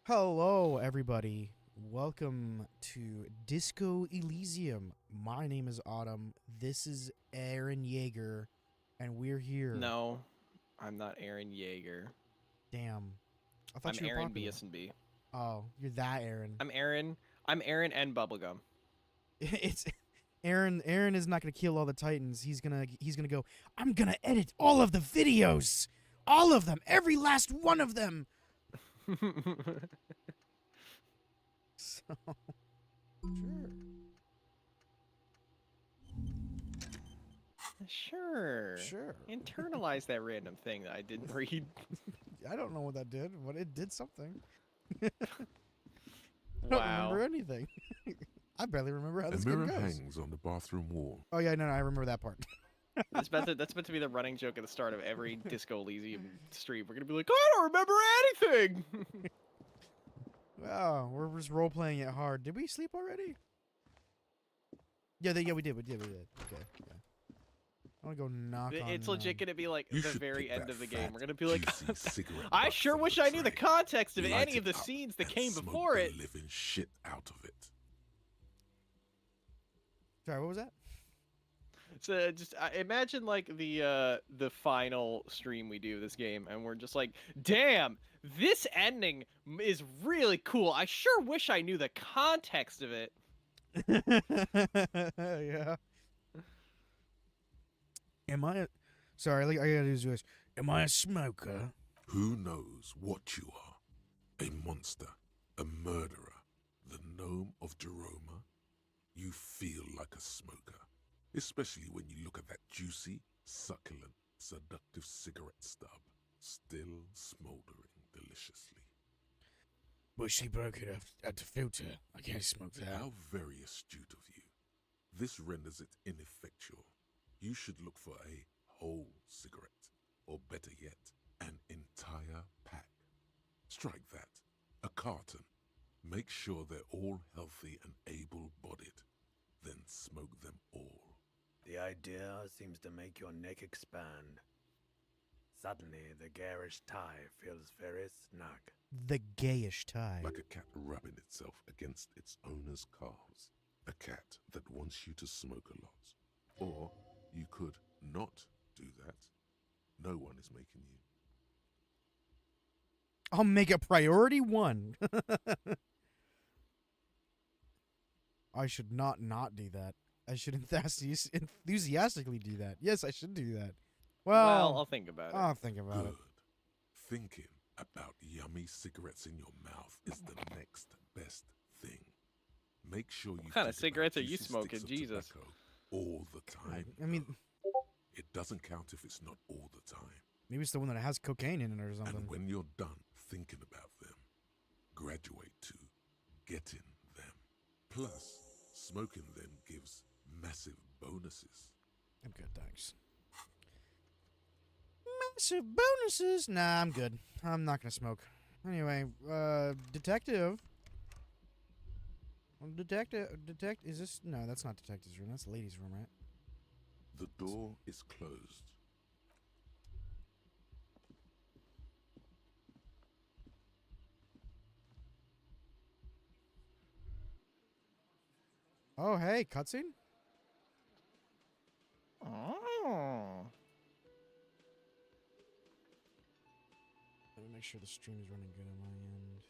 Hello, everybody. Welcome to Disco Elysium. My name is Autumn. This is Aaron Yeager, and we're here. No, I'm not Aaron Yeager. Damn. I thought I'm you were Aaron popular. BS&B. Oh, you're that Aaron. I'm Aaron and Bubblegum. It's Aaron. Aaron is not gonna kill all the Titans. He's gonna go, I'm gonna edit all of the videos. All of them. Every last one of them. So, Sure. Internalize that random thing that I didn't read. I don't know what that did, but it did something. I don't Wow. remember anything. I barely remember how this A game mirror goes. hangs on the bathroom wall. Oh yeah, no, I remember that part. That's meant to be the running joke at the start of every Disco Elysium stream. We're gonna be like, I don't remember anything. Oh, we're just role playing it hard. Did we sleep already? Yeah, we did. Okay, yeah. I want to go knock on. It's legit gonna be like You the should very pick end that of the game. fat, We're gonna be like, juicy cigarette I butt sure from wish the I knew the tray. context of Light any it of the up scenes that and came smoke before the it. living shit out of it. Sorry, what was that? So just imagine like the final stream we do of this game, and we're just like, damn, this ending is really cool. I sure wish I knew the context of it. Yeah. Am I a... Sorry, I gotta do this. Am I a smoker? Who knows what you are? A monster, a murderer, the gnome of Jeroma? You feel like a smoker, especially when you look at that juicy, succulent, seductive cigarette stub, still smoldering deliciously. Well, she broke it at the filter. I can't smoke that. How very astute of you. This renders it ineffectual. You should look for a whole cigarette, or better yet, an entire pack. Strike that. A carton. Make sure they're all healthy and able-bodied. Then smoke them all. The idea seems to make your neck expand. Suddenly, the garish tie feels very snug. The gayish tie. Like a cat rubbing itself against its owner's calves. A cat that wants you to smoke a lot. Or you could not do that. No one is making you. I'll make a priority one. I should not do that. I should enthusiastically do that. Yes, I should do that. Well, I'll think about it. I'll think about Good. it. Thinking about yummy cigarettes in your mouth is the next best thing. Make sure you. What kind of think about cigarettes are you juicy smoking? sticks of Jesus. tobacco all the time. I mean, it doesn't count if it's not all the time. maybe it's the one that has cocaine in it or something. And when you're done thinking about them, graduate to getting them. Plus, smoking them gives massive bonuses. I'm good, thanks. Massive bonuses? Nah, I'm good. I'm not gonna smoke. Anyway, detective. Is this? No, that's not detective's room. That's the ladies' room, right? The door is closed. Oh, hey, cutscene? Oh. Let me make sure the stream is running good on my end.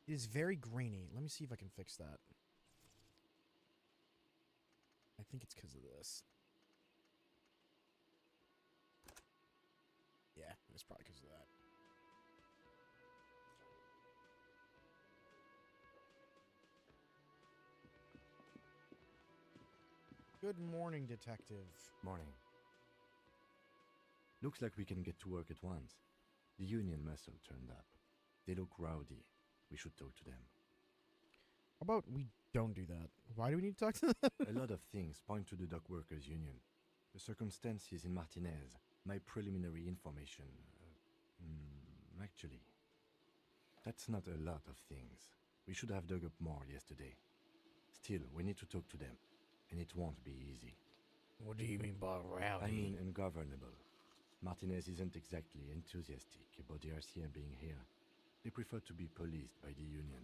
It is very grainy. Let me see if I can fix that. I think it's because of this. Yeah, it's probably because of that. Good morning, detective. Morning. Looks like we can get to work at once. The union muscle turned up. They look rowdy. We should talk to them. How about we don't do that? Why do we need to talk to them? A lot of things point to the dock workers union. The circumstances in Martinez, my preliminary information. Actually, that's not a lot of things. We should have dug up more yesterday. Still, we need to talk to them, and it won't be easy. What do you mean by rowdy? I mean ungovernable. Martinez isn't exactly enthusiastic about the RCM being here. They prefer to be policed by the union.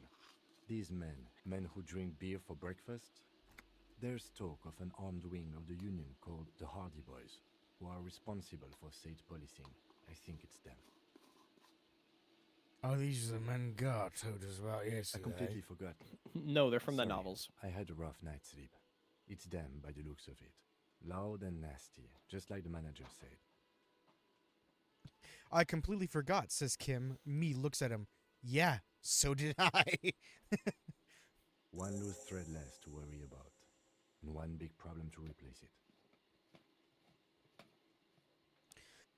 These men who drink beer for breakfast, there's talk of an armed wing of the union called the Hardy Boys, who are responsible for state policing. I think it's them. Oh, these are the men God told us about I yesterday. completely forgot. No, they're from the Sorry, novels. I had a rough night's sleep. It's them by the looks of it. Loud and nasty, just like the manager said. I completely forgot, says Kim. Me looks at him. Yeah, so did I. One loose thread less to worry about, and one big problem to replace it.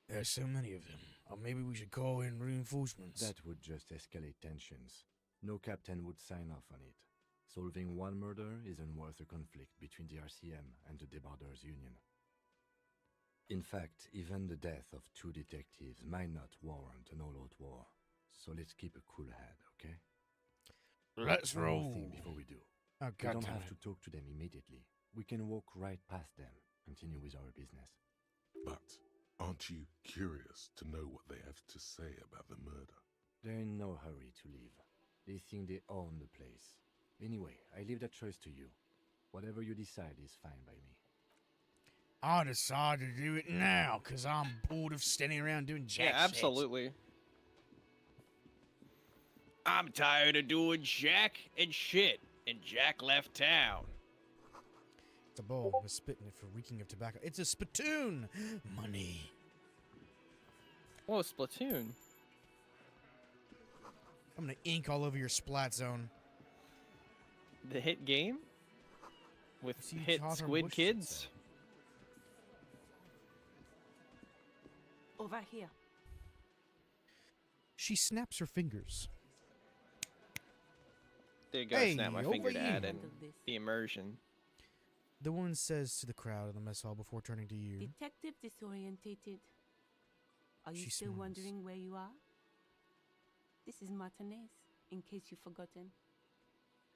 There's so many of them. Or maybe we should call in reinforcements. That would just escalate tensions. No captain would sign off on it. Solving one murder isn't worth a conflict between the RCM and the Debarders Union. In fact, even the death of 2 detectives might not warrant an all-out war. So let's keep a cool head, okay? Let's One more roll. thing before we do. Oh, We God don't damn have it. to talk to them immediately. We can walk right past them, continue with our business. But aren't you curious to know what they have to say about the murder? They're in no hurry to leave. They think they own the place. Anyway, I leave that choice to you. Whatever you decide is fine by me. I decided to do it now because I'm bored of standing around doing jack Yeah, absolutely. I'm tired of doing Jack and shit, and Jack left town. It's a bowl. I'm spitting it for reeking of tobacco. It's a spittoon. Money. Whoa, Splatoon. I'm gonna ink all over your splat zone. The hit game? With See, hit Cawthorn Squid Bush should Kids? say. Over here. She snaps her fingers. They gotta Hey, snap my over finger to you. add in Handle this. the immersion. The woman says to the crowd in the mess hall before turning to you. Detective disorientated. Are you She still smiles. wondering where you are? This is Martinez, in case you've forgotten.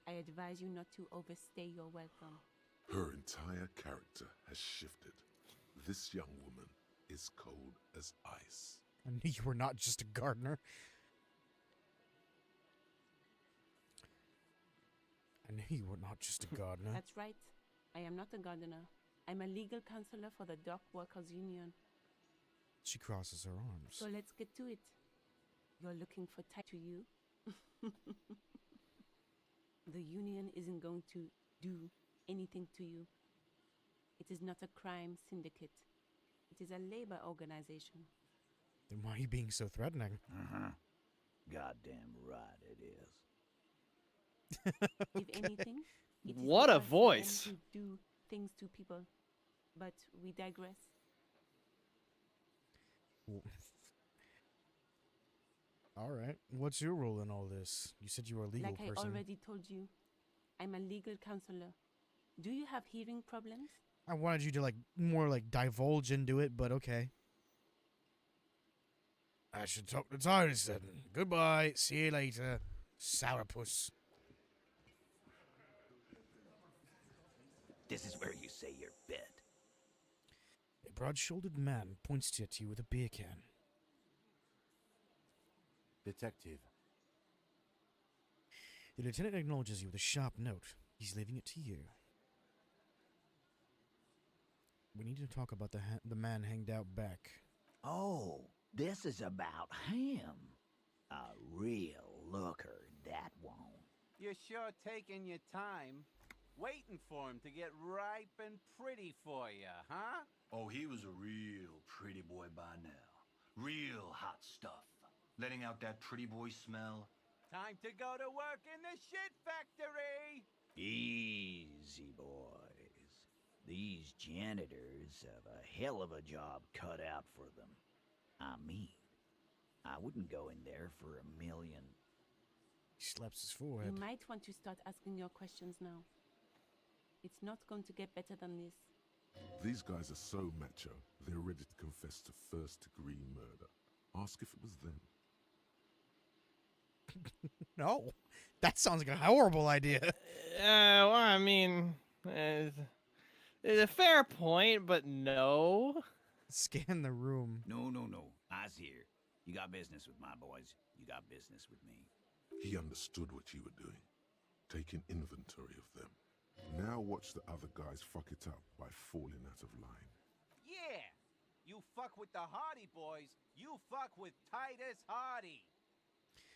I advise you not to overstay your welcome. Her entire character has shifted. This young woman is cold as ice. I knew you were not just a gardener. I knew you were not just a gardener. That's right. I am not a gardener. I'm a legal counselor for the Dock Workers Union. She crosses her arms. So let's get to it. You're looking for tight to you. The union isn't going to do anything to you. It is not a crime syndicate. It is a labor organization. Then why are you being so threatening? Goddamn right it is. If anything, it is What a the RCM voice. who do things to people. But we digress. All right. What's your role in all this? You said you were a legal Like I person. already told you, I'm a legal counselor. Do you have hearing problems? I wanted you to more divulge into it, but okay. I should talk to Titus then. Goodbye. See you later, sourpuss. This is where you say your bit. A broad-shouldered man points at you with a beer can. Detective. The lieutenant acknowledges you with a sharp note. He's leaving it to you. We need to talk about the man hanged out back. Oh, this is about him. A real looker, that won't. You're sure taking your time, waiting for him to get ripe and pretty for you, huh? Oh, he was a real pretty boy by now. Real hot stuff. Letting out that pretty boy smell. Time to go to work in the shit factory! Easy, boys. These janitors have a hell of a job cut out for them. I mean, I wouldn't go in there for $1 million. He slaps his You forehead. might want to start asking your questions now. It's not going to get better than this. These guys are so macho, they're ready to confess to first-degree murder. Ask if it was them. No, that sounds like a horrible idea. Well, I mean, it's a fair point, but no. Scan the room. No. I's here. You got business with my boys. You got business with me. He understood what you were doing, taking inventory of them. Now watch the other guys fuck it up by falling out of line. Yeah! You fuck with the Hardy boys, you fuck with Titus Hardy!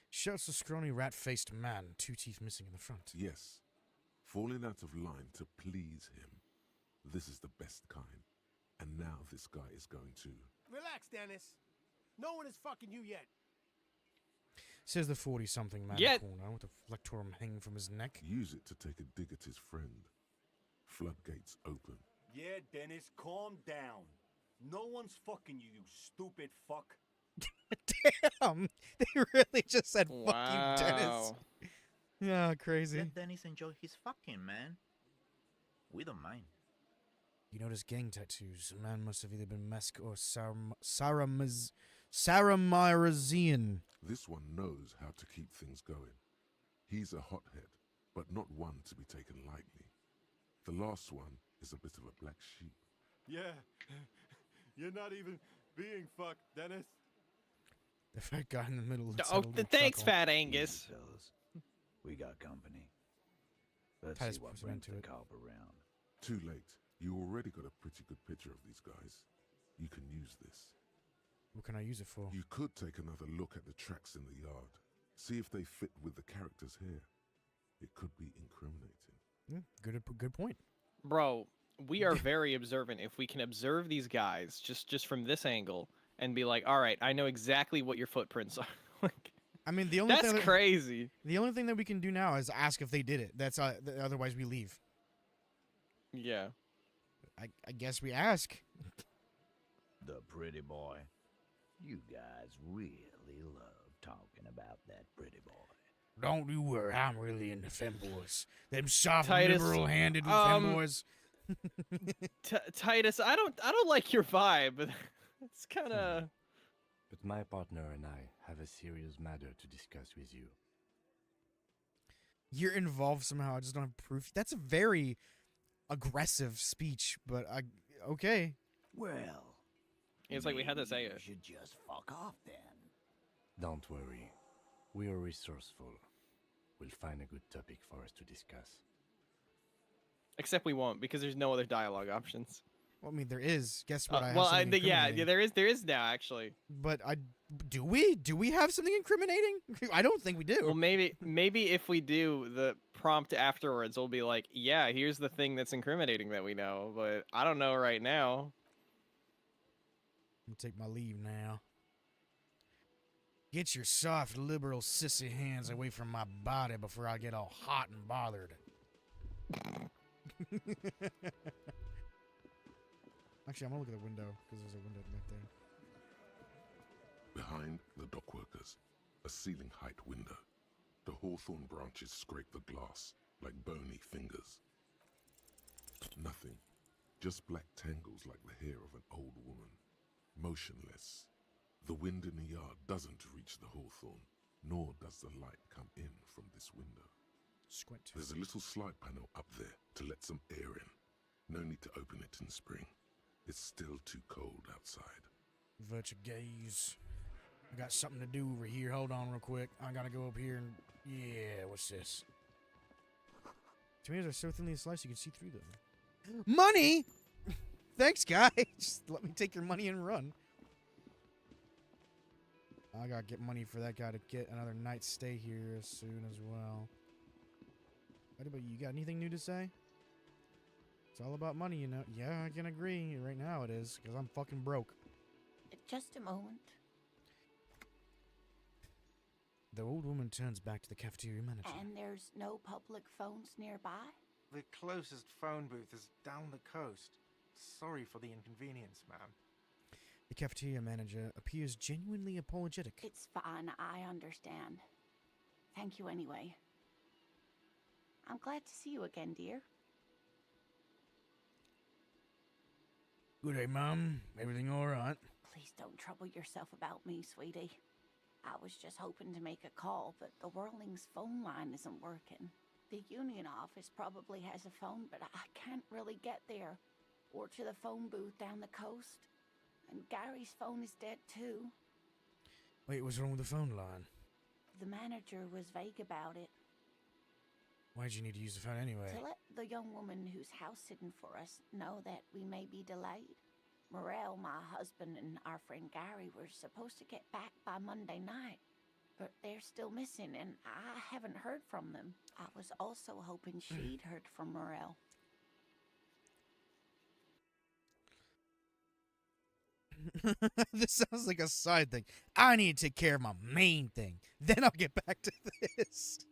Shouts the scrawny rat-faced man, 2 teeth missing in the front. Yes, falling out of line to please him. This is the best kind. And now this guy is going to... Relax, Dennis. No one is fucking you yet. Says the 40-something man Yet- in the corner with a flectorum hanging from his neck. use it to take a dig at his friend. Floodgates open. Yeah, Dennis, calm down. No one's fucking you, you stupid fuck. Damn! They really just said, fuck you, Dennis. Wow. Yeah, crazy. Let Dennis enjoy his fucking, man. We don't mind. You notice gang tattoos. The man must have either been Mesk or Saramirazian. This one knows how to keep things going. He's a hothead, but not one to be taken lightly. The last one is a bit of a black sheep. Yeah. You're not even being fucked, Dennis. The fat guy in the middle. Oh, settled with thanks, chuckle. Fat Easy, Angus. fellas. We got company. Let's Titus see what puts him brings into the it. cop around. Too late. You already got a pretty good picture of these guys. You can use this. What can I use it for? You could take another look at the tracks in the yard. See if they fit with the characters here. It could be incriminating. Good point. Bro, we are very observant. If we can observe these guys just from this angle and be like, all right, I know exactly what your footprints are. Like, I mean, the only that's thing that, crazy. the only thing that we can do now is ask if they did it. That's otherwise we leave. Yeah. I guess we ask. The pretty boy. You guys really love talking about that pretty boy. Don't you worry, I'm really into femboys. Them soft, Titus, liberal-handed um, femboys. Titus, I don't like your vibe, but it's kind of. But my partner and I have a serious matter to discuss with you. You're involved somehow. I just don't have proof. That's a very aggressive speech, but okay. Well, It's like we had to say maybe it. You should just fuck off then. Don't worry. We are resourceful. We'll find a good topic for us to discuss. Except we won't because there's no other dialogue options. Well, I mean, there is. Guess what? I have Well, something yeah, incriminating. there is now actually. But do we have something incriminating? I don't think we do. Well, maybe if we do, the prompt afterwards will be like, yeah, here's the thing that's incriminating that we know, but I don't know right now. I'm gonna take my leave now. Get your soft, liberal, sissy hands away from my body before I get all hot and bothered. Actually, I'm gonna look at the window because there's a window back there. Behind the dockworkers, a ceiling height window. The hawthorn branches scrape the glass like bony fingers. Nothing. Just black tangles like the hair of an old woman. Motionless. The wind in the yard doesn't reach the hawthorn, nor does the light come in from this window. Squint. There's a little slide panel up there to let some air in. No need to open it in spring. It's still too cold outside. Virtue gaze. I got something to do over here. Hold on real quick. I gotta go up here and Yeah, what's this? Tomatoes are so thinly sliced you can see through them. Money? Thanks, guy. Just let me take your money and run. I gotta get money for that guy to get another night's stay here as soon as well. What about you? Got anything new to say? It's all about money, you know. Yeah, I can agree. Right now it is, because I'm fucking broke. Just a moment. The old woman turns back to the cafeteria manager. And there's no public phones nearby? The closest phone booth is down the coast. Sorry for the inconvenience, ma'am. The cafeteria manager appears genuinely apologetic. It's fine, I understand. Thank you anyway. I'm glad to see you again, dear. Good day, Mom. Everything all right? Please don't trouble yourself about me, sweetie. I was just hoping to make a call, but the Whirling's phone line isn't working. The union office probably has a phone, but I can't really get there. Or to the phone booth down the coast. And Gary's phone is dead too. Wait, what's wrong with the phone line? The manager was vague about it. Why'd you need to use the phone anyway? To let the young woman who's house-sitting for us know that we may be delayed. Morel, my husband, and our friend Gary were supposed to get back by Monday night. But they're still missing, and I haven't heard from them. I was also hoping she'd heard from Morel. This sounds like a side thing. I need to take care of my main thing. Then I'll get back to this.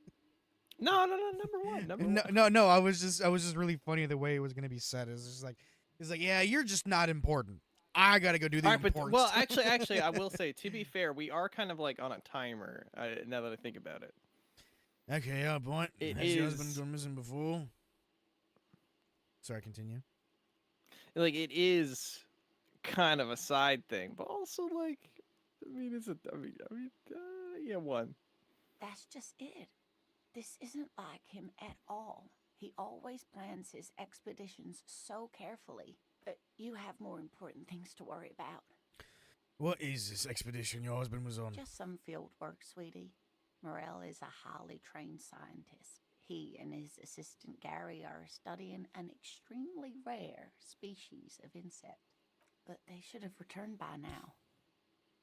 No, number one. No. I was just really funny the way it was gonna be said. It's like, yeah, you're just not important. I gotta go do the important well, stuff. actually, I will say, to be fair, we are kind of like on a timer. Now that I think about it. Okay, yeah, point. Has your husband gone missing before? Sorry, continue. Like, it is kind of a side thing, but also like, I mean, yeah, one. That's just it. This isn't like him at all. He always plans his expeditions so carefully. But you have more important things to worry about. What is this expedition your husband was on? Just some field work, sweetie. Morel is a highly trained scientist. He and his assistant Gary are studying an extremely rare species of insect. But they should have returned by now.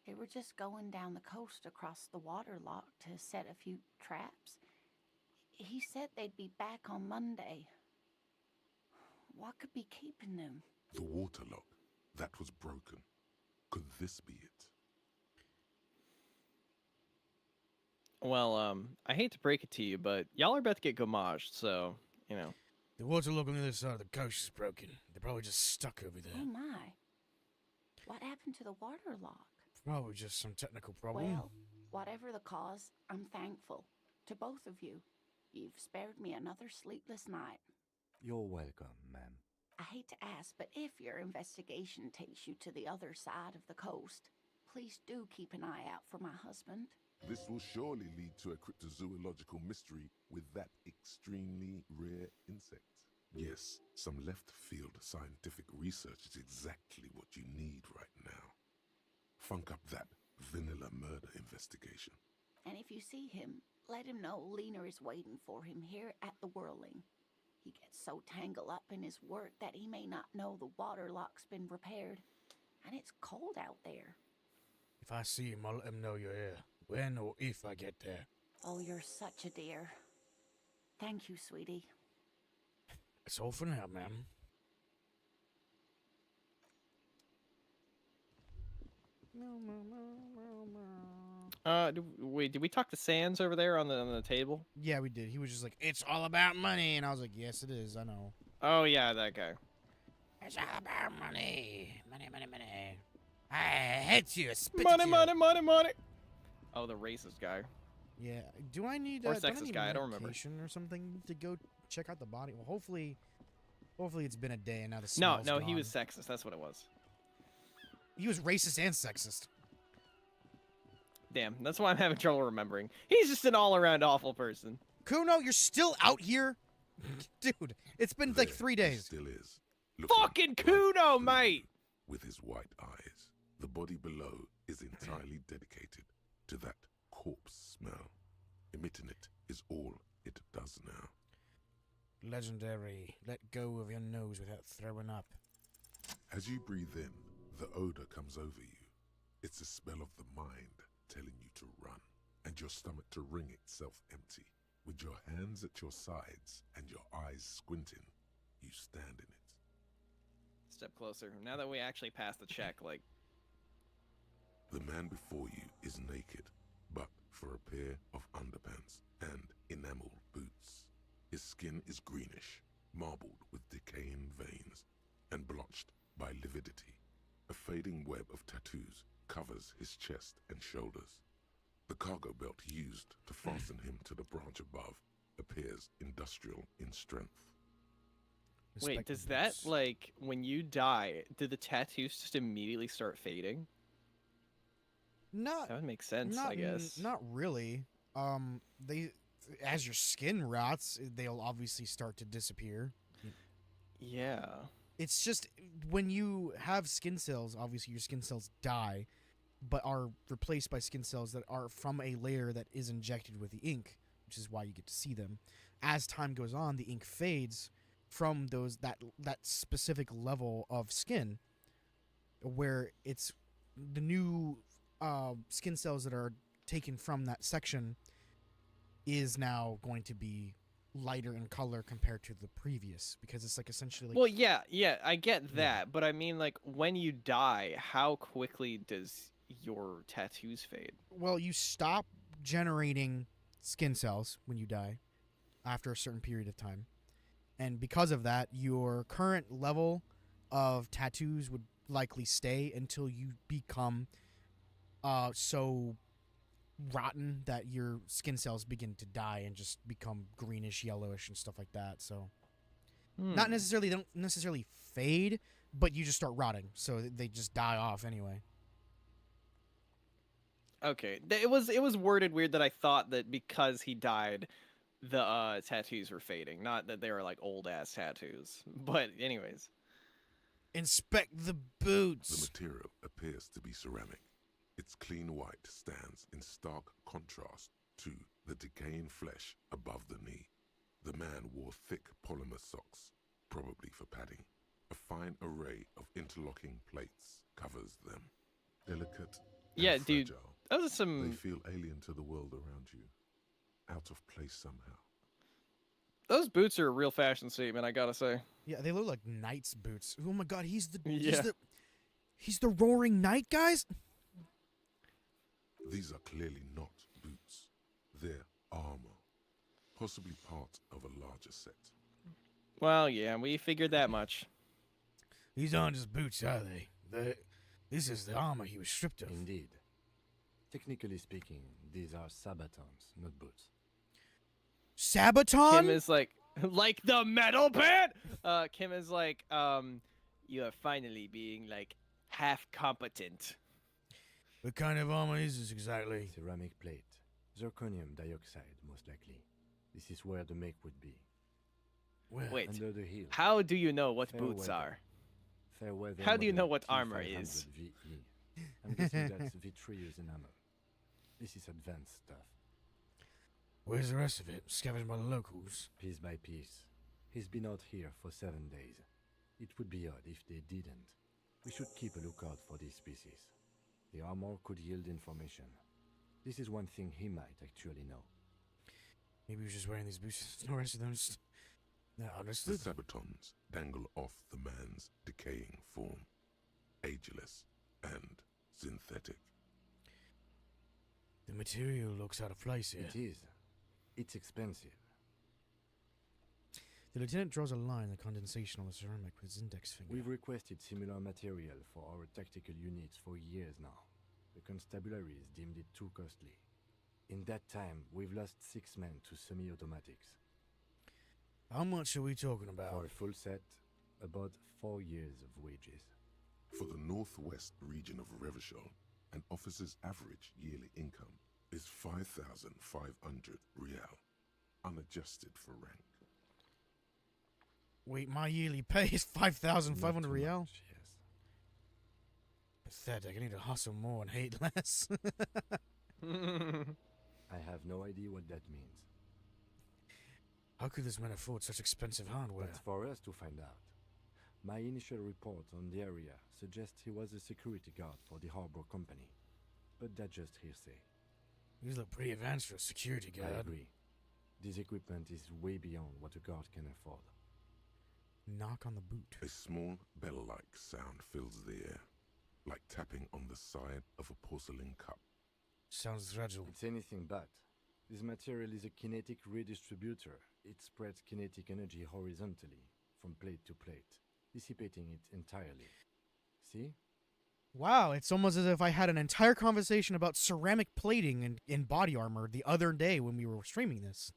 They were just going down the coast across the water lock to set a few traps. He said they'd be back on Monday. What could be keeping them? The water lock. That was broken. Could this be it? Well, I hate to break it to you, but y'all are about to get gommaged, so, you know. The water lock on the other side of the coast is broken. They're probably just stuck over there. Oh my. What happened to the water lock? Probably just some technical problem. Well, whatever the cause, I'm thankful. To both of you. You've spared me another sleepless night. You're welcome, ma'am. I hate to ask, but if your investigation takes you to the other side of the coast, please do keep an eye out for my husband. This will surely lead to a cryptozoological mystery with that extremely rare insect. Yes, some left-field scientific research is exactly what you need right now. Funk up that vanilla murder investigation. And if you see him, let him know Lena is waiting for him here at the Whirling. He gets so tangled up in his work that he may not know the water lock's been repaired. And it's cold out there. If I see him, I'll let him know you're here. When or if I get there. Oh, you're such a dear. Thank you, sweetie. That's all for now, ma'am. Wait, did we talk to Sans over there on the table? Yeah, we did. He was just like, it's all about money. And I was like, yes, it is. I know. Oh, yeah, that guy. It's all about money. Money, money, money. I hate you. Money. Oh, the racist guy. Yeah. Do I need or do I sexist need guy? I don't remember. medication or something to go check out the body? Well, hopefully it's been a day and now the No, smell's no, gone. he was sexist. That's what it was. He was racist and sexist. Damn, that's why I'm having trouble remembering. He's just an all-around awful person. Kuno, you're still out here? Dude, it's been like 3 days. Still is. Fucking Kuno, mate! With his white eyes. The body below is entirely dedicated to that corpse smell, emitting it is all it does now. Legendary. Let go of your nose without throwing up. As you breathe in, the odor comes over you. It's a smell of the mind telling you to run, and your stomach to wring itself empty. With your hands at your sides and your eyes squinting, you stand in it. Step closer. Now that we actually passed the check, like... The man before you is naked, but for a pair of underpants and enamel boots. His skin is greenish, marbled with decaying veins, and blotched by lividity. A fading web of tattoos covers his chest and shoulders. The cargo belt used to fasten him to the branch above appears industrial in strength. Wait, does that, like, when you die, do the tattoos just immediately start fading? Not. That would make sense, I guess. Not really. They, as your skin rots, they'll obviously start to disappear. Yeah. It's just when you have skin cells, obviously your skin cells die, but are replaced by skin cells that are from a layer that is injected with the ink, which is why you get to see them. As time goes on, the ink fades from that specific level of skin, where it's the new skin cells that are taken from that section is now going to be lighter in color compared to the previous, because it's like essentially Well, yeah, I get that, but I mean, like, when you die, how quickly does your tattoos fade? Well, you stop generating skin cells when you die after a certain period of time, and because of that, your current level of tattoos would likely stay until you become so rotten that your skin cells begin to die and just become greenish, yellowish, and stuff like that. So not necessarily, they don't necessarily fade, but you just start rotting, so they just die off anyway. Okay, it was worded weird that I thought that because he died, the tattoos were fading, not that they were like old ass tattoos. But anyways, inspect the boots. The material appears to be ceramic. Its clean white stands in stark contrast to the decaying flesh above the knee. The man wore thick polymer socks, probably for padding. A fine array of interlocking plates covers them. Delicate and dude, fragile. those are some... They feel alien to the world around you. Out of place somehow. Those boots are a real fashion statement, I gotta say. Yeah, they look like knight's boots. Oh my god, he's the Yeah. he's the roaring knight, guys. These are clearly not boots. They're armor. Possibly part of a larger set. Well, yeah, we figured that much. These aren't just boots, are they? This is the armor he was stripped of. Indeed. Technically speaking, these are sabatons, not boots. Sabaton? Kim is like the metal band? Kim is like, you are finally being, like, half competent. What kind of armor is this exactly? Ceramic plate. Zirconium dioxide, most likely. This is where the make would be. Well, wait, under the heel. How do you know what Fair boots weather. are? Fair weather How do you know model what armor T500 is? VE. I'm guessing that's vitreous enamel. This is advanced stuff. Where's the rest of it? Scavenged by the locals. Piece by piece. He's been out here for 7 days. It would be odd if they didn't. We should keep a lookout for these species. The armor could yield information. This is one thing he might actually know. Maybe he was just wearing these boots. The rest of them just... No, The understood. sabatons dangle off the man's decaying form. Ageless and synthetic. The material looks out of place here. It is. It's expensive. The lieutenant draws a line in the condensation on the ceramic with his index finger. We've requested similar material for our tactical units for years now. The constabularies deemed it too costly. In that time, we've lost 6 men to semi-automatics. How much are we talking about? For a full set, about 4 years of wages. For the northwest region of Revachol, an officer's average yearly income is 5,500 real, unadjusted for rank. Wait, my yearly pay is 5,500 Not too real? much, yes. Pathetic. I need to hustle more and hate less. I have no idea what that means. How could this man afford such expensive hardware? That's for us to find out. My initial report on the area suggests he was a security guard for the harbor company. But that's just hearsay. These look pretty advanced for a security guard. I agree. This equipment is way beyond what a guard can afford. Knock on the boot. A small bell-like sound fills the air, like tapping on the side of a porcelain cup. Sounds fragile. It's anything but. This material is a kinetic redistributor. It spreads kinetic energy horizontally, from plate to plate, dissipating it entirely. See? Wow, it's almost as if I had an entire conversation about ceramic plating in body armor the other day when we were streaming this.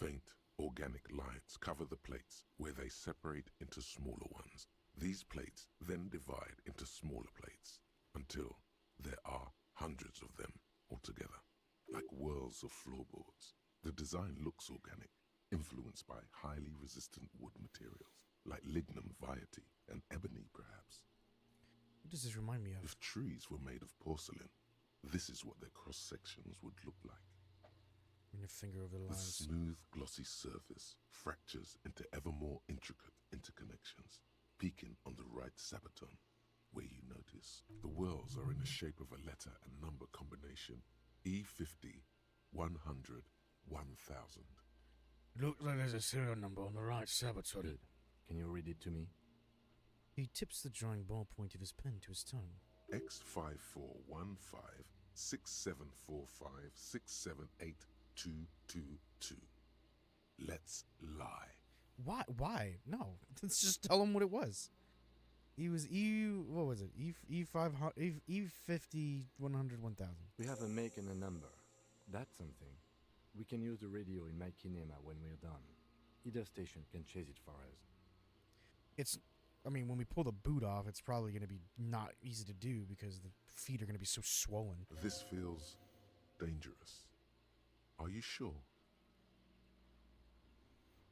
Faint, organic lines cover the plates where they separate into smaller ones. These plates then divide into smaller plates until there are hundreds of them altogether, like whirls of floorboards. The design looks organic, influenced by highly resistant wood materials, like lignum vitae and ebony, perhaps. What does this remind me of? If trees were made of porcelain, this is what their cross-sections would look like. Run your finger over the The lines. smooth, glossy surface fractures into ever more intricate interconnections, peaking on the right sabaton, where you notice the whirls are in the shape of a letter and number combination: E50, 100, 1000. Looks like there's a serial number on the right saboteur. Good. Can you read it to me? He tips the drawing ballpoint of his pen to his tongue. X5415 6745 678222. Let's lie. Why? Why? No. Let's just tell him what it was. He was what was it? E50, 100, 1000. We have a make and a number. That's something. We can use the radio in my kinema when we're done. Either station can chase it for us. When we pull the boot off, it's probably going to be not easy to do because the feet are going to be so swollen. This feels dangerous. Are you sure?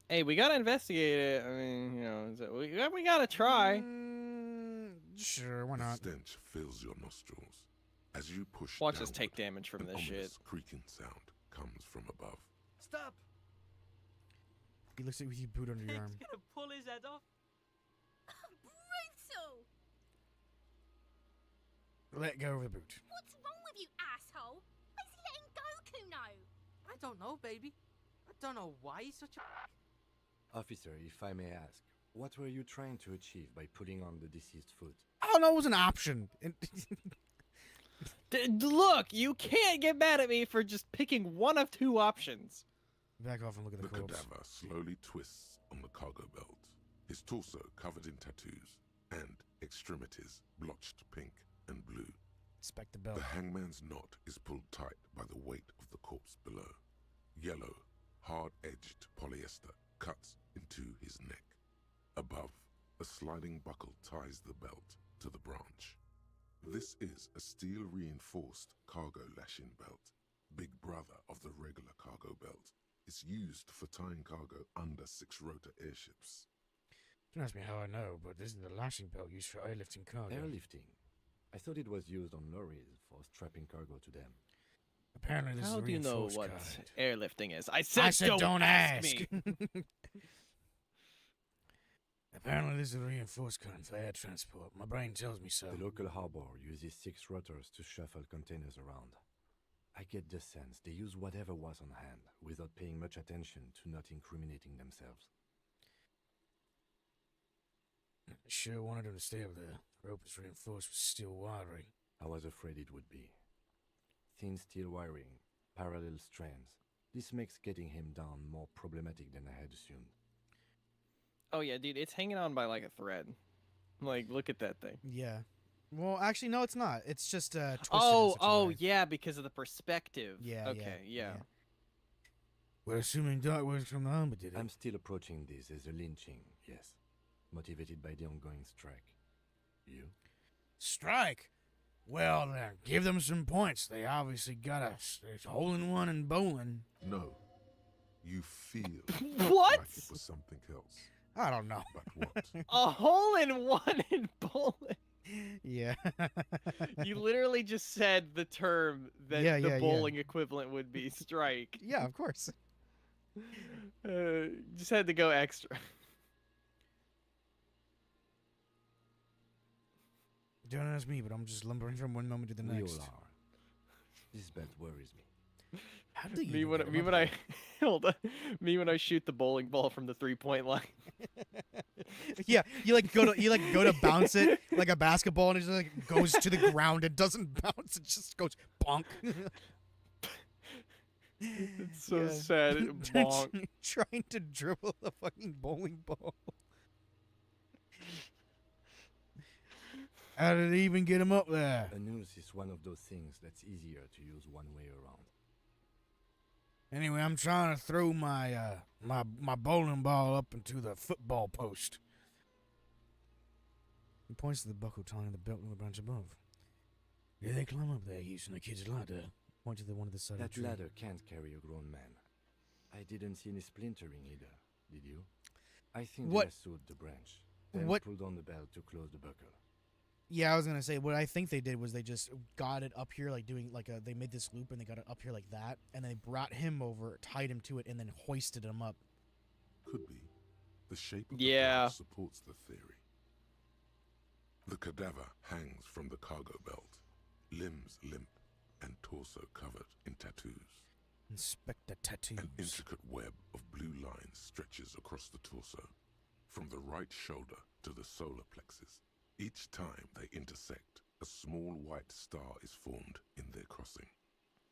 Hey, we gotta investigate it. I mean, we gotta try. Sure, why The not? stench fills your nostrils as you push Watch us downward. take damage from An this shit. ominous creaking sound comes from above. Stop! He looks at you with your boot under your arm. He's gonna pull his head off. Brutal! Let go of the boot. What's wrong with you, asshole? Why is he letting Goku know? I don't know, baby. I don't know why he's such a... Officer, if I may ask, what were you trying to achieve by putting on the deceased foot? Oh, no, it was an option. Look, you can't get mad at me for just picking one of two options. Back off and look at the The corpse. cadaver slowly twists on the cargo belt, his torso covered in tattoos and extremities blotched pink and blue. Inspect the belt. The hangman's knot is pulled tight by the weight of the corpse below. Yellow, hard-edged polyester cuts into his neck. Above, a sliding buckle ties the belt to the branch. This is a steel-reinforced cargo lashing belt, big brother of the regular cargo belt. It's used for tying cargo under six-rotor airships. Don't ask me how I know, but this is the lashing belt used for airlifting cargo. Airlifting? I thought it was used on lorries for strapping cargo to them. Apparently this How is a do you know reinforced what kind. airlifting is? I said don't ask me. Apparently this is a reinforced kind for air transport. My brain tells me so. The local harbor uses 6 rotors to shuffle containers around. I get the sense they use whatever was on hand, without paying much attention to not incriminating themselves. I sure wanted him to stay up there. The rope is reinforced with steel wiring. I was afraid it would be. Thin steel wiring, parallel strands. This makes getting him down more problematic than I had assumed. Oh yeah, dude, it's hanging on by like a thread. Like, look at that thing. Yeah. Well, actually, no, it's not. It's just twisted. Oh, yeah, because of the perspective. Yeah, Okay, yeah. We're assuming Doc was from the home, but did it? I'm still approaching this as a lynching, yes. Motivated by the ongoing strike. You? Strike? Well, then, give them some points. They obviously got us. There's hole-in-one in bowling. No. You feel What? like it was something else. I don't know. But what? A hole in one in bowling. Yeah. You literally just said the term that the bowling equivalent would be strike. Yeah, of course. Just had to go extra. Don't ask me, but I'm just lumbering from one moment to the We next. all are. This belt worries me. How do you me when I hold on. Me when I shoot the bowling ball from the 3-point line. Yeah, you go to bounce it like a basketball, and it just goes to the ground. It doesn't bounce; it just goes bonk. It's so sad. Bonk. Trying to dribble the fucking bowling ball. How did he even get him up there? A noose is one of those things that's easier to use one way around. Anyway, I'm trying to throw my my bowling ball up into the football post. He points to the buckle tying the belt on the branch above. Yeah, they climb up there using the kid's ladder. Point to the one of the side of the That tree. ladder can't carry a grown man. I didn't see any splintering either, did you? I think they lassoed the branch, then pulled on the belt to close the buckle. Yeah, I was gonna say what I think they did was they just got it up here, like doing like they made this loop and they got it up here like that, and they brought him over, tied him to it, and then hoisted him up. Could be. The shape of the belt supports the theory. The cadaver hangs from the cargo belt, limbs limp and torso covered in tattoos. Inspect the tattoos. An intricate web of blue lines stretches across the torso, from the right shoulder to the solar plexus. Each time they intersect, a small white star is formed in their crossing.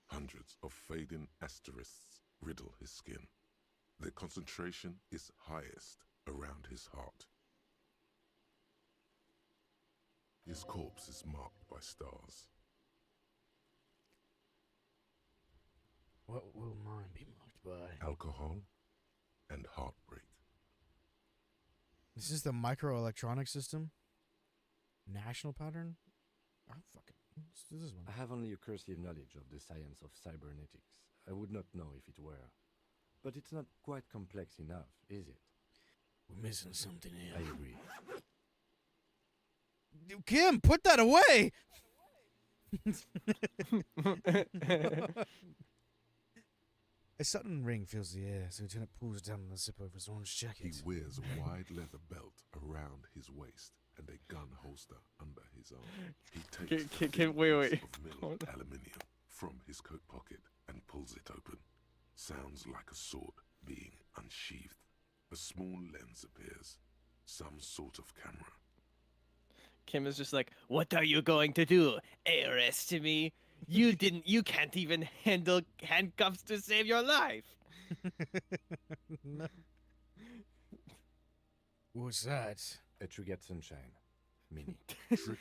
Hundreds of fading asterisks riddle his skin. Their concentration is highest around his heart. His corpse is marked by stars. What will mine be marked by? Alcohol and heartbreak. This is the microelectronic system? National pattern? Oh, fuck it. Let's do this one. I have only a cursive knowledge of the science of cybernetics. I would not know if it were. But it's not quite complex enough, is it? We're missing something here. I agree. Kim, put that away! A sudden ring fills the air, so Lieutenant pulls down the zipper of his orange jacket. He wears a wide leather belt around his waist and a gun holster under his arm. He takes a thin piece of milled aluminium from his coat pocket and pulls it open. Sounds like a sword being unsheathed. A small lens appears, some sort of camera. Kim is just like, what are you going to do? Arrest me? You can't even handle handcuffs to save your life. No. What's that? A Trigger Sunshine. Mini. Triggered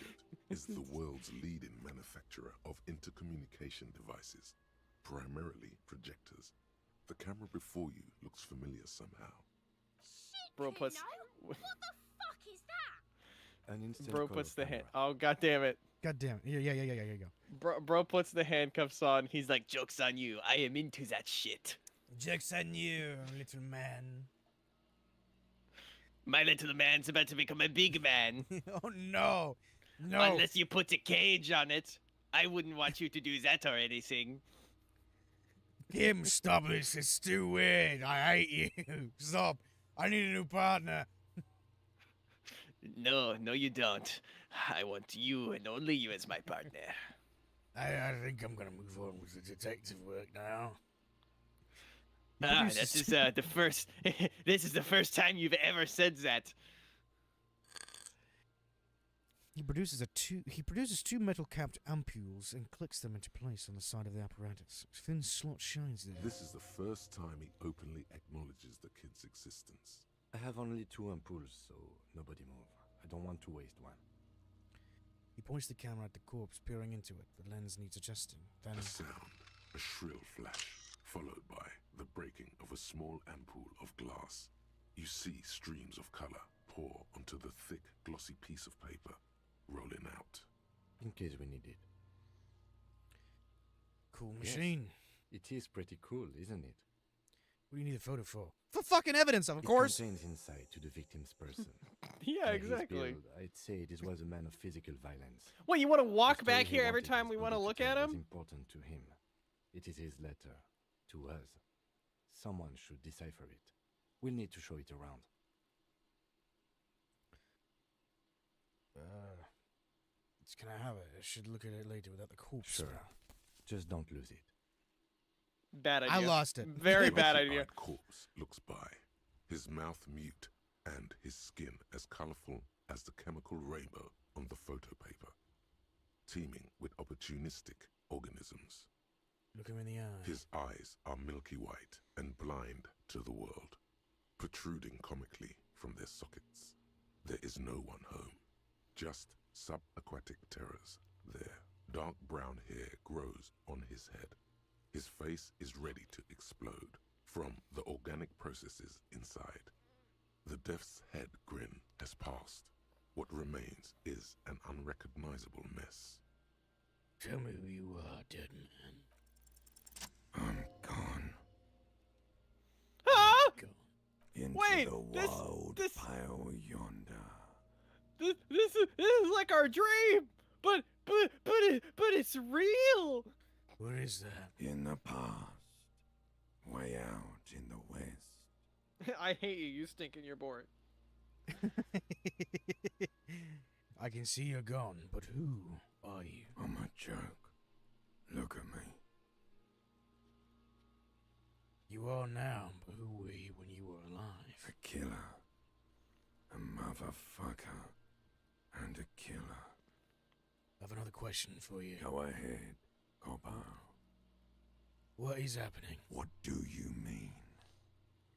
is the world's leading manufacturer of intercommunication devices, primarily projectors. The camera before you looks familiar somehow. Bro puts. What the fuck is that? An instant Bro color puts the hand. camera. Oh, god damn it. God damn it. Yeah, here you go. Bro puts the handcuffs on. He's like, joke's on you. I am into that shit. Joke's on you, little man. My little man's about to become a big man. Oh, no. No. Unless you put a cage on it. I wouldn't want you to do that or anything. Kim, stop this. It's too weird. I hate you. Stop. I need a new partner. No, you don't. I want you and only you as my partner. I think I'm gonna move on with the detective work now. This is the first. This is the first time you've ever said that. He produces two metal-capped ampules and clicks them into place on the side of the apparatus. A thin slot shines there. This is the first time he openly acknowledges the kid's existence. I have only 2 ampoules, so nobody move. I don't want to waste one. He points the camera at the corpse, peering into it. The lens needs adjusting. Then A sound, a shrill flash, followed by the breaking of a small ampoule of glass. You see streams of color pour onto the thick, glossy piece of paper, rolling out. In case we need it. Cool machine. Yes, it is pretty cool, isn't it? What do you need a photo for? For fucking evidence, of It course. contains insight to the victim's person. Yeah, His exactly. build, I'd say this was a man of physical violence. What, you want to The walk story back he here every wanted time his we want to body look tell at was him? important to him. It is his letter to us. Someone should decipher it. We'll need to show it around. Can I have it? I should look at it later without the corpse. Sure. Just don't lose it. Bad idea. I lost it. Very bad idea. Monkey-eyed corpse looks by, his mouth mute and his skin as colorful as the chemical rainbow on the photo paper, teeming with opportunistic organisms. Look him in the eye. His eyes are milky white and blind to the world, protruding comically from their sockets. There is no one home, just subaquatic terrors there. Dark brown hair grows on his head. His face is ready to explode from the organic processes inside. The death's head grin has passed. What remains is an unrecognizable mess. Tell me who you are, dead man. I'm gone. Ah! Into Wait, the wild pile yonder. This is like our dream, but it's real. What is that? In the past, way out in the west. I hate you. You stink and you're boring. I can see you're gone, but who are you? I'm a joke. Look at me. You are now, but who were you when you were alive? A killer. A motherfucker. And a killer. I have another question for you. Go ahead, Copper. What is happening? What do you mean?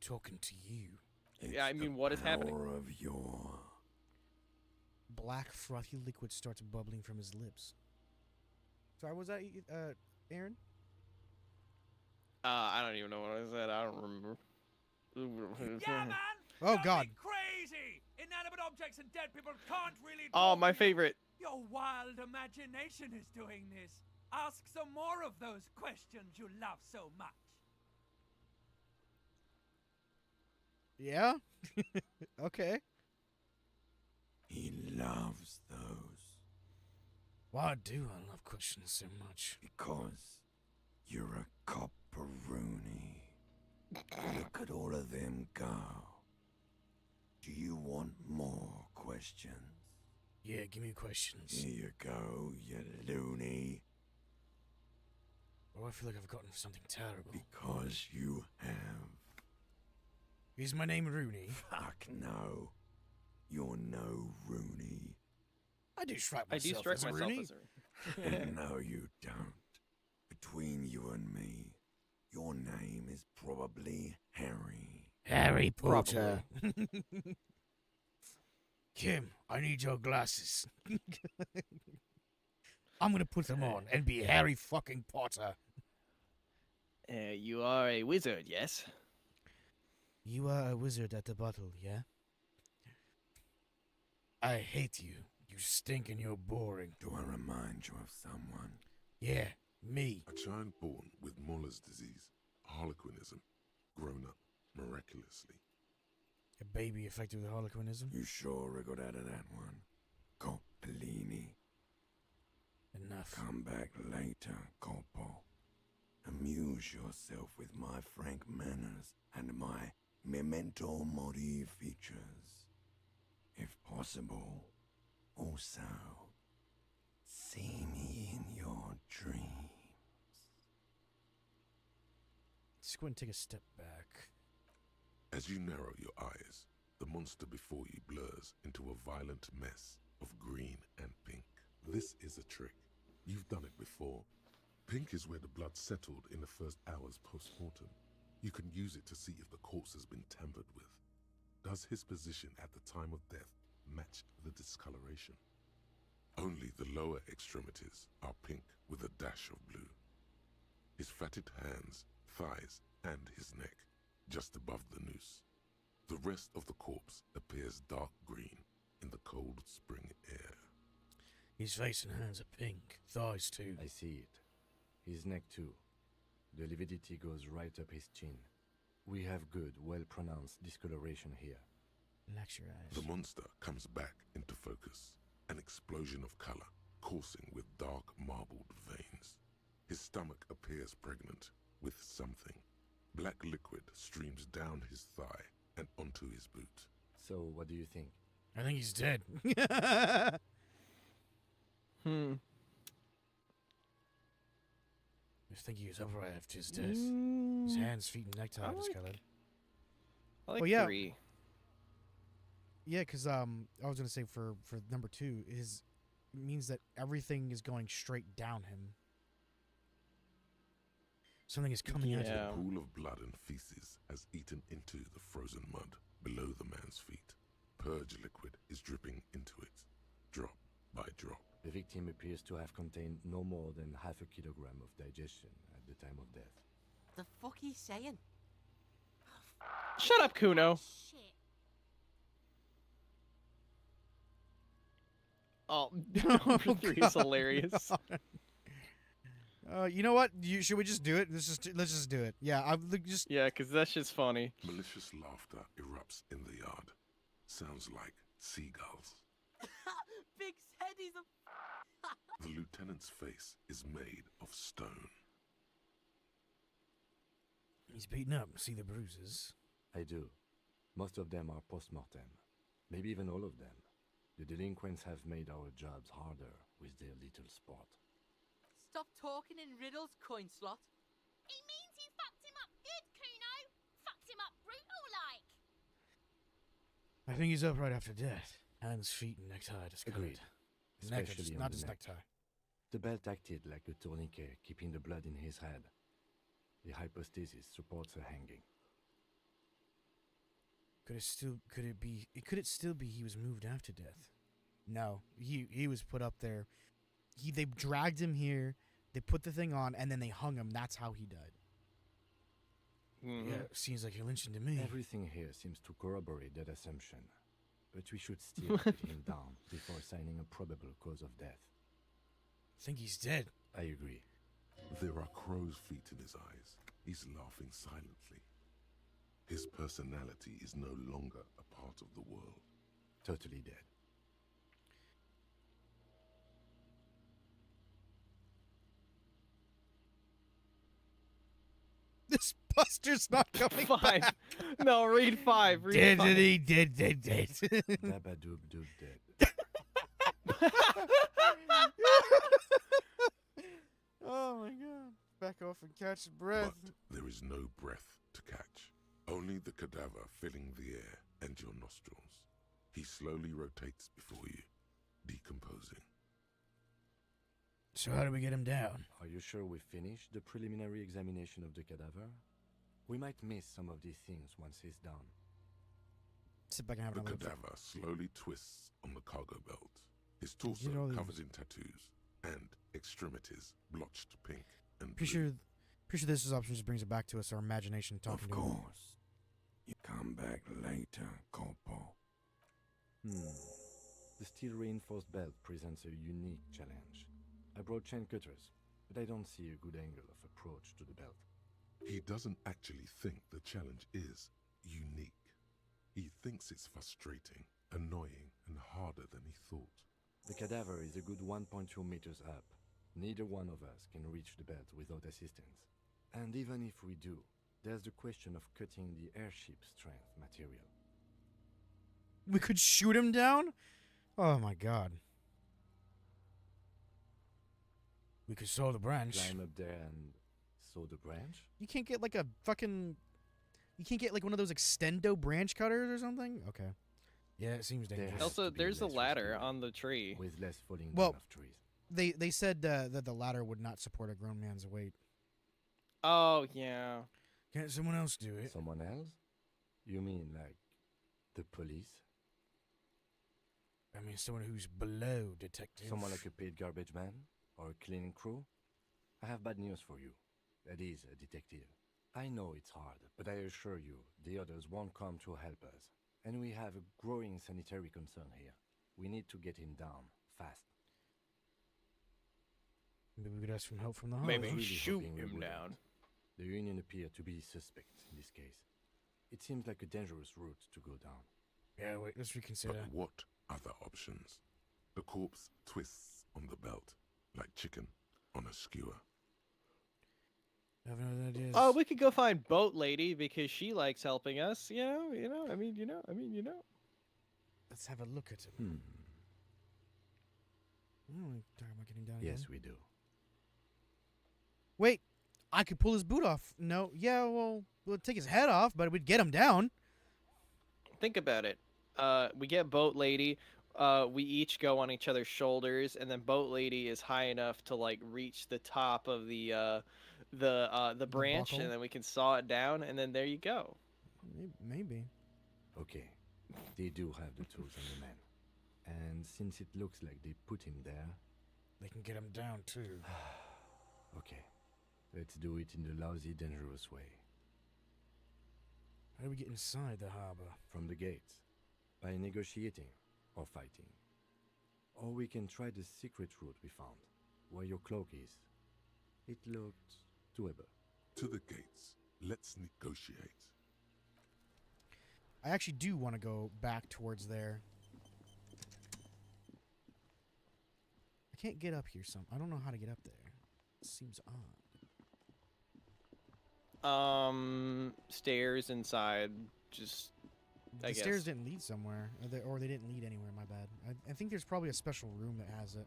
Talking to you. Yeah, I mean, what is happening? Power of your... Black frothy liquid starts bubbling from his lips. Sorry, was that Aaron? I don't even know what I said. I don't remember. Yeah, man! Oh, God. Crazy! Inanimate objects and dead people can't really Oh, talk my to you. favorite. Your wild imagination is doing this. Ask some more of those questions you love so much. Yeah? Okay. He loves those. Why do I love questions so much? Because you're a copperoonie. Look at all of them go. Do you want more questions? Yeah, give me questions. Here you go, you loony. Oh, I feel like I've gotten something terrible. Because you have. Is my name Rooney? Fuck no. You're no Rooney. I do strike I do myself strike as a myself Rooney. as a No, you don't. Between you and me, your name is probably Harry. Harry Potter. Kim, I need your glasses. I'm gonna put them on and be Harry fucking Potter. You are a wizard, yes? You are a wizard at the bottle, yeah? I hate you. You stink and you're boring. Do I remind you of someone? Yeah, me. A child born with Muller's disease, harlequinism, grown up miraculously. A baby affected with harlequinism? You sure wriggled out of that one. Coppellini. Enough. Come back later, Coppo. Amuse yourself with my frank manners and my memento mori features. If possible, also, see me in your dreams. Squint, take a step back. As you narrow your eyes, the monster before you blurs into a violent mess of green and pink. This is a trick. You've done it before. Pink is where the blood settled in the first hours post-mortem. You can use it to see if the corpse has been tampered with. Does his position at the time of death match the discoloration? Only the lower extremities are pink with a dash of blue. His fatted hands, thighs, and his neck, just above the noose. The rest of the corpse appears dark green in the cold spring air. His face and hands are pink. Thighs too. I see it. His neck too. The lividity goes right up his chin. We have good, well-pronounced discoloration here. Relax your eyes. The monster comes back into focus, an explosion of color, coursing with dark marbled veins. His stomach appears pregnant with something. Black liquid streams down his thigh and onto his boot. So, what do you think? I think he's dead. I think he was upright after his death. His hands, feet, and necktie are discolored. I like yeah. 3. Yeah, because I was gonna say for number 2 is means that everything is going straight down him. Something is coming out of A him. pool of blood and feces has eaten into the frozen mud below the man's feet. Purge liquid is dripping into it, drop by drop. The victim appears to have contained no more than half a kilogram of digestion at the time of death. The fuck he's saying? Shut up, Kuno. Shit. Oh, number 3 is hilarious. You know what? Should we just do it? Let's just do it. Yeah, Yeah, because that's just funny. Malicious laughter erupts in the yard. Sounds like seagulls. Big said he's a. The lieutenant's face is made of stone. He's beaten up. See the bruises? I do. Most of them are post-mortem. Maybe even all of them. The delinquents have made our jobs harder with their little sport. Stop talking in riddles, coin slot. He means you fucked him up good, Kuno. Fucked him up brutal like. I think he's upright after death. Hands, feet, and necktie discolored. Agreed. Especially on not the his neck. necktie. The belt acted like a tourniquet, keeping the blood in his head. The hypostasis supports a hanging. Could it still be he was moved after death? No, he was put up there. They dragged him here, they put the thing on, and then they hung him. That's how he died. Yeah, seems like you're lynching to me. Everything here seems to corroborate that assumption. But we should still put him down before assigning a probable cause of death. Think he's dead. I agree. There are crow's feet in his eyes. He's laughing silently. His personality is no longer a part of the world. Totally dead. This Buster's not coming 5. back. No, read 5. Read 5. Did. Dabba-doob doob dead. Oh my god. Back off and catch your breath. But there is no breath to catch. Only the cadaver filling the air and your nostrils. He slowly rotates before you, decomposing. So how do we get him down? Are you sure we finished the preliminary examination of the cadaver? We might miss some of these things once he's down. Sit back and have The another look. cadaver slowly twists on the cargo belt. His torso Get all these- covered in tattoos and extremities blotched pink and blue. Pretty sure this is option just brings it back to us, our imagination talking Of to him. course. You come back later, Corpo. The steel-reinforced belt presents a unique challenge. I brought chain cutters, but I don't see a good angle of approach to the belt. He doesn't actually think the challenge is unique. He thinks it's frustrating, annoying, and harder than he thought. The cadaver is a good 1.2 meters up. Neither one of us can reach the belt without assistance. And even if we do, there's the question of cutting the airship strength material. We could shoot him down? Oh my god. We could saw the branch. Climb up there and saw the branch? You can't get like a fucking... You can't get like one of those extendo branch cutters or something? Okay. Yeah, it seems dangerous. Also, there's a ladder on the tree. With less falling Well, down of trees. They said that the ladder would not support a grown man's weight. Oh, yeah. Can't someone else do it? Someone else? You mean like the police? I mean, someone who's below detective. Someone like a paid garbage man? Or a cleaning crew? I have bad news for you. That is a detective. I know it's hard, but I assure you, the others won't come to help us. And we have a growing sanitary concern here. We need to get him down, fast. Maybe we could ask for help from the house. Maybe I was really shoot hoping we him wouldn't. down. The Union appear to be suspect in this case. It seems like a dangerous route to go down. Yeah, wait, let's reconsider. But what other options? The corpse twists on the belt, like chicken on a skewer. I have no ideas. Oh, we could go find Boat Lady because she likes helping us. I mean. Let's have a look at him. Talking about getting down Yes, again. we do. Wait, I could pull his boot off. No, yeah, well, we'll take his head off, but we'd get him down. Think about it. We get Boat Lady. We each go on each other's shoulders, and then Boat Lady is high enough to like reach the top of the branch, buckle? and then we can saw it down, and then there you go. Maybe. Okay, they do have the tools and the men. And since it looks like they put him there... They can get him down, too. Okay, let's do it in the lousy, dangerous way. How do we get inside the harbor? From the gates, by negotiating or fighting. Or we can try the secret route we found, where your cloak is. It looked doable. To the gates. Let's negotiate. I actually do want to go back towards there. I can't get up here. I don't know how to get up there. It seems odd. Stairs inside. Just. The stairs didn't lead somewhere, or they didn't lead anywhere. My bad. I think there's probably a special room that has it.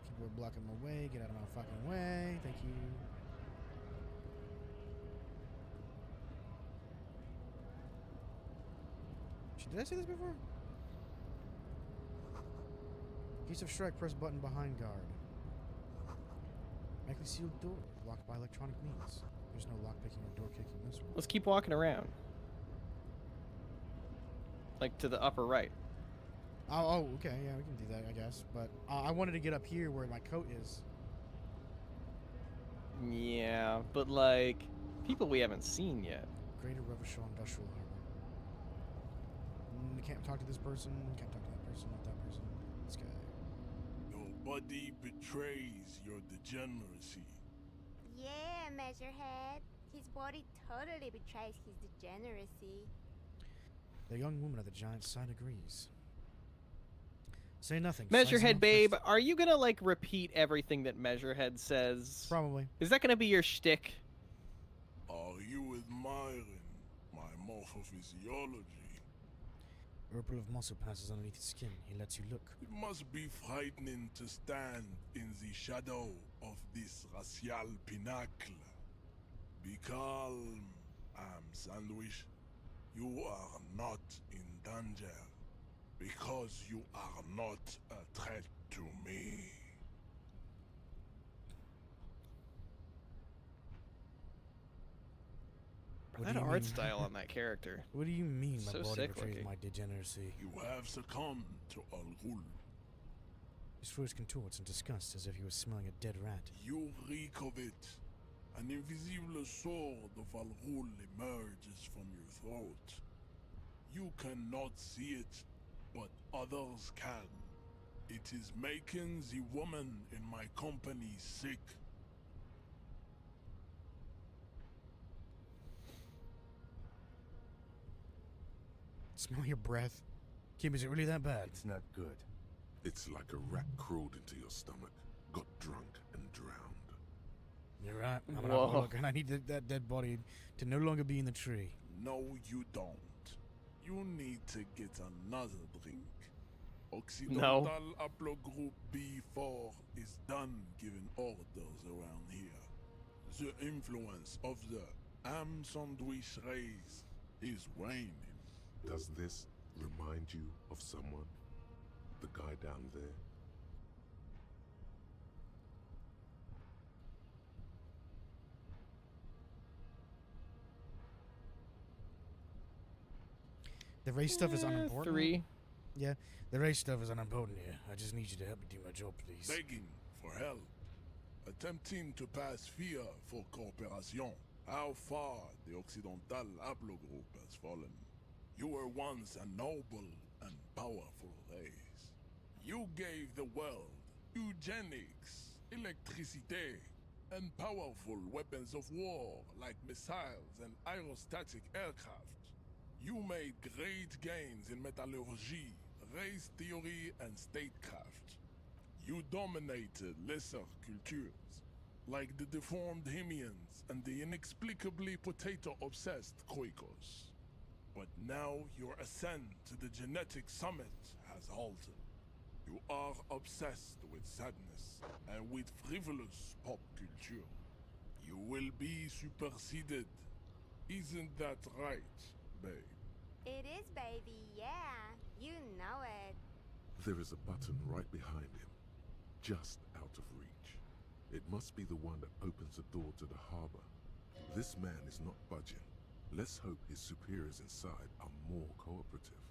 People are blocking my way. Get out of my fucking way. Thank you. Did I say this before? Case of strike, press button behind guard. Magically sealed door, locked by electronic means. There's no lock picking or door kicking this one. Let's keep walking around. Like to the upper right. Oh, okay, yeah, we can do that, I guess. But I wanted to get up here where my coat is. Yeah, but like people we haven't seen yet. Greater Revachol Industrial Harbor. Can't talk to this person. Can't talk to that person. Not that person. This guy. Nobody betrays your degeneracy. Yeah, Measurehead. His body totally betrays his degeneracy. The young woman at the giant sign agrees. Say nothing. Measurehead, babe, are you gonna like repeat everything that Measurehead says? Probably. Is that gonna be your shtick? Are you admiring my morphophysiology? A ripple of muscle passes underneath his skin. He lets you look. It must be frightening to stand in the shadow of this racial pinnacle. Be calm, Sandwich. You are not in danger because you are not a threat to me. That art style on that character. What do you mean my So body sick betrays looking. my degeneracy? You have succumbed to Al Ghul. His face contorts in disgust as if he was smelling a dead rat. You reek of it. An invisible sword of Al Ghul emerges from your throat. You cannot see it, but others can. It is making the woman in my company sick. Smell your breath. Kim, is it really that bad? It's not good. It's like a rat crawled into your stomach, got drunk, and drowned. You're right. I'm an Whoa. alcoholic, and I need that dead body to no longer be in the tree. No, you don't. You need to get another drink. Occidental Haplogroup B4 is done giving orders around here. The influence of the Am Sandwich race is waning. Does this remind you of someone? The guy down there? The race stuff is unimportant. 3. Yeah, the race stuff is unimportant here. I just need you to help me do my job, please. Begging for help. Attempting to pass fear for cooperation. How far the Occidental Haplogroup has fallen. You were once a noble and powerful race. You gave the world eugenics, electricity, and powerful weapons of war like missiles and aerostatic aircraft. You made great gains in metallurgy, race theory, and statecraft. You dominated lesser cultures, like the deformed Hemians and the inexplicably potato-obsessed Khoikos. But now your ascent to the genetic summit has halted. You are obsessed with sadness and with frivolous pop culture. You will be superseded. Isn't that right, babe? It is, baby, yeah. You know it. There is a button right behind him, just out of reach. It must be the one that opens the door to the harbor. This man is not budging. Let's hope his superiors inside are more cooperative.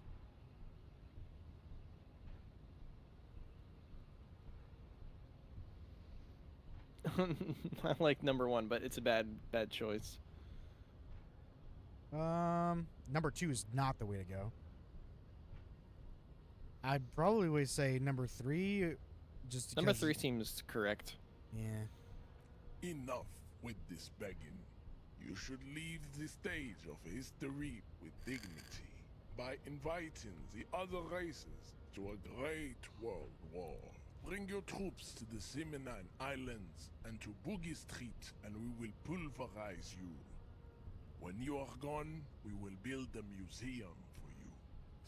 I like number 1, but it's a bad choice. Number 2 is not the way to go. I'd probably would say number 3, just because... Number 3 seems correct. Yeah. Enough with this begging. You should leave the stage of history with dignity by inviting the other races to a great world war. Bring your troops to the Simonine Islands and to Boogie Street, and we will pulverize you. When you are gone, we will build a museum for you.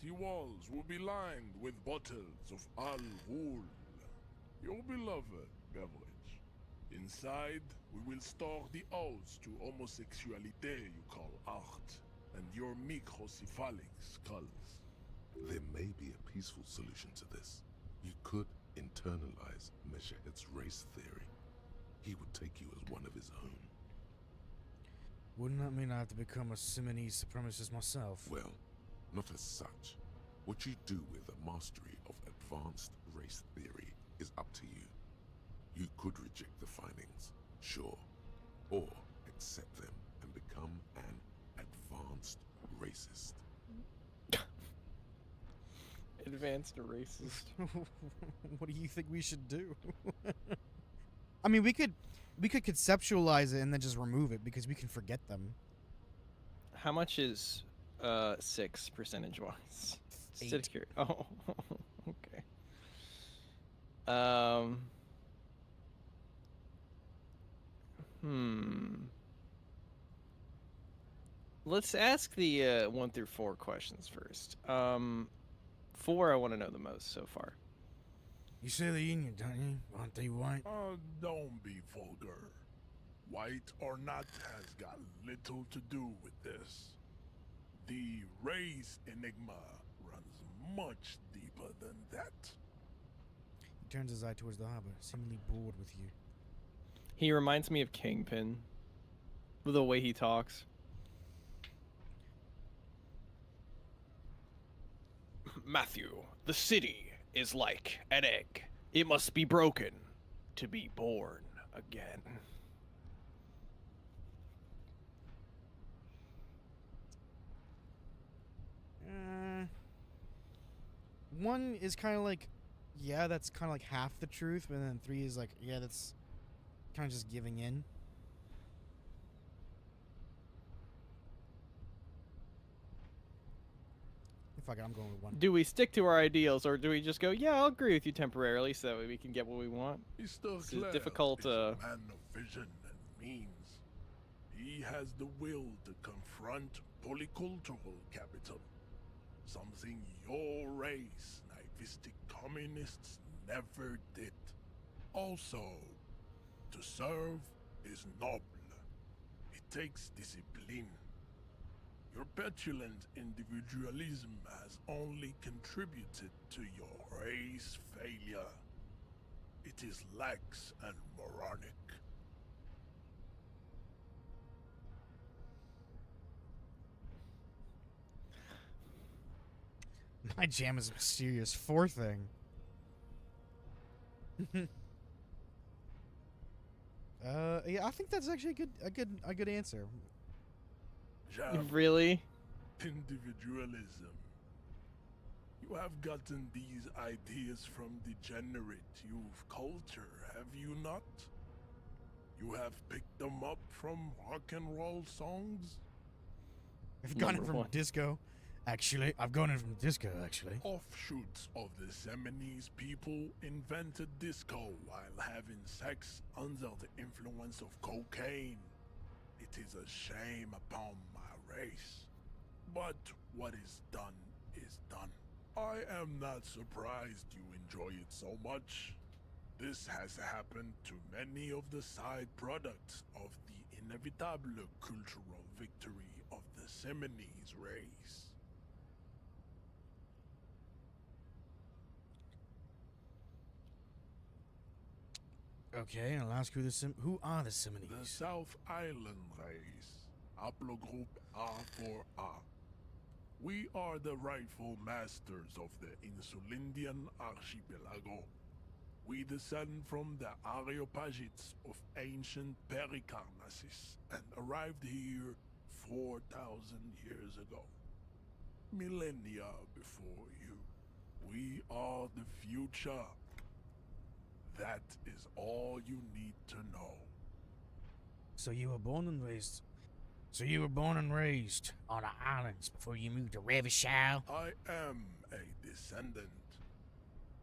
The walls will be lined with bottles of Al Ghul, your beloved beverage. Inside, we will store the odes to homosexuality you call art, and your microcephalic skulls. There may be a peaceful solution to this. You could internalize Meshahed's race theory. He would take you as one of his own. Wouldn't that mean I have to become a Simonese supremacist myself? Well, not as such. What you do with the mastery of advanced race theory is up to you. You could reject the findings, sure, or accept them and become an advanced racist. Advanced racist. What do you think we should do? I mean, we could conceptualize it and then just remove it because we can forget them. How much is 6 percentage-wise? 8. Oh, okay. Let's ask the 1 through 4 questions first. 4, I want to know the most so far. You say the Union, don't you? Aren't they white? Don't be vulgar. White or not has got little to do with this. The race enigma runs much deeper than that. He turns his eye towards the harbor, seemingly bored with you. He reminds me of Kingpin, with the way he talks. Matthew, the city is like an egg. It must be broken to be born again. One is kind of like, yeah, that's kind of like half the truth, but then 3 is like, yeah, that's kind of just giving in. Fuck it, I'm going with 1. Do we stick to our ideals, or do we just go, yeah, I'll agree with you temporarily so that way we can get what we want? Mr. This Clare is difficult. is a man of vision and means. He has the will to confront polycultural capital, something your race, naivistic communists, never did. Also, to serve is noble. It takes discipline. Your petulant individualism has only contributed to your race failure. It is lax and moronic. My jam is a mysterious 4 thing. Yeah, I think that's actually a good answer. Jam. Really? Individualism. You have gotten these ideas from degenerate youth culture, have you not? You have picked them up from rock and roll songs? I've gone in Number from one. disco. Actually, I've gone in from disco, actually. Offshoots of the Seminoles people invented disco while having sex under the influence of cocaine. It is a shame upon my race. But what is done is done. I am not surprised you enjoy it so much. This has happened to many of the side products of the inevitable cultural victory of the Seminoles race. Okay, I'll ask who are the Seminoles? The South Island race, haplogroup A4A. We are the rightful masters of the Insulindian archipelago. We descend from the Areopagites of ancient Pericarnassus and arrived here 4,000 years ago. Millennia before you. We are the future. That is all you need to know. So you were born and raised. So you were born and raised on the islands before you moved to Revachol? I am a descendant.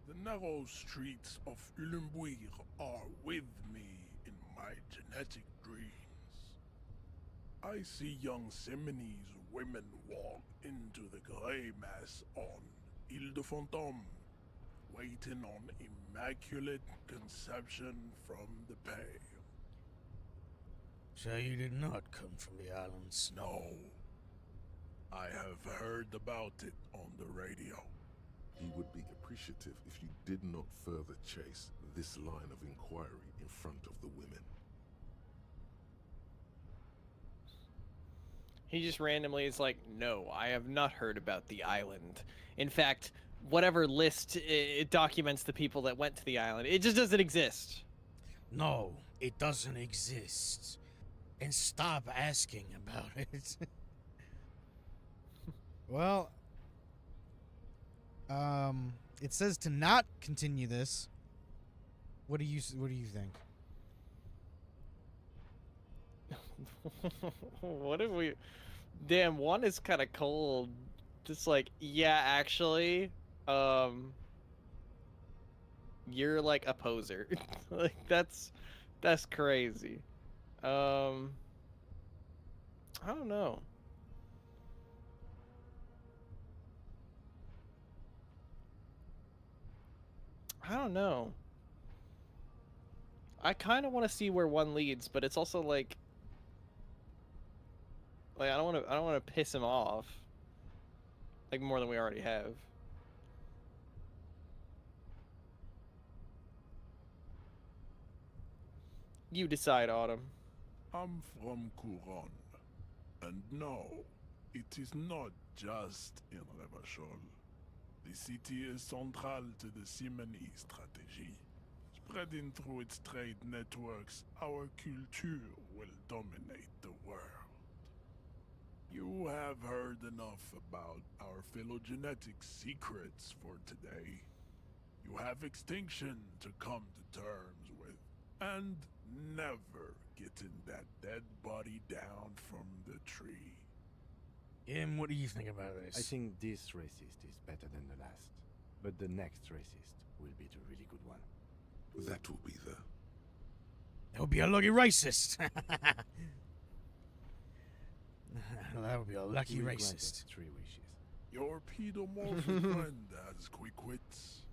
The narrow streets of Ulimbuir are with me in my genetic dreams. I see young Seminoles women walk into the grey mass on Ile de Fantôme, waiting on immaculate conception from the pale. So you did not come from the islands? No. I have heard about it on the radio. He would be appreciative if you did not further chase this line of inquiry in front of the women. He just randomly is like, no, I have not heard about the island. In fact, whatever list it documents the people that went to the island, it just doesn't exist. No, it doesn't exist. And stop asking about it. Well, it says to not continue this. What do you think? What if we... Damn, one is kind of cold. Just like, yeah, actually, you're like a poser. Like, that's crazy. I don't know. I kind of want to see where one leads, but it's also like I don't want to piss him off like more than we already have. You decide, Autumn. I'm from Couronne. And no, it is not just in Revachol. The city is central to the Simony strategy. Spreading through its trade networks, our culture will dominate the world. You have heard enough about our phylogenetic secrets for today. You have extinction to come to terms with, and never getting that dead body down from the tree. Em, what do you think about this? I think this racist is better than the last. But the next racist will be the really good one. That will be the... That would be a lucky racist. That would be a lucky We racist. granted 3 wishes. Your pedomorphic friend has quick wits,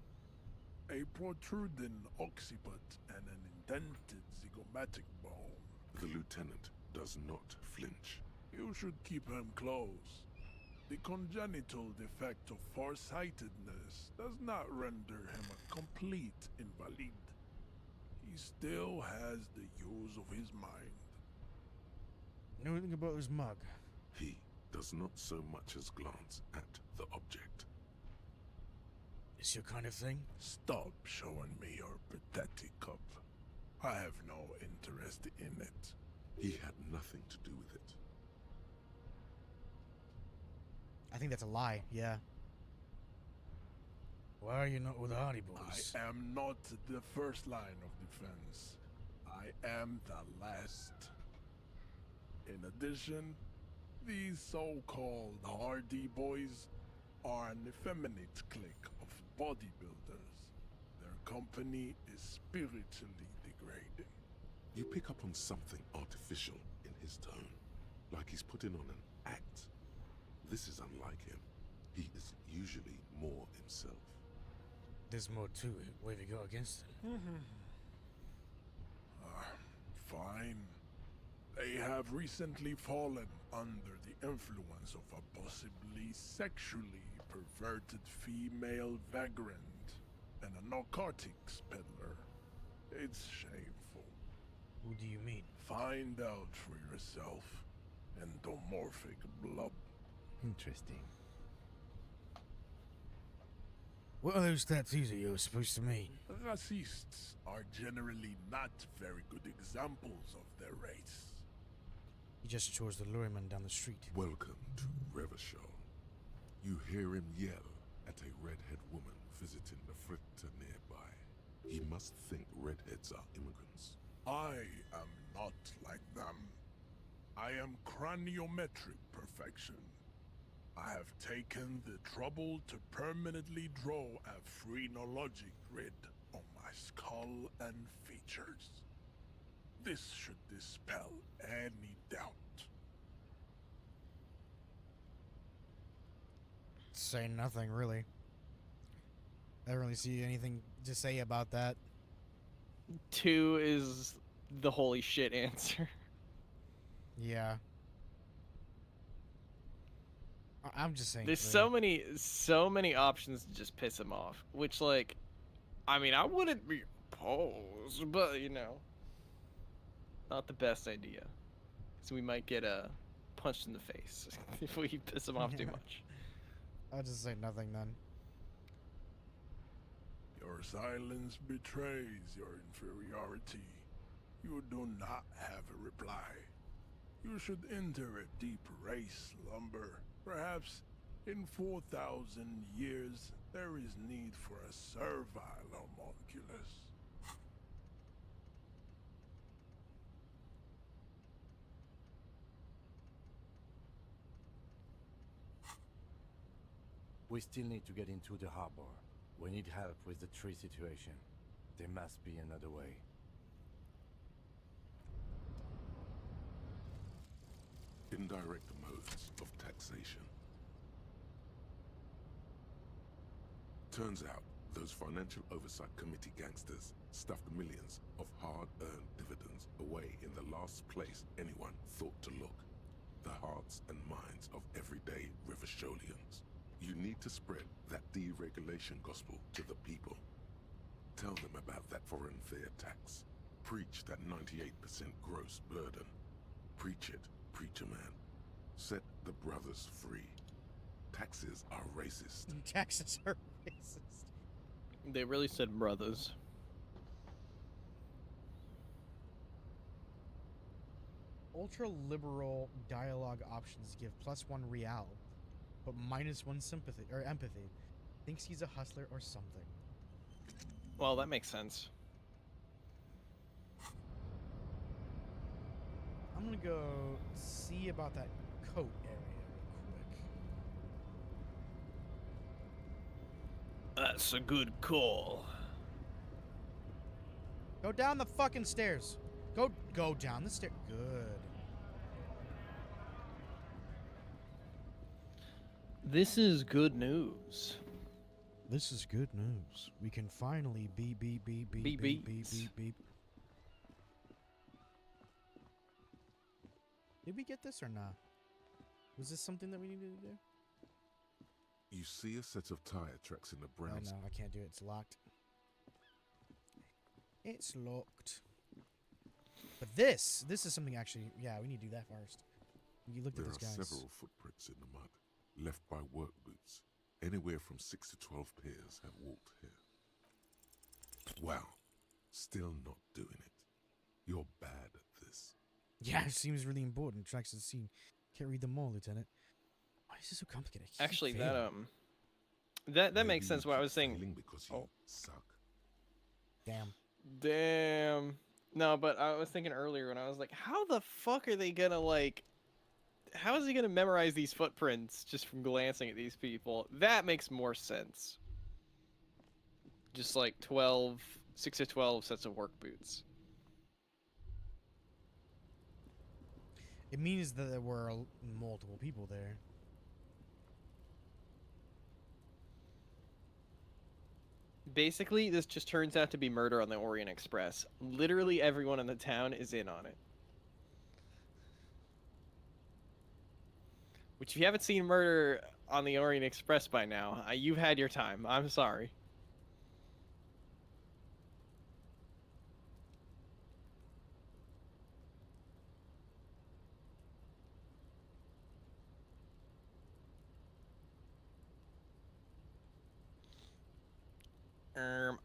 a protruding occiput, and an indented zygomatic bone. The lieutenant does not flinch. You should keep him close. The congenital defect of farsightedness does not render him a complete invalid. He still has the use of his mind. Know anything about his mug? He does not so much as glance at the object. It's your kind of thing? Stop showing me your pathetic cup. I have no interest in it. He had nothing to do with it. I think that's a lie, yeah. Why are you not with the Hardy Boys? I am not the first line of defense. I am the last. In addition, these so-called Hardy Boys are an effeminate clique of bodybuilders. Their company is spiritually degrading. You pick up on something artificial in his tone, like he's putting on an act. This is unlike him. He is usually more himself. There's more to it. Way to go against it. Fine. They have recently fallen under the influence of a possibly sexually perverted female vagrant and a narcotics peddler. It's shameful. Who do you mean? Find out for yourself. Endomorphic blob. Interesting. What are those tattoos of yours supposed to mean? Racists are generally not very good examples of their race. He just chose the lorryman down the street. Welcome to Revachol. You hear him yell at a redhead woman visiting the fritter nearby. He must think redheads are immigrants. I am not like them. I am craniometric perfection. I have taken the trouble to permanently draw a phrenologic grid on my skull and features. This should dispel any doubt. Say nothing, really. I don't really see anything to say about that. 2 is the holy shit answer. Yeah. I'm just saying. There's so many options to just piss him off. Which, like, I mean, I wouldn't be opposed, but you know, not the best idea. So we might get punched in the face if we piss him off too much. I'll just say nothing then. Your silence betrays your inferiority. You do not have a reply. You should enter a deep race slumber. Perhaps in 4,000 years, there is need for a servile homunculus. We still need to get into the harbor. We need help with the tree situation. There must be another way. Indirect modes of taxation. Turns out, those financial oversight committee gangsters stuffed millions of hard-earned dividends away in the last place anyone thought to look. The hearts and minds of everyday Rivasholians. You need to spread that deregulation gospel to the people. Tell them about that foreign fair tax. Preach that 98% gross burden. Preach it, preacher man. Set the brothers free. Taxes are racist. Taxes are racist. They really said brothers. Ultra-liberal dialogue options give +1 real, but -1 sympathy or empathy. Thinks he's a hustler or something. Well, that makes sense. I'm gonna go see about that coat area real quick. That's a good call. Go down the fucking stairs. Go down the stairs. Good. This is good news. This is good news. We can finally beep. Did we get this or not? Was this something that we needed to do? You see a set of tire tracks in the Oh brown. no, I can't do it. It's locked. It's locked. But this is something actually. Yeah, we need to do that first. You looked There at are this, guys. several footprints in the mud, left by work boots. Anywhere from 6 to 12 pairs have walked here. Wow, still not doing it. You're bad at this. Yeah, it seems really important. Tracks to the scene. Can't read them all, Lieutenant. Why is this so complicated? I keep Actually, failing. that makes sense. What I was saying. Because you suck. Damn. Damn. No, but I was thinking earlier when I was like, how the fuck are they gonna like? How is he gonna memorize these footprints just from glancing at these people? That makes more sense. Just like 6 to 12 sets of work boots. It means that there were multiple people there. Basically, this just turns out to be Murder on the Orient Express. Literally everyone in the town is in on it. Which, if you haven't seen Murder on the Orient Express by now, you've had your time. I'm sorry.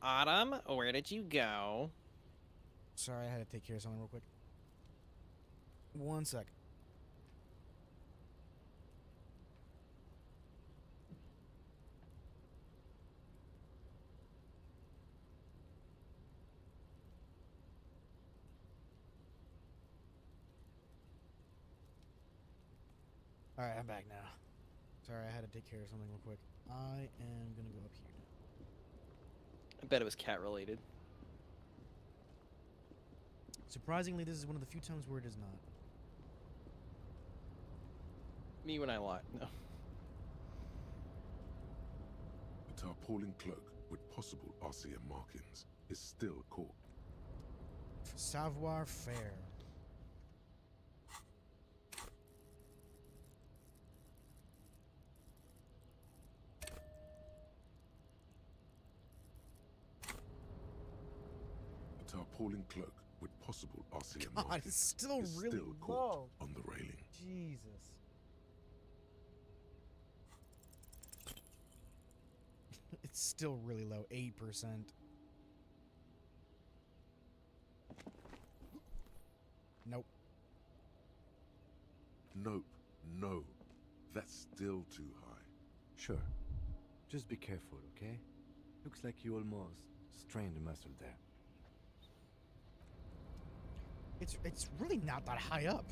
Autumn, where did you go? Sorry, I had to take care of something real quick. 1 sec. Alright, I'm back now. Sorry, I had to take care of something real quick. I am gonna go up here now. I bet it was cat related. Surprisingly, this is one of the few times where it is not. Me when I lie. No. A tarpaulin cloak with possible RCM markings is still caught. Savoir faire. A tarpaulin cloak with possible RCM God, markings it's still is really still low. caught on the railing. Jesus. It's still really low, 8%. Nope. Nope. No. That's still too high. Sure. Just be careful, okay? Looks like you almost strained a muscle there. It's really not that high up.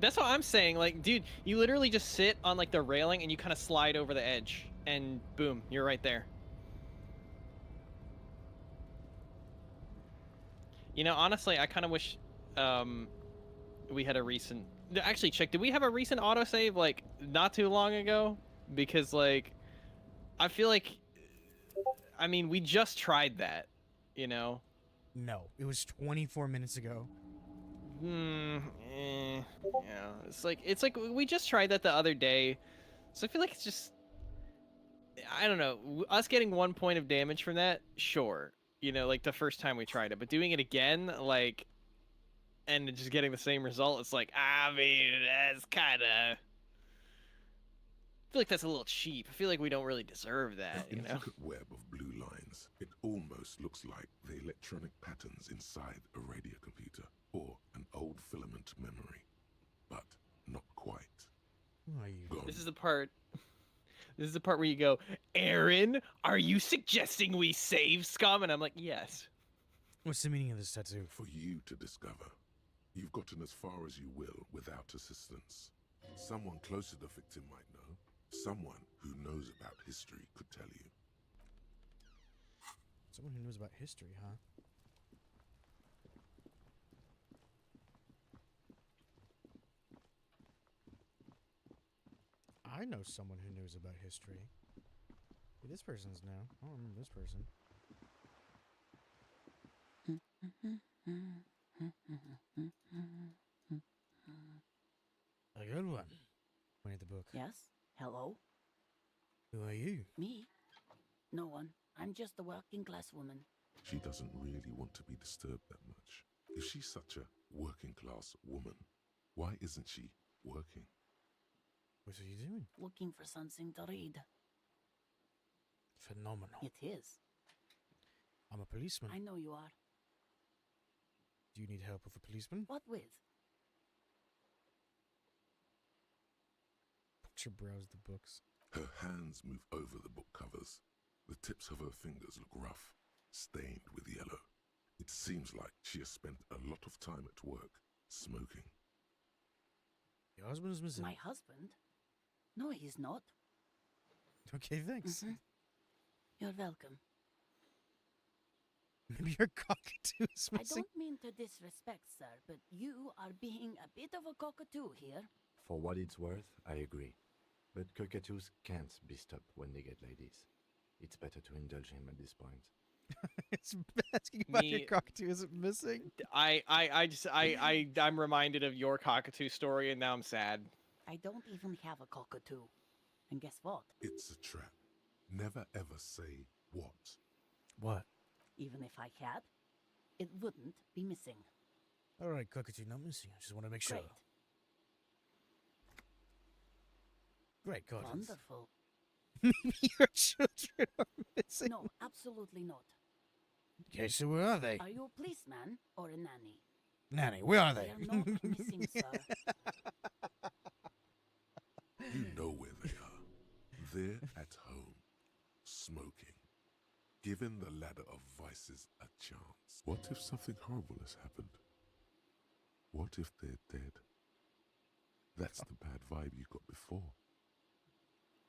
That's what I'm saying. Like, dude, you literally just sit on like the railing and you kind of slide over the edge, and boom, you're right there. You know, honestly, I kind of wish we had a recent. Actually, check. Did we have a recent autosave like not too long ago? Because like, I feel like, I mean, we just tried that, you know. No, it was 24 minutes ago. Yeah, it's like we just tried that the other day, so I feel like it's just, I don't know, us getting 1 point of damage from that, sure, you know, like the first time we tried it, but doing it again, like, and just getting the same result, it's like, I mean, that's kind of, I feel like that's a little cheap. I feel like we don't really deserve that, An you know. intricate web of blue lines. It almost looks like the electronic patterns inside a radio computer or an old filament memory, but not quite. Who are you? Gone. This is the part. This is the part where you go, Aaron, are you suggesting we save Scum? And I'm like, yes. What's the meaning of this tattoo? For you to discover. You've gotten as far as you will without assistance. Someone close to the victim might know. Someone who knows about history could tell you. Someone who knows about history, huh? I know someone who knows about history. Hey, this person's now. I don't remember this person. A good one. Point at the book. Yes? Hello? Who are you? Me? No one. I'm just a working class woman. She doesn't really want to be disturbed that much. If she's such a working class woman, why isn't she working? What are you doing? Looking for something to read. Phenomenal. It is. I'm a policeman. I know you are. Do you need help with a policeman? What with? Picture browse the books. Her hands move over the book covers. The tips of her fingers look rough, stained with yellow. It's Seems like she has spent a lot of time at work, smoking. Your husband's missing. My husband? No, he's not. Okay, thanks. You're welcome. Maybe your cockatoo is I missing. don't mean to disrespect, sir, but you are being a bit of a cockatoo here. For what it's worth, I agree. But cockatoos can't be stopped when they get ladies. It's better to indulge him at this point. It's asking about your Me- cockatoo. Is it missing? I'm reminded of your cockatoo story, and now I'm sad. I don't even have a cockatoo. And guess what? It's a trap. Never ever say what. What? Even if I had, it wouldn't be missing. All right, cockatoo, not missing. I just want to make sure. Great. Great, God. Wonderful. Maybe your children are missing. No, absolutely not. Okay, so where are they? Are you a policeman or a nanny? Nanny, where are they? They're not missing, sir. You know where they are. They're at home, smoking, giving the ladder of vices a chance. What if something horrible has happened? What if they're dead? That's the bad vibe you got before.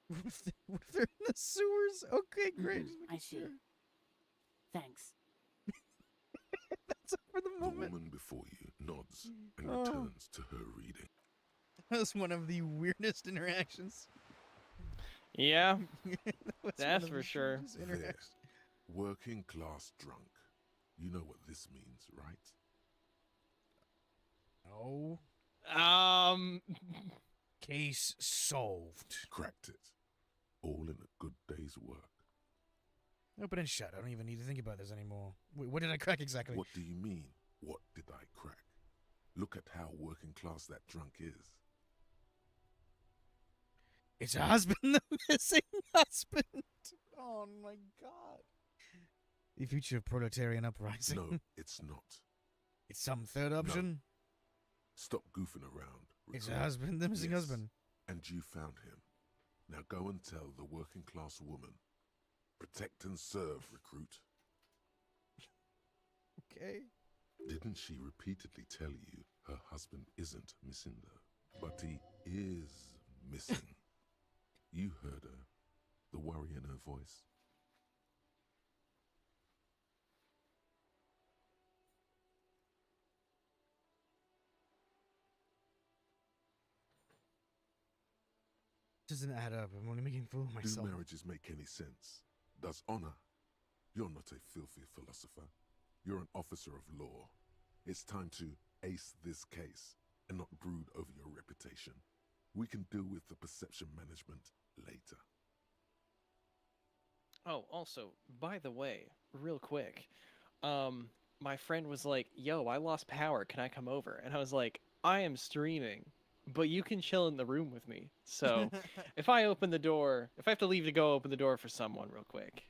What if they're in the sewers? Okay, great. Just I making see. sure. Thanks. That's it for the The moment. woman before you nods and Oh. returns to her reading. That was one of the weirdest interactions. Yeah, That's that's one of for the sure. weirdest There, interactions. working class drunk. You know what this means, right? No. Case solved. Cracked it. All in a good day's work. Open and shut. I don't even need to think about this anymore. Wait, what did I crack exactly? What do you mean? What did I crack? Look at how working class that drunk is. It's a husband, the missing husband. Oh my god. The future of proletarian uprising. No, it's not. It's some third option. Stop goofing around. It's a recruit. husband, the missing Yes, husband. And you found him. Now go and tell the working class woman. Protect and serve, recruit. Okay. Didn't she repeatedly tell you her husband isn't missing though? But he is missing. You heard her. The worry in her voice. Doesn't add up. I'm only making a fool of myself. Do marriages make any sense? Does honor? You're not a filthy philosopher. You're an officer of law. It's time to ace this case and not brood over your reputation. We can deal with the perception management later. Oh, also, by the way, real quick, my friend was like, "Yo, I lost power. Can I come over?" And I was like, "I am streaming, but you can chill in the room with me. So if I open the door, if I have to leave to go open the door for someone real quick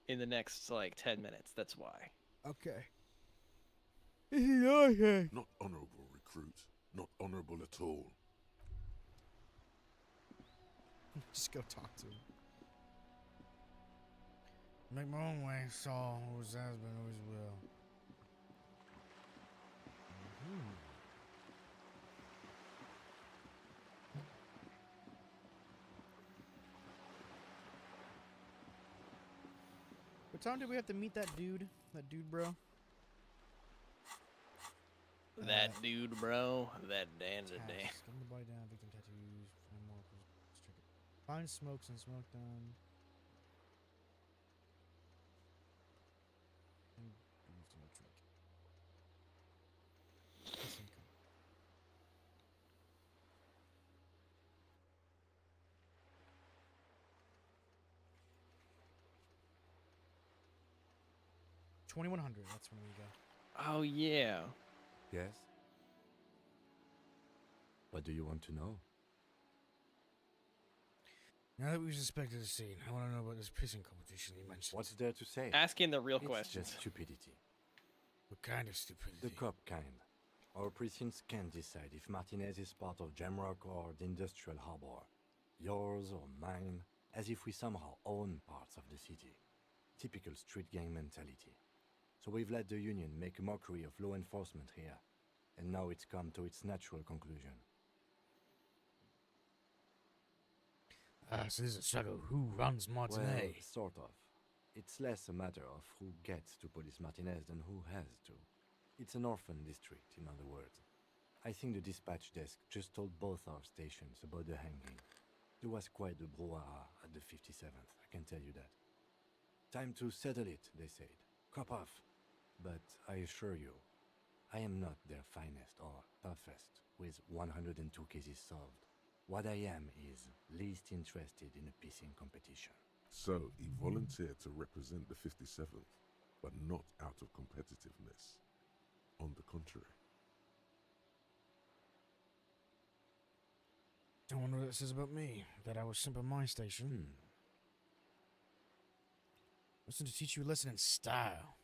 in the next like 10 minutes, that's why." Okay. Okay. Not honorable, recruit. Not honorable at all. Just go talk to him. Make my own way, Saul. Always has been, always will. What time did we have to meet that dude? That dude, bro? That dude, bro. That Dan to Dan. Task. Gun the body down, victim tattoos. Find more. Let's check it. Find smokes and smoke done. And move to no drink. Missing code. $2,100. That's when we go. Oh yeah. Yes? What do you want to know? Now that we've suspected the scene, I want to know about this pissing competition you mentioned. What's there to say? Asking the real It's questions. just stupidity. What kind of stupidity? The cop kind. Our precincts can't decide if Martinez is part of Jamrock or the Industrial Harbor. Yours or mine, as if we somehow own parts of the city. Typical street gang mentality. So we've let the Union make a mockery of law enforcement here. And now it's come to its natural conclusion. So this is Shadow. Who runs Martinez? Well, sort of. It's less a matter of who gets to police Martinez than who has to. It's an orphan district, in other words. I think the dispatch desk just told both our stations about the hanging. There was quite the brouhaha at the 57th, I can tell you that. Time to settle it, they said. Cop off. But I assure you, I am not their finest or toughest with 102 cases solved. What I am is least interested in a pissing competition. So he volunteered to represent the 57th, but not out of competitiveness. On the contrary. I wonder what it says about me, that I was sent by my station. Listen to teach you a lesson in style.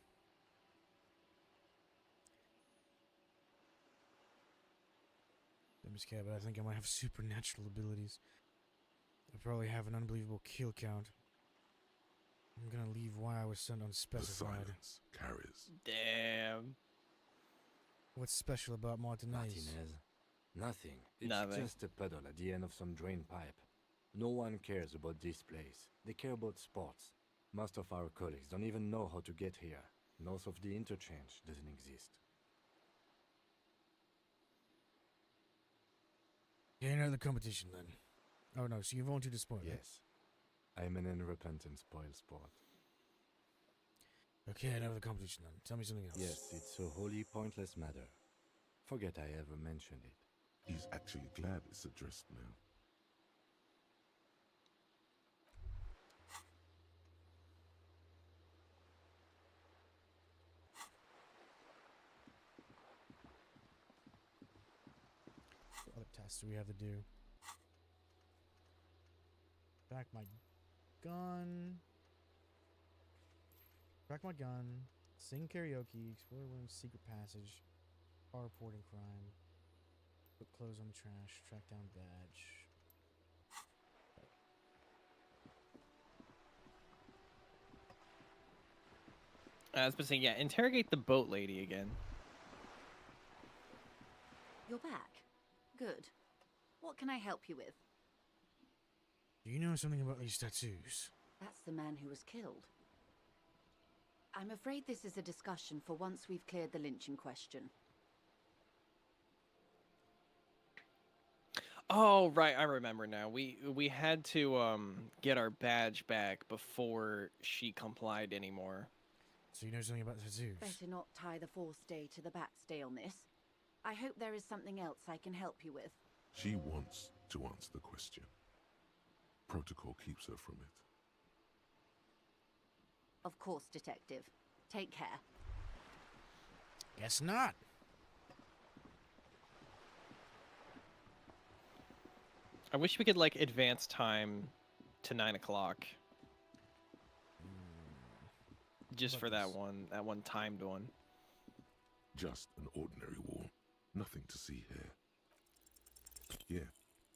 I'm just kidding, but I think I might have supernatural abilities. I probably have an unbelievable kill count. I'm gonna leave why I was sent unspecified. The silence carries. Damn. What's special about Martinez? Martinez? Nothing. It's Nothing. just a puddle at the end of some drain pipe. No one cares about this place. They care about sports. Most of our colleagues don't even know how to get here. North of the interchange doesn't exist. Yeah, another competition then. Oh no, so you volunteered to spoil it? Yes. I'm an unrepentant spoil sport. Okay, another competition then. Tell me something else. Yes, it's a wholly pointless matter. Forget I ever mentioned it. He's actually glad it's addressed now. What other tasks do we have to do? Back my gun. Back my gun. Sing karaoke. Explore women's secret passage. Car reporting crime. Put clothes on the trash. Track down badge. I was saying, yeah, interrogate the boat lady again. You're back. Good. What can I help you with? Do you know something about these tattoos? That's the man who was killed. I'm afraid this is a discussion for once we've cleared the lynching question. Oh, right, I remember now. We had to get our badge back before she complied anymore. So you know something about the tattoos? Better not tie the fourth day to the backstay on this. I hope there is something else I can help you with. She wants to answer the question. Protocol keeps her from it. Of course, Detective. Take care. Guess not. I wish we could like advance time to 9 o'clock. Just for that one timed one. Just an ordinary war. Nothing to see here. Yeah,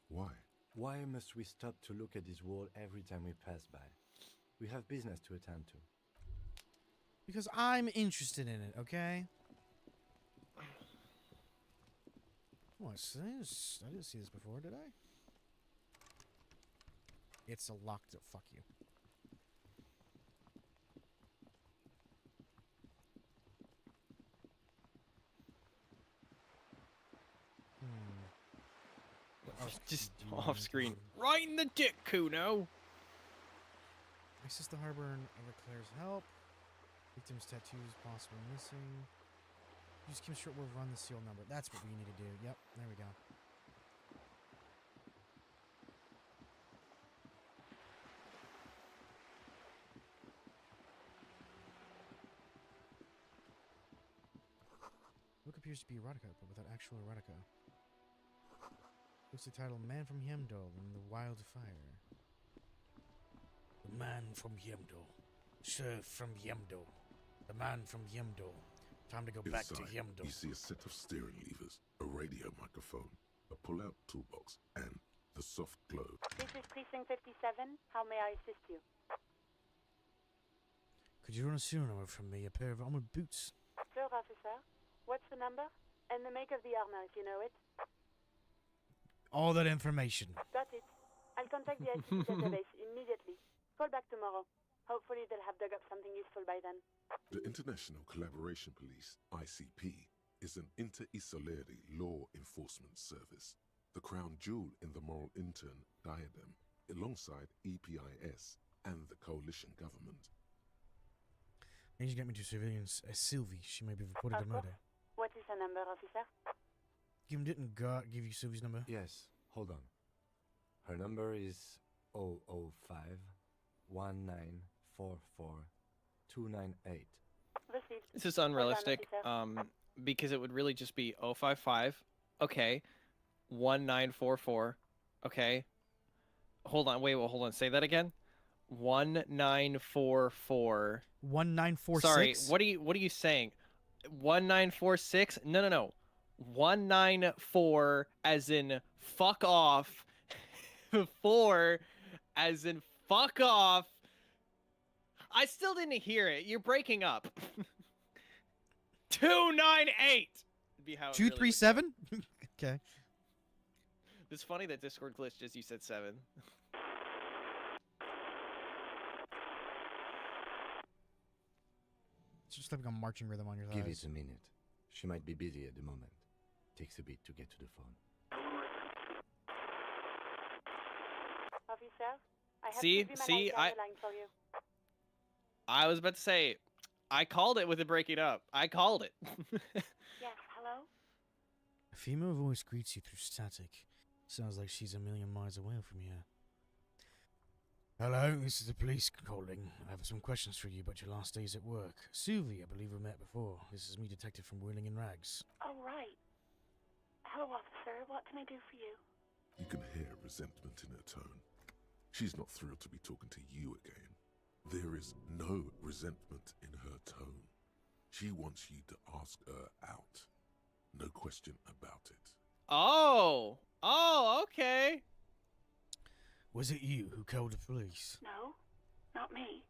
why? Why must we stop to look at this wall every time we pass by? We have business to attend to. Because I'm interested in it, okay? What's this? I didn't see this before, did I? It's a locked up. Fuck you. Just off screen. Right in the dick, Kuno! Access the harbor and declares help. Victim's tattoos possibly missing. Use Kim's short word, run the seal number. That's what we need to do. Yep, there we go. Book appears to be erotica, but without actual erotica. Looks the title Man from Yemdol and the Wildfire. The Man from Yemdol. Sir from Yemdol. The Man from Yemdol. Time to go back to Inside, Yemdol. you see a set of steering levers, a radio microphone, a pull-out toolbox, and the soft globe. This is Precinct 57. How may I assist you? Could you run a serial number from me? A pair of armored boots. Sure, officer. What's the number? And the make of the armor, if you know it. All that information. Got it. I'll contact the ICP database immediately. Call back tomorrow. Hopefully they'll have dug up something useful by then. The International Collaboration Police, ICP, is an inter-Isolari law enforcement service, the crown jewel in the moral intern diadem, alongside EPIS and the coalition government. I need to get me to civilians. Sylvie, she may be reported a murder. What is her number, officer? Didn't God give you Sylvie's number? Yes, hold on. Her number is 005 1944 298. This is unrealistic, because it would really just be 055, okay, 1944, okay. Hold on, hold on, say that again. 1944. 1946? Sorry, what are you saying? 1946? No. 194 as in fuck off. 4 as in fuck off. I still didn't hear it. You're breaking up. 298. Be how 237? Okay. It's funny that Discord glitched as you said 7. It's just like a marching rhythm on your thighs. Give it a minute. She might be busy at the moment. Takes a bit to get to the phone. Officer, I have See, line for you. I was about to say, I called it with it breaking up. I called it. Yes, hello? A female voice greets you through static. Sounds like she's a million miles away from here. Hello, this is the police calling. I have some questions for you about your last days at work. Sylvie, I believe we met before. This is me, detective from Whirling in Rags. Oh, right. Hello, officer. What can I do for you? You can hear resentment in her tone. She's not thrilled to be talking to you again. There is no resentment in her tone. She wants you to ask her out. No question about it. Oh, okay. Was it you who called the police? No, not me.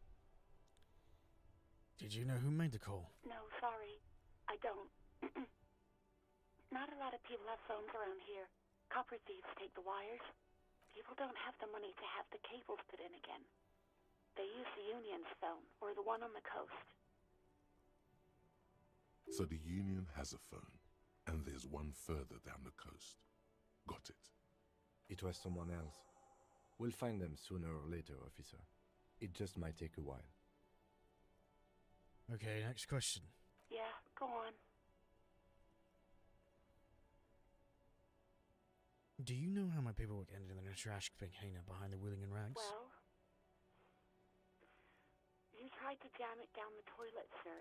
Did you know who made the call? No, sorry. I don't. Not a lot of people have phones around here. Copper thieves take the wires. People don't have the money to have the cables put in again. They use the Union's phone, or the one on the coast. So the Union has a phone, and there's one further down the coast. Got it. It was someone else. We'll find them sooner or later, officer. It just might take a while. Okay, next question. Yeah, go on. Do you know how my paperwork ended in the trash container behind the Whirling in Rags? Well, you tried to jam it down the toilet, sir,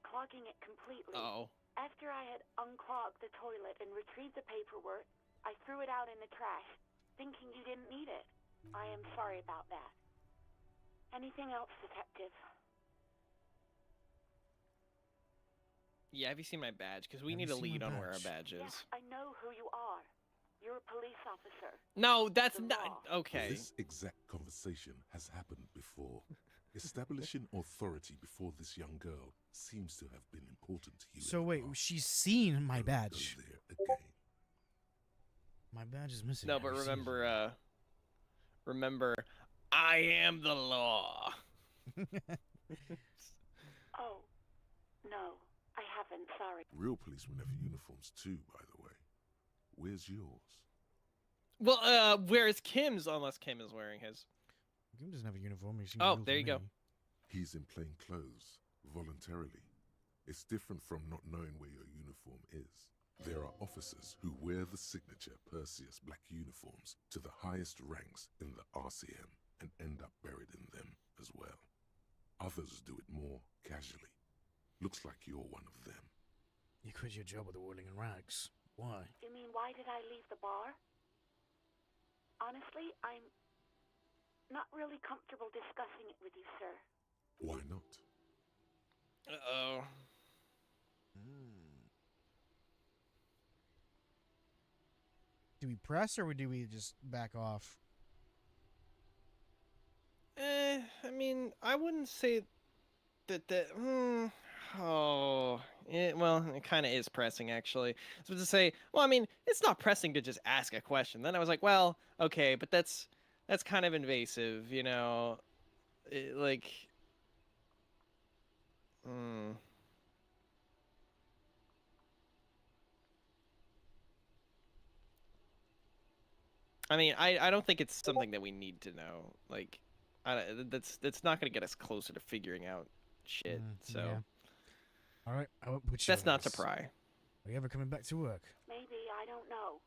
clogging it completely. Uh-oh. After I had unclogged the toilet and retrieved the paperwork, I threw it out in the trash, thinking you didn't need it. I am sorry about that. Anything else, detective? Yeah, have you seen my badge? Because we Have need you a seen my lead on where our badge? badge is. Yes, I know who you are. You're a police officer. No, that's The not... law. Okay. This exact conversation has happened before. Establishing authority before this young girl seems to have been important to you. So wait, she's seen my badge. Go there again. My badge is missing. No, Have but you seen it? remember, I am the law. Oh, no, I haven't, sorry. Real policemen have uniforms too, by the way. Where's yours? Well, where's Kim's? Unless Kim is wearing his. Kim doesn't have a uniform. He seems Oh, real there to you go. me. He's in plain clothes, voluntarily. It's different from not knowing where your uniform is. There are officers who wear the signature Perseus black uniforms to the highest ranks in the RCM and end up buried in them as well. Others do it more casually. Looks like you're one of them. You quit your job with the Whirling in Rags. Why? You mean, why did I leave the bar? Honestly, I'm not really comfortable discussing it with you, sir. Why not? Uh-oh. Do we press or do we just back off? I mean, I wouldn't say... well, it kind of is pressing actually. So to say, well, I mean, it's not pressing to just ask a question. Then I was like, well, okay, but that's kind of invasive, you know, like, I mean, I don't think it's something that we need to know. Like, that's not gonna get us closer to figuring out shit. So Yeah. All right, I won't put you that's on not to this. pry. Are you ever coming back to work? Maybe, I don't know.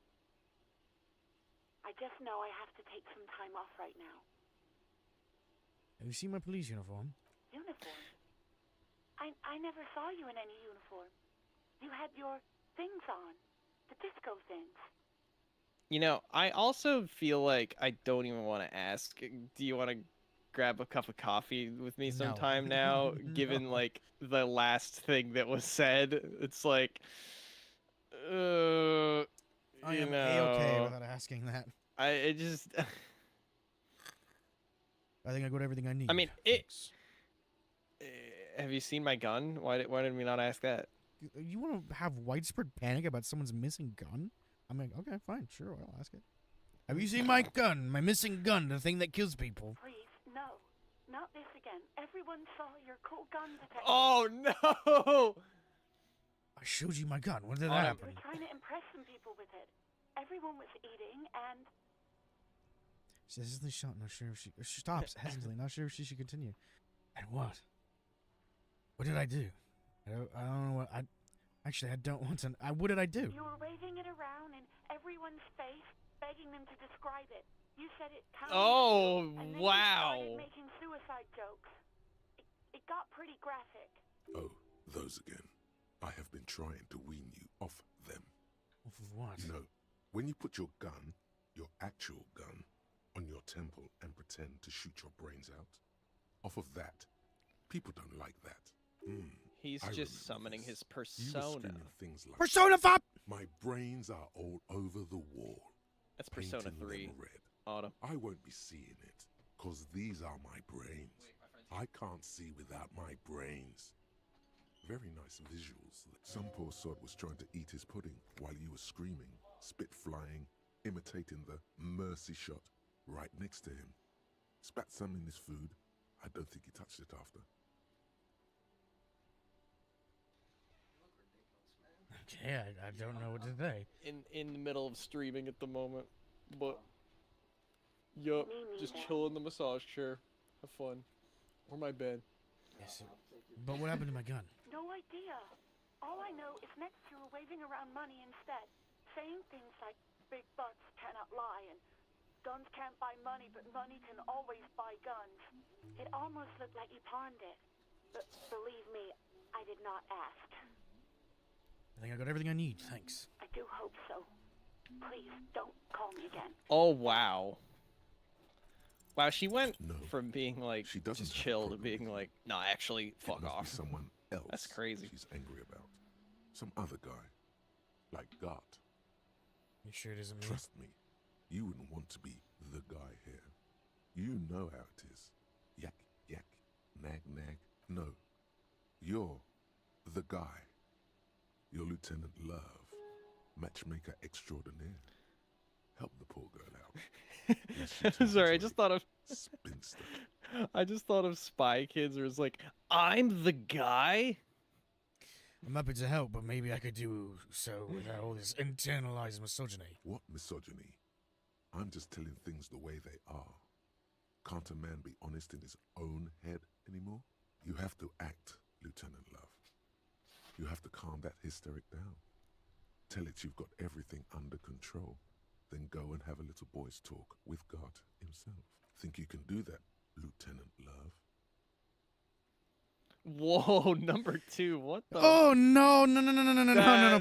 I just know I have to take some time off right now. Have you seen my police uniform? Uniform? I never saw you in any uniform. You had your things on. The disco things. You know, I also feel like I don't even want to ask. Do you want to grab a cup of coffee with me sometime now? Given No. like the last thing that was said, it's like, I you am know, A-okay without asking that. I just. I think I got everything I need. I mean, have you seen my gun? Why did we not ask that? You want to have widespread panic about someone's missing gun? I'm like, okay, fine, sure, I'll ask it. Have you seen my gun? My missing gun, the thing that kills people. Please, no. Not this again. Everyone saw your cool gun detector. Oh, no! I showed you my gun. When did that You happen? were trying to impress some people with it. Everyone was eating, and She says, "Isn't shot? Not sure if she stops hesitantly. Not sure if she should continue." And what? What did I do? I don't know what I. Actually, I don't want to. What did I do? you were waving it around in everyone's face, begging them to describe it. You said it counted. Oh, and then wow. You started making suicide jokes. It got pretty graphic. Oh, those again. I have been trying to wean you off them. Off of what? You know, when you put your gun, your actual gun, on your temple and pretend to shoot your brains out, off of that, people don't like that. He's I just remember summoning this. his You were persona. screaming things like, Persona Fop! "My brains are all over the wall." That's Persona painting them 3. red. Autumn. I won't be seeing it, cause these are my brains. I can't see without my brains. Very nice visuals. Some poor sod was trying to eat his pudding while you were screaming, spit flying, imitating the mercy shot right next to him. Spat some in his food. I don't think he touched it after. Okay, I don't know what to say. In the middle of streaming at the moment, but yup, just chill in the massage chair, have fun, or my bed. Yes, but what happened to my gun? No idea. All I know is next you were waving around money instead, saying things like big butts cannot lie and guns can't buy money, but money can always buy guns. It almost looked like you pawned it. But believe me, I did not ask. I think I got everything I need, thanks. I do hope so. Please, don't call me again. Oh wow. Wow, she went from being like just chill to being like, no, actually, fuck off. Someone else. That's crazy. She's angry about. Some other guy, like Gart. You sure it isn't me? Trust me, you wouldn't want to be the guy here. You know how it is. Yak, yak, nag, nag. No, you're the guy. You're Lieutenant Love, matchmaker extraordinaire. Help the poor girl out. Sorry, I just thought of spinster. I just thought of Spy Kids, where it's like, I'm the guy. I'm happy to help, but maybe I could do so without all this internalized misogyny. What misogyny? I'm just telling things the way they are. Can't a man be honest in his own head anymore? You have to act, Lieutenant Love. You have to calm that hysteric down. Tell it you've got everything under control. Then go and have a little boys' talk with God himself. Think you can do that, Lieutenant Love? Whoa, number 2. What the? Oh no,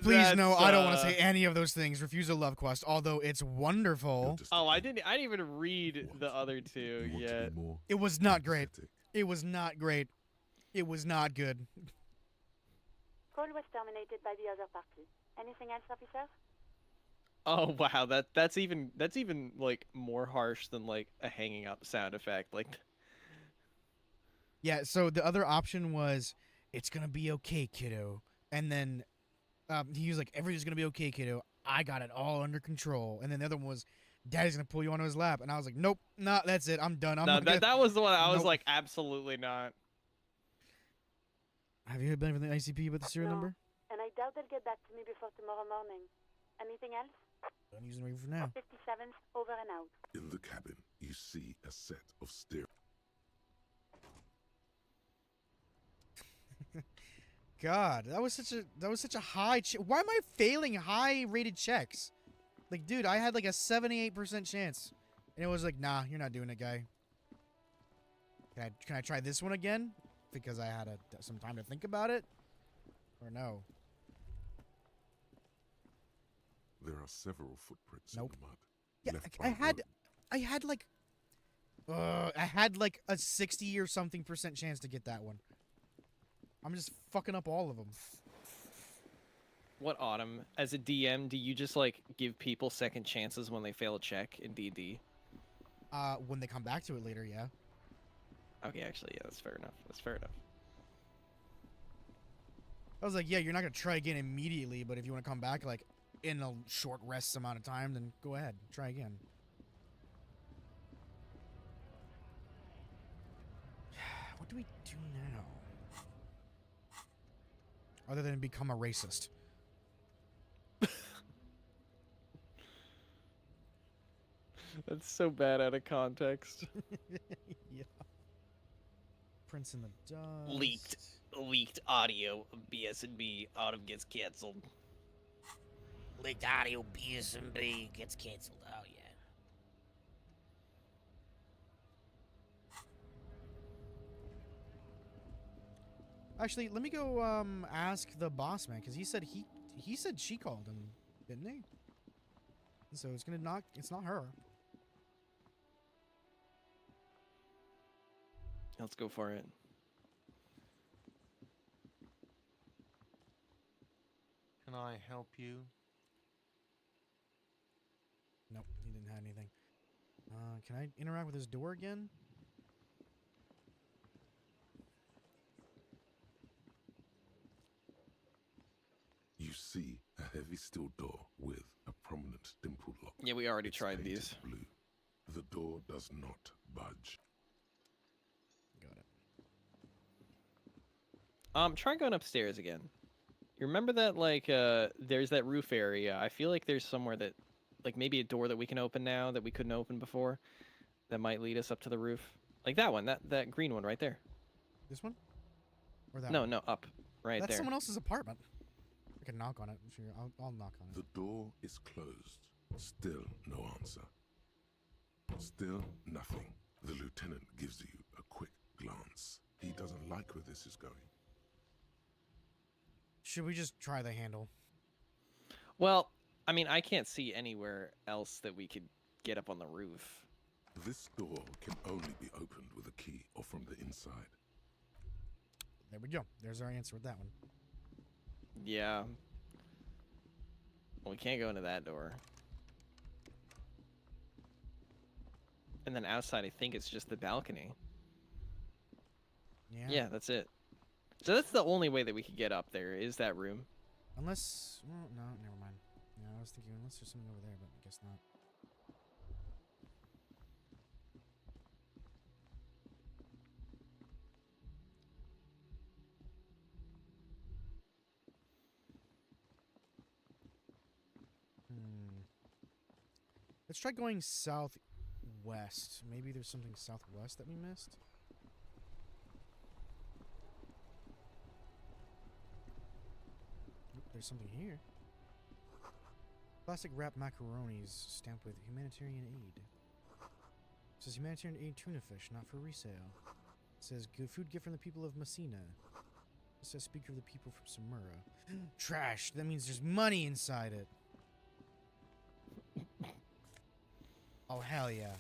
please no. I don't want to say that's, any of those things. Refuse a love quest, although it's wonderful. Oh, I didn't even read the other 2 yet. It was not great. It was not great. It was not good. Call was terminated by the other party. Anything else, officer? Oh wow, that's even like more harsh than like a hanging up sound effect. Like Yeah, so the other option was, it's gonna be okay, kiddo. And then he was like, everything's gonna be okay, kiddo. I got it all under control. And then the other one was, Daddy's gonna pull you onto his lap. And I was like, nope, nah, that's it. I'm done. I'm No, not gonna... that was the one I was Nope. like, absolutely not. Have you been with the ICP with the serial number? And I doubt they'll get back to me before tomorrow morning. Anything else? I'm using it for now. 57's over and out. In the cabin, you see a set of steering. God, that was such a high. Why am I failing high rated checks? Like, dude, I had like a 78% chance, and it was like, nah, you're not doing it, guy. Can I try this one again? Because I had some time to think about it, or no? There are several footprints Nope. in the mud. Yeah, left I by had like a 60 or something % chance to get that one. I'm just fucking up all of them. What, Autumn? As a DM, do you just like give people second chances when they fail a check in D&D? When they come back to it later, yeah. Okay, actually, yeah, that's fair enough. That's fair enough. I was like, yeah, you're not gonna try again immediately, but if you want to come back like in a short rest amount of time, then go ahead, try again. What do we do now? Other than become a racist. That's so bad out of context. Yeah. Prince in the Dust. Leaked audio of BS&B. Autumn gets canceled. Leaked audio BS&B gets canceled. Oh, yeah. Actually, let me go ask the boss man, because he said she called him, didn't he? So it's not her. Let's go for it. Can I help you? Nope, he didn't have anything. Can I interact with his door again? You see a heavy steel door with a prominent dimpled lock. Yeah, we already It's tried painted these. Blue. The door does not budge. Got it. Try going upstairs again. You remember that, like, there's that roof area. I feel like there's somewhere that, like, maybe a door that we can open now that we couldn't open before that might lead us up to the roof. Like that one, that green one right there. This one? Or that No, one? no, up. Right That's there. someone else's apartment. I can knock on it. Sure, I'll knock on it. The door is closed. Still no answer. Still nothing. The lieutenant gives you a quick glance. He doesn't like where this is going. Should we just try the handle? Well, I mean, I can't see anywhere else that we could get up on the roof. This door can only be opened with a key or from the inside. There we go. There's our answer with that one. Yeah. Well, we can't go into that door. And then outside, I think it's just the balcony. Yeah. Yeah, that's it. So that's the only way that we could get up there, is that room. Unless, well, no, never mind. Yeah, I was thinking unless there's something over there, but I guess not. Let's try going southwest. Maybe there's something southwest that we missed. Oop, there's something here. Plastic wrapped macaronis stamped with humanitarian aid. It says humanitarian aid tuna fish, not for resale. It says good food gift from the people of Messina. It says speaker of the people from Samura. Trash. That means there's money inside it. Oh, hell yeah.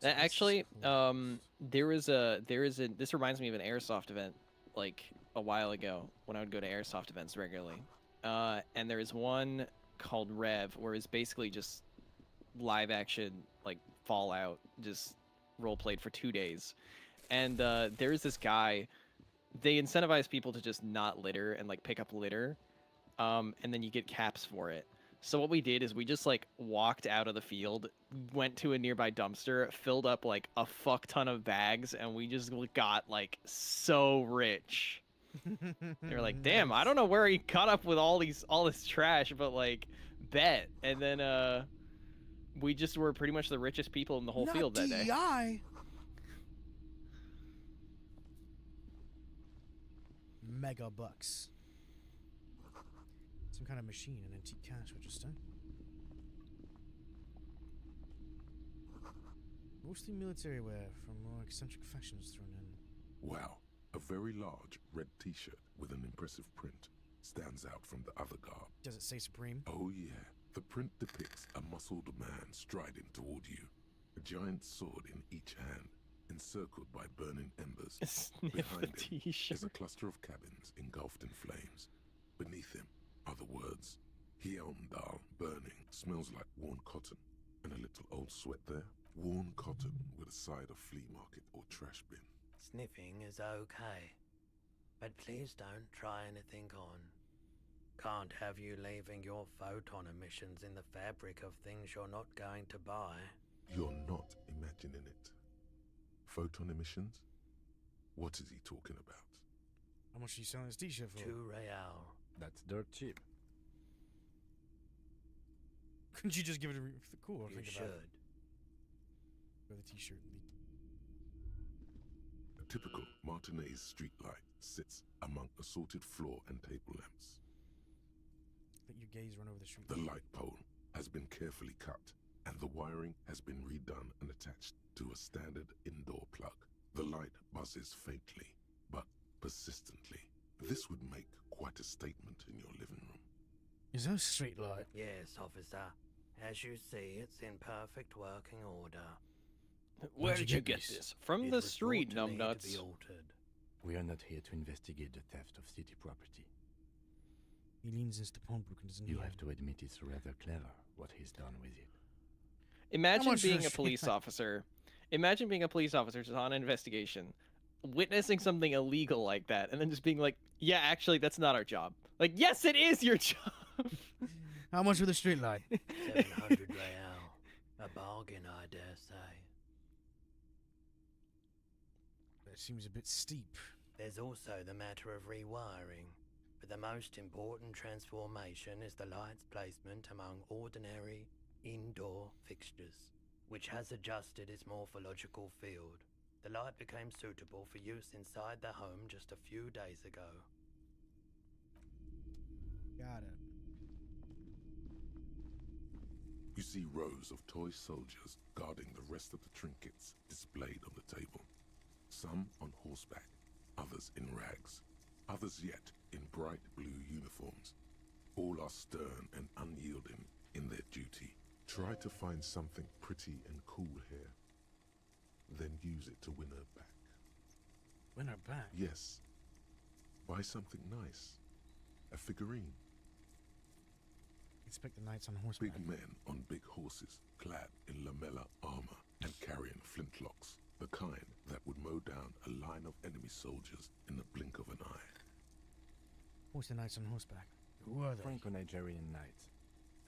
Actually, there is a this reminds me of an airsoft event like a while ago when I would go to airsoft events regularly. And there is one called Rev where it's basically just live action like Fallout, just role played for 2 days, and there's this guy. They incentivize people to just not litter and like pick up litter, and then you get caps for it. So what we did is we just like walked out of the field, went to a nearby dumpster, filled up like a fuck ton of bags, and we just got like so rich. They were like, "Damn, I don't know where he caught up with all this trash, but like, bet." And then we just were pretty much the richest people in the whole field that day. DEI. Mega bucks. Some kind of machine, an antique cash register. Mostly military wear from more eccentric fashions thrown in. Wow, a very large red t-shirt with an impressive print stands out from the other garb. Does it say Supreme? Oh yeah, the print depicts a muscled man striding toward you, a giant sword in each hand, encircled by burning embers. Behind him is a cluster of cabins engulfed in flames. Beneath him are the words, Hyundal burning, smells like worn cotton, and a little old sweat there. Worn cotton with a side of flea market or trash bin. Sniffing is okay, but please don't try anything on. Can't have you leaving your photon emissions in the fabric of things you're not going to buy. You're not imagining it. Photon emissions? What is he talking about? How much are you selling this t-shirt for? 2 real. That's dirt cheap. Couldn't you just give it a cool? You think should. about it. Or the t-shirt. A typical Martinez streetlight sits among assorted floor and table lamps. Let your gaze run over the street. The light pole has been carefully cut, and the wiring has been redone and attached to a standard indoor plug. The light buzzes faintly, but persistently. This would make quite a statement in your living room. Is that a street light? Yes, officer. As you see, it's in perfect working order. Where did you get this? From the street, numbnuts. We are not here to investigate the theft of city property. He leans into the pawnbrook and doesn't You hear have him. to admit it's rather clever what he's done with it. Imagine much being is a a police street light? officer. Imagine being a police officer just on an investigation, witnessing something illegal like that, and then just being like, "Yeah, actually, that's not our job." Like, yes, it is your job. How much for the street light? 700 real. A bargain, I dare say. That seems a bit steep. There's also the matter of rewiring, but the most important transformation is the light's placement among ordinary indoor fixtures, which has adjusted its morphological field. The light became suitable for use inside the home just a few days ago. Got it. You see rows of toy soldiers guarding the rest of the trinkets displayed on the table. Some on horseback, others in rags, others yet in bright blue uniforms. All are stern and unyielding in their duty. Try to find something pretty and cool here, then use it to win her back. Win her back? Yes. Buy something nice. A figurine. Expect the knights on horseback. Big men on big horses, clad in lamella armor and carrying flintlocks, the kind that would mow down a line of enemy soldiers in the blink of an eye. Who's the knights on horseback? Who are they? Franco-Nigerian knights.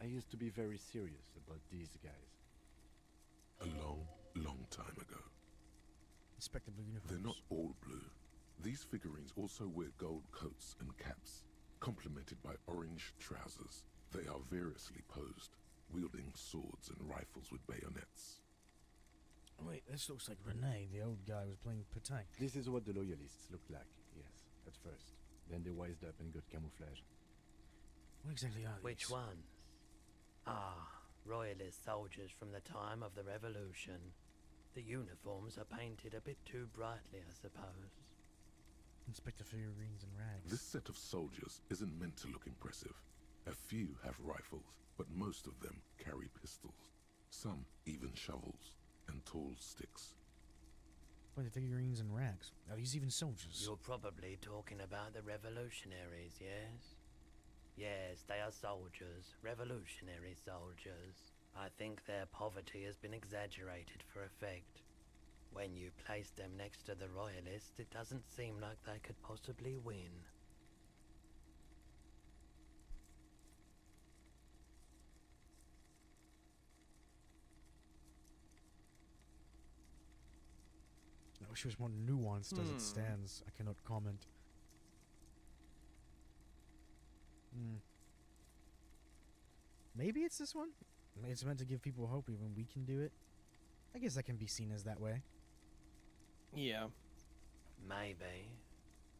I used to be very serious about these guys. A long, long time ago. Inspect the blue uniforms. They're not all blue. These figurines also wear gold coats and caps, complemented by orange trousers. They are variously posed, wielding swords and rifles with bayonets. Wait, this looks like Rene, the old guy who was playing Patek. This is what the loyalists looked like, yes, at first. Then they wised up and got camouflage. What exactly are these? Which ones? Ah, royalist soldiers from the time of the Revolution. The uniforms are painted a bit too brightly, I suppose. Inspect the figurines and rags. This set of soldiers isn't meant to look impressive. A few have rifles, but most of them carry pistols. Some even shovels and tall sticks. Why the figurines and rags? Are these even soldiers? You're probably talking about the revolutionaries, yes? Yes, they are soldiers, revolutionary soldiers. I think their poverty has been exaggerated for effect. When you place them next to the royalists, it doesn't seem like they could possibly win. I wish it was more nuanced as it stands. I cannot comment. Maybe it's this one? It's meant to give people hope even we can do it. I guess that can be seen as that way. Yeah. Maybe.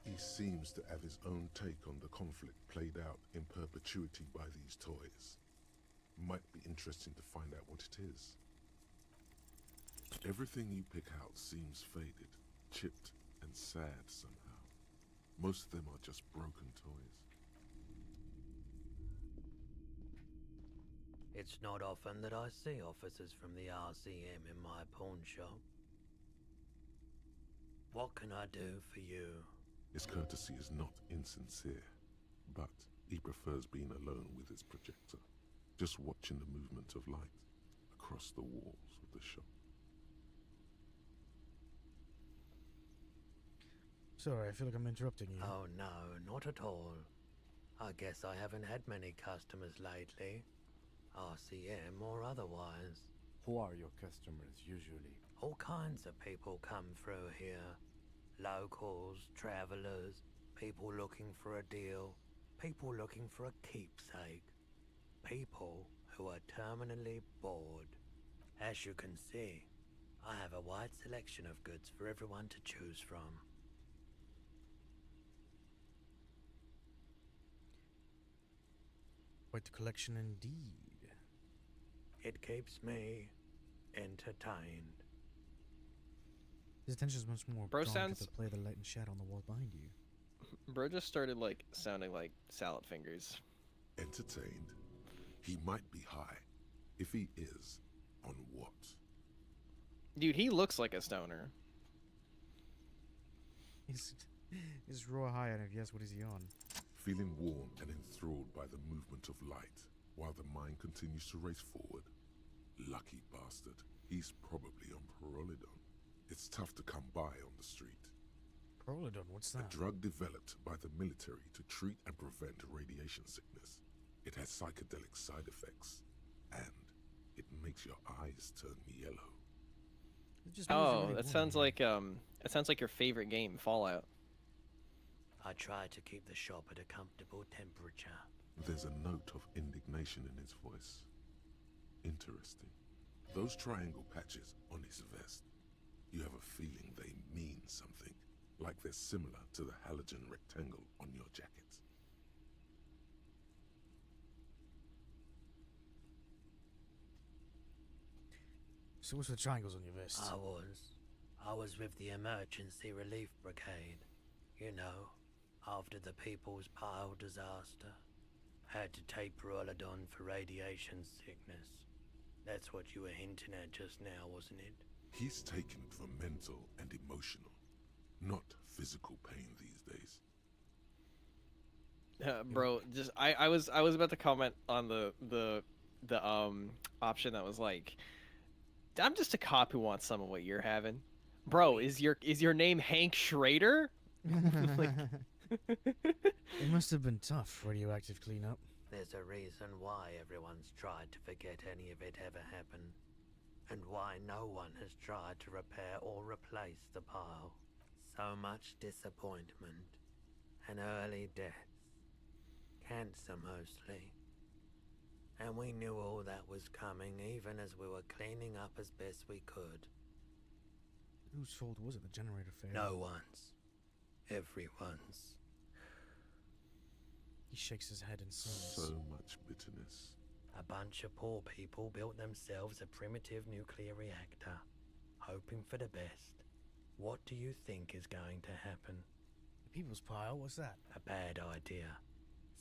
He seems to have his own take on the conflict played out in perpetuity by these toys. Might be interesting to find out what it is. Everything you pick out seems faded, chipped, and sad somehow. Most of them are just broken toys. It's not often that I see officers from the RCM in my pawn shop. What can I do for you? His courtesy is not insincere, but he prefers being alone with his projector, just watching the movement of light across the walls of the shop. Sorry, I feel like I'm interrupting you. Oh no, not at all. I guess I haven't had many customers lately. RCM or otherwise. Who are your customers usually? All kinds of people come through here. Locals, travelers, people looking for a deal, people looking for a keepsake. People who are terminally bored. As you can see, I have a wide selection of goods for everyone to choose from. Quite the collection indeed. It keeps me entertained. His attention is much more Bro drawn sounds- to the play of the light and shadow on the wall behind you. Bro just started like sounding like salad fingers. Entertained? He might be high. If he is, on what? Dude, he looks like a stoner. He's raw high, and if yes, what is he on? Feeling warm and enthralled by the movement of light, while the mind continues to race forward. Lucky bastard. He's probably on Prolidon. It's tough to come by on the street. Prolidon, what's that? A drug developed by the military to treat and prevent radiation sickness. It has psychedelic side effects, and it makes your eyes turn yellow. Oh, that sounds like your favorite game, Fallout. I try to keep the shop at a comfortable temperature. There's a note of indignation in his voice. Interesting. Those triangle patches on his vest, you have a feeling they mean something, like they're similar to the halogen rectangle on your jacket. So what's the triangles on your vest? I was with the Emergency Relief Brigade. You know, after the People's Pile disaster. Had to take Prolidon for radiation sickness. That's what you were hinting at just now, wasn't it? He's taken for mental and emotional, not physical pain these days. Bro, just I was about to comment on the option that was like, I'm just a cop who wants some of what you're having. Bro, is your name Hank Schrader? Like, it must have been tough, radioactive cleanup. There's a reason why everyone's tried to forget any of it ever happened, and why no one has tried to repair or replace the pile. So much disappointment, and early deaths. Cancer mostly. And we knew all that was coming even as we were cleaning up as best we could. Whose fault was it? The generator failed? No one's. Everyone's. He shakes his head and says, So much bitterness. A bunch of poor people built themselves a primitive nuclear reactor, hoping for the best. What do you think is going to happen? The People's Pile? What's that? A bad idea.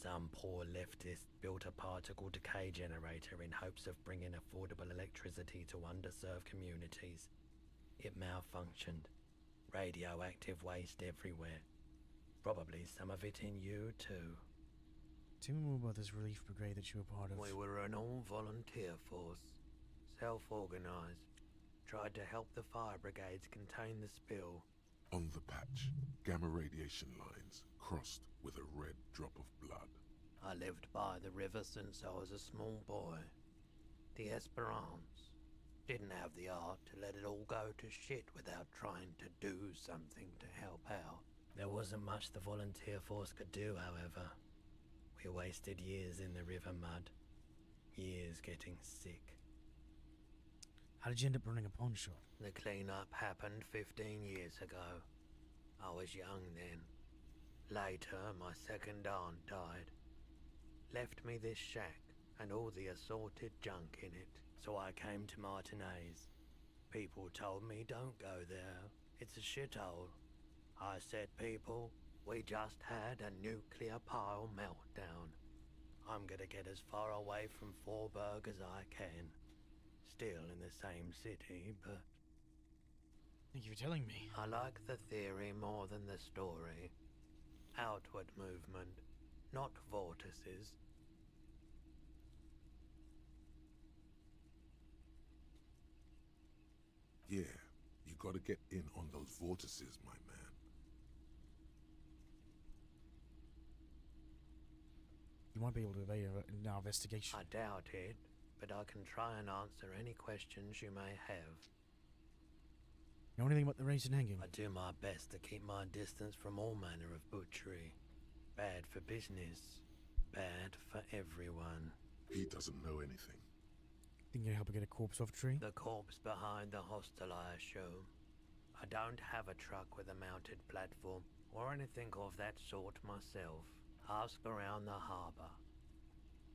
Some poor leftist built a particle decay generator in hopes of bringing affordable electricity to underserved communities. It malfunctioned. Radioactive waste everywhere. Probably some of it in you too. Tell me more about this relief brigade that you were part of. We were an all-volunteer force. Self-organized. tried to help the fire brigades contain the spill. On the patch, gamma radiation lines crossed with a red drop of blood. I lived by the river since I was a small boy. The Esperance didn't have the art to let it all go to shit without trying to do something to help out. There wasn't much the volunteer force could do, however. We wasted years in the river mud. Years getting sick. How did you end up running a pawn shop? The clean-up happened 15 years ago. I was young then. Later, my second aunt died. Left me this shack and all the assorted junk in it. So I came to Martinez. People told me don't go there. It's a shithole. I said, people, we just had a nuclear pile meltdown. I'm gonna get as far away from Forburg as I can. Still in the same city, but... Thank you for telling me. I like the theory more than the story. Outward movement, not vortices. Yeah, you gotta get in on those vortices, my man. You might be able to evade an investigation. I doubt it, but I can try and answer any questions you may have. Know anything about the racing hanging? I do my best to keep my distance from all manner of butchery. Bad for business. Bad for everyone. He doesn't know anything. Think you can help her get a corpse off a tree? The corpse behind the hostel, I assume. I don't have a truck with a mounted platform or anything of that sort myself. Ask around the harbour.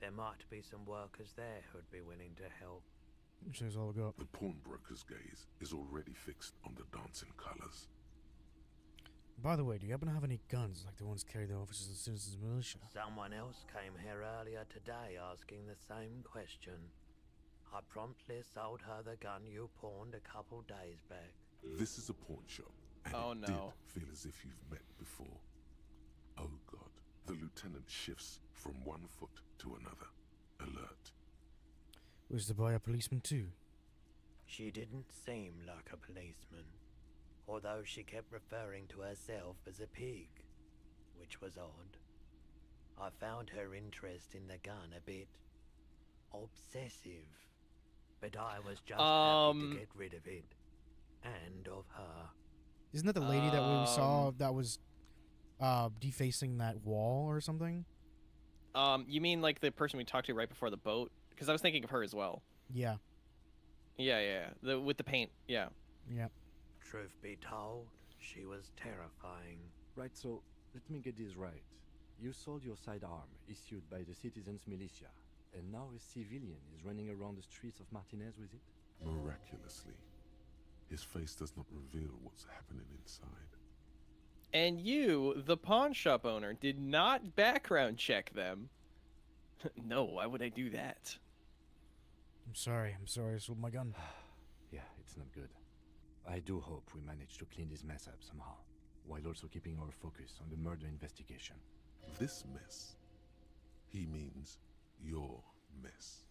There might be some workers there who'd be willing to help. Shows all we got. The pawnbroker's gaze is already fixed on the dancing colours. By the way, do you happen to have any guns like the ones carried the officers and citizens militia? Someone else came here earlier today asking the same question. I promptly sold her the gun you pawned a couple days back. This is a pawn shop, and Oh, it no. did feel as if you've met before. Oh god, the lieutenant shifts from one foot to another. Alert. Was to buy a policeman too? She didn't seem like a policeman, although she kept referring to herself as a pig, which was odd. I found her interest in the gun a bit obsessive, but I was just happy to get rid of it, and of her. Isn't that the lady that we saw that was defacing that wall or something? You mean like the person we talked to right before the boat? Because I was thinking of her as well. Yeah. Yeah. With the paint. Yeah. Yeah. Truth be told, she was terrifying. Right, so let me get this right. You sold your sidearm, issued by the citizens' militia, and now a civilian is running around the streets of Martinez with it? Miraculously, his face does not reveal what's happening inside. And you, the pawn shop owner, did not background check them. No, why would I do that? I'm sorry, I sold my gun. Yeah, it's not good. I do hope we manage to clean this mess up somehow, while also keeping our focus on the murder investigation. This mess, he means your mess.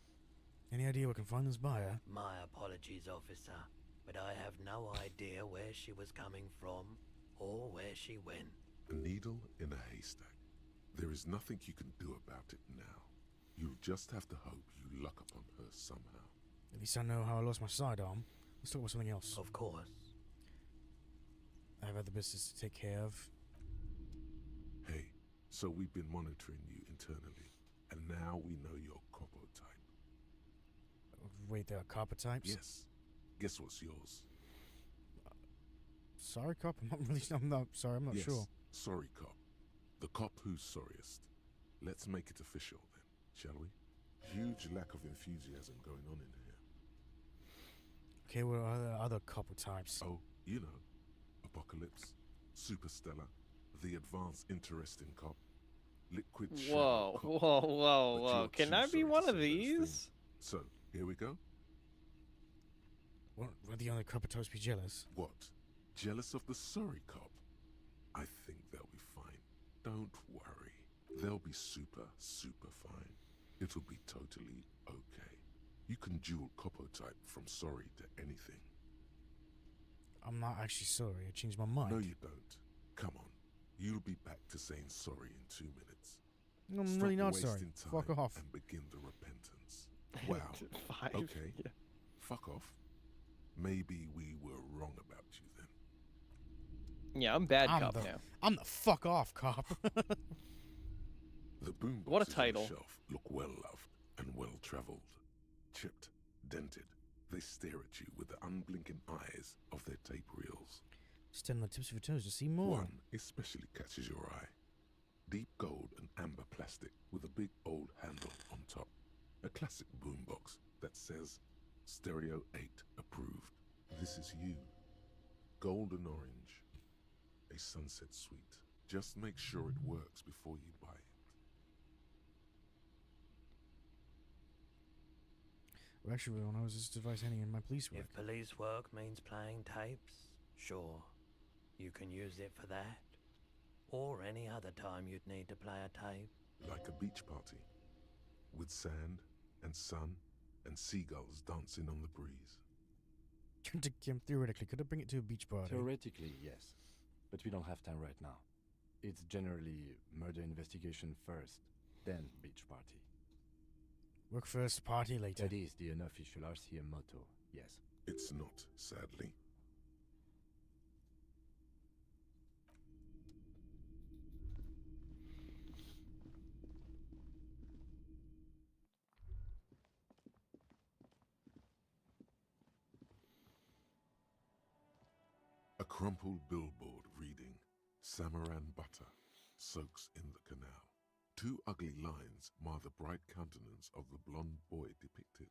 Any idea we can find this buyer? My apologies, officer, but I have no idea where she was coming from or where she went. A needle in a haystack. There is nothing you can do about it now. You just have to hope you luck upon her somehow. At least I know how I lost my sidearm. Let's talk about something else. Of course. I have other business to take care of. Hey, so we've been monitoring you internally, and now we know your copo type. Wait, there are copper types? Yes. Guess what's yours? Sorry, cop. I'm not Yes, sure. sorry, cop. The cop who's sorriest. Let's make it official then, shall we? Huge lack of enthusiasm going on in here. Okay, what are the other copper types? Oh, you know, Apocalypse, Superstellar, the advanced interesting cop, Liquid Shadow cop. Whoa. you're Can too I be sorry to one of say those these? things. So, here we go. Won't the other copper types be jealous? What? Jealous of the sorry cop? I think they'll be fine. Don't worry. They'll be super fine. It'll be totally okay. You can dual copo type from sorry to anything. I'm not actually sorry. I changed my mind. No, you don't. Come on. You'll be back to saying sorry in 2 minutes. I'm Stop really not wasting sorry. time Fuck off. and begin the repentance. Wow. 5. Okay. Yeah. Fuck off. Maybe we were wrong about you then. Yeah, I'm bad cop now. I'm the fuck off cop. The boomboxes What a title. on the shelf look well loved and well traveled. Chipped, dented, they stare at you with the unblinking eyes of their tape reels. Stand on the tips of your toes to see more. One especially catches your eye. Deep gold and amber plastic with a big old handle on top. A classic boombox that says Stereo 8 approved. This is you. Golden orange. A sunset suite. Just make sure it works before you buy it. Well, actually, when I was this device handing in my police work. If police work means playing tapes, sure. You can use it for that. Or any other time you'd need to play a tape. Like a beach party. With sand and sun and seagulls dancing on the breeze. Theoretically, could I bring it to a beach party? Theoretically, yes. But we don't have time right now. It's generally murder investigation first, then beach party. Work first, party later. That is the unofficial RCM motto, yes. It's not, sadly. A crumpled billboard reading, Samaran butter soaks in the canal. 2 ugly lines mar the bright countenance of the blonde boy depicted.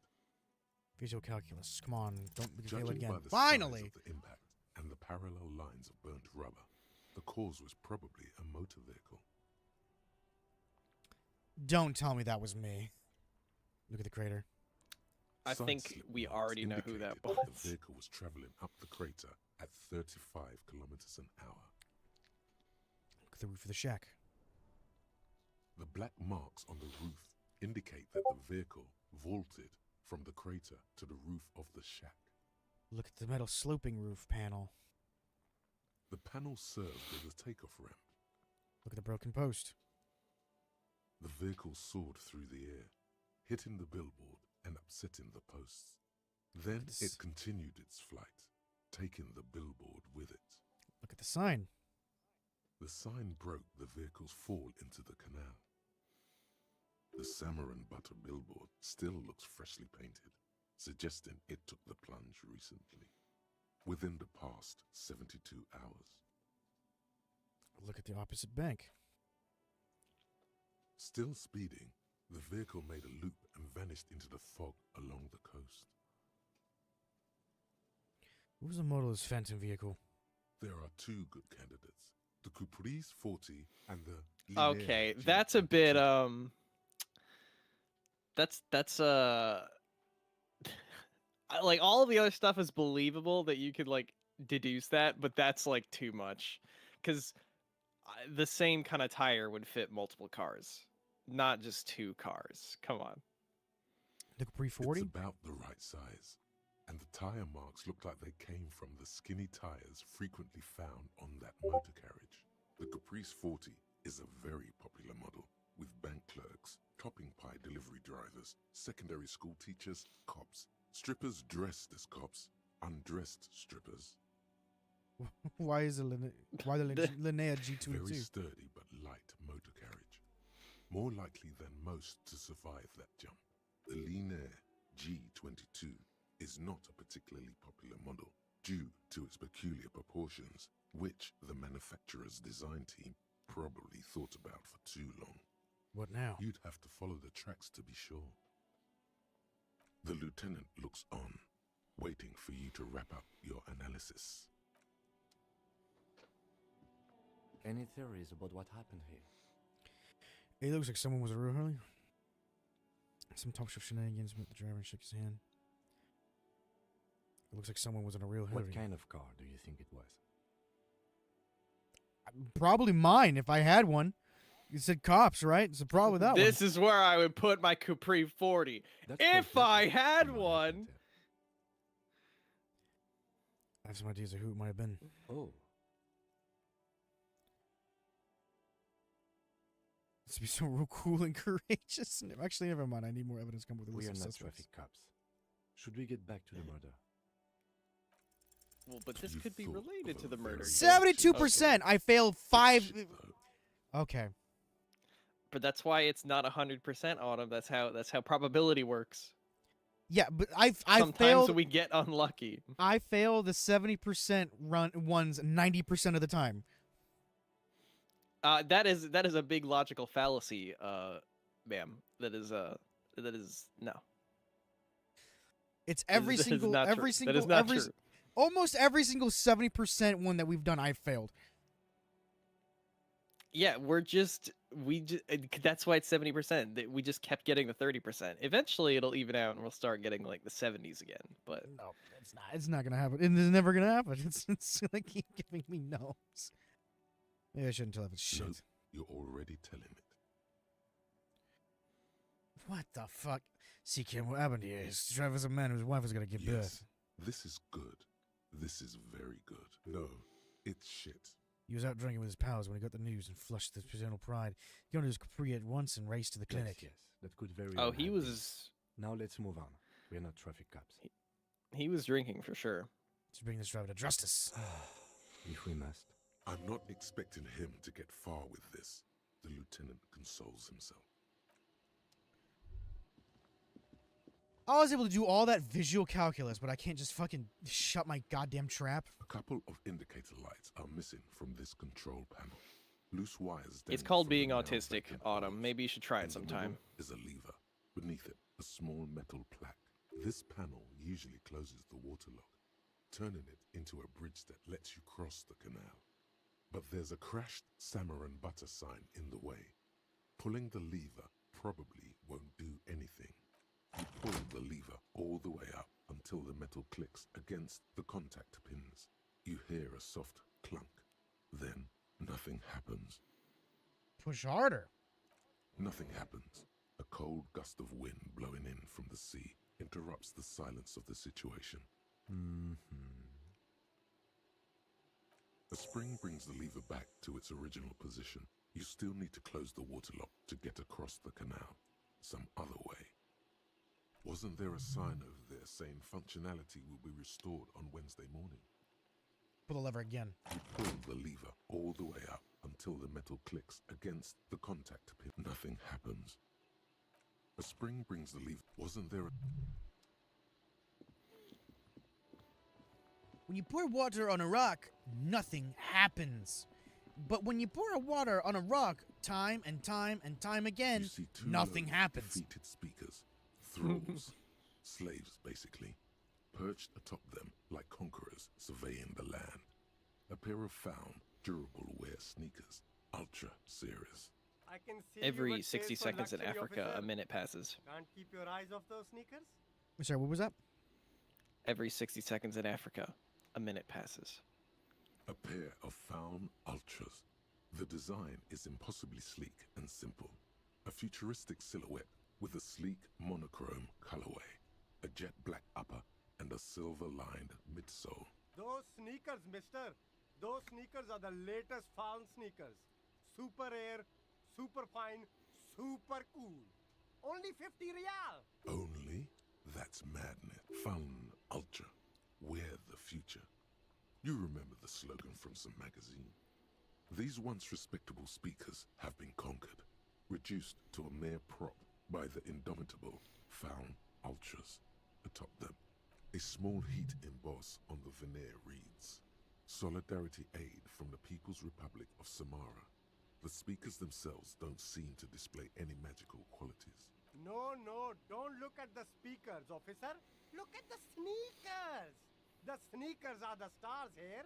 Visual calculus. Come on, don't fail it Judging again. by the Finally! size of the impact and the parallel lines of burnt rubber, the cause was probably a motor vehicle. Don't tell me that was me. Look at the crater. I Side think slip we marks already know who that indicated was. The vehicle was traveling up the crater at 35 kilometers an hour. Look at the roof of the shack. The black marks on the roof indicate that the vehicle vaulted from the crater to the roof of the shack. Look at the metal sloping roof panel. The panel served as a takeoff ramp. Look at the broken post. The vehicle soared through the air, hitting the billboard and upsetting the posts. Then it continued its flight, taking the billboard with it. Look at the sign. The sign broke the vehicle's fall into the canal. The Samaran butter billboard still looks freshly painted, suggesting it took the plunge recently, within the past 72 hours. Look at the opposite bank. Still speeding, the vehicle made a loop and vanished into the fog along the coast. What was the model of this phantom vehicle? There are 2 good candidates, the Caprice 40 and the Okay, Linear that's a bit that's like all of the other stuff is believable that you could like deduce that, but that's like too much because the same kind of tire would fit multiple cars, not just 2 cars. Come on. The Capri 40? It's about the right size, and the tire marks look like they came from the skinny tires frequently found on that motor carriage. The Caprice 40 is a very popular model, with bank clerks, topping pie delivery drivers, secondary school teachers, cops, strippers dressed as cops, undressed strippers. Why is the Linnea G22? Very sturdy but light motor carriage. More likely than most to survive that jump. The Linear G22 is not a particularly popular model due to its peculiar proportions, which the manufacturer's design team probably thought about for too long. What now? You'd have to follow the tracks to be sure. The lieutenant looks on, waiting for you to wrap up your analysis. Any theories about what happened here? It looks like someone was a real hurley. Some top shelf shenanigans with the driver and shook his hand. It looks like someone was in a real hurry. What kind of car do you think it was? Probably mine if I had one. You said cops, right? So probably that one. This is where I would put my Capri 40 if I had one. have some ideas of who it might have been. Oh. Let's be so real cool and courageous. Actually, never mind. I need more evidence. Come with the We list are of not suspects. traffic cops. Should we get back to the murder? Well, but this could be related to the murder. 72%. I failed 5. Okay. But that's why it's not 100%, Autumn. That's how probability works. Yeah, but I Sometimes failed. we get unlucky. I fail the 70% ones 90% of the time. That is a big logical fallacy, ma'am. That is no. It's every That is single not every true. single That is not every true. almost every single 70% one that we've done I failed. Yeah, that's why it's 70%. We just kept getting the 30%. Eventually it'll even out and we'll start getting like the 70s again. But no, it's not. It's not gonna happen. It's never gonna happen. It's gonna keep giving me no's. Maybe I shouldn't tell if it's shit. No, you're already telling it. What the fuck? See, Kim, what happened here is Trevor's a man whose wife is gonna give birth. This is good. This is very good. No, it's shit. He was out drinking with his pals when he got the news and flushed his paternal pride. He got into his Capri at once and raced to the clinic. Yes, that could very Oh, well he have was. been. Now let's move on. We are not traffic cops. He was drinking for sure. To bring this driver to justice. If we must. I'm not expecting him to get far with this. The lieutenant consoles himself. I was able to do all that visual calculus, but I can't just fucking shut my goddamn trap. A couple of indicator lights are missing from this control panel. Loose wires. It's called being autistic, Autumn. Maybe you should try it sometime. Is a lever. Beneath it, a small metal plaque. This panel usually closes the waterlock, turning it into a bridge that lets you cross the canal. But there's a crashed salmon and butter sign in the way. Pulling the lever probably won't do anything. You pull the lever all the way up until the metal clicks against the contact pins. You hear a soft clunk. Then nothing happens. Push harder. Nothing happens. A cold gust of wind blowing in from the sea interrupts the silence of the situation. A spring brings the lever back to its original position. You still need to close the waterlock to get across the canal. Some other way. Wasn't there a sign over there saying functionality will be restored on Wednesday morning? Pull the lever again. You pull the lever all the way up until the metal clicks against the contact pin. Nothing happens. A spring brings the lever. Wasn't there a... When you pour water on a rock, nothing happens. But when you pour water on a rock time and time and time again, nothing happens. Defeated speakers. Thralls. Slaves, basically. Perched atop them like conquerors surveying the land. A pair of found, durable wear sneakers. Ultra serious. I can see Every 60 seconds in Africa, a minute passes. Can't keep your eyes off those sneakers? I'm sorry, what was that? Every 60 seconds in Africa, a minute passes. A pair of found ultras. The design is impossibly sleek and simple. A futuristic silhouette with a sleek monochrome colorway, a jet black upper, and a silver-lined midsole. Those sneakers, mister. Those sneakers are the latest found sneakers. Super air, super fine, super cool. Only 50 real. Only? That's madness. Found ultra. Wear the future. You remember the slogan from some magazine. These once respectable speakers have been conquered, reduced to a mere prop by the indomitable found ultras. Atop them, a small heat emboss on the veneer reads, Solidarity Aid from the People's Republic of Samara. The speakers themselves don't seem to display any magical qualities. No, don't look at the speakers, officer. Look at the sneakers. The sneakers are the stars here.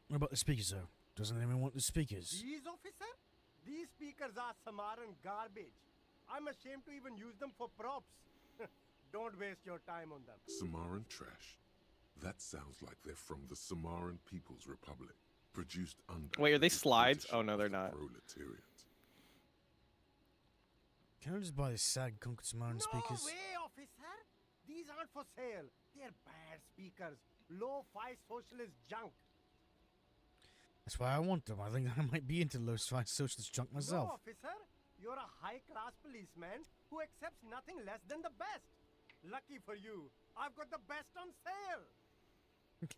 What about the speakers, though? Doesn't anyone want the speakers? These, officer? These speakers are Samaran garbage. I'm ashamed to even use them for props. Don't waste your time on them. Samaran trash? That sounds like they're from the Samaran People's Republic, produced under... Wait, are they slides? Oh, no, they're not. Proletariat. Can I just buy the sad conquered Samaran speakers? No way, officer. These aren't for sale. They're bad speakers. low-fi socialist junk. That's why I want them. I think I might be into low-fi socialist junk myself. No, officer. You're a high-class policeman who accepts nothing less than the best. Lucky for you, I've got the best on sale.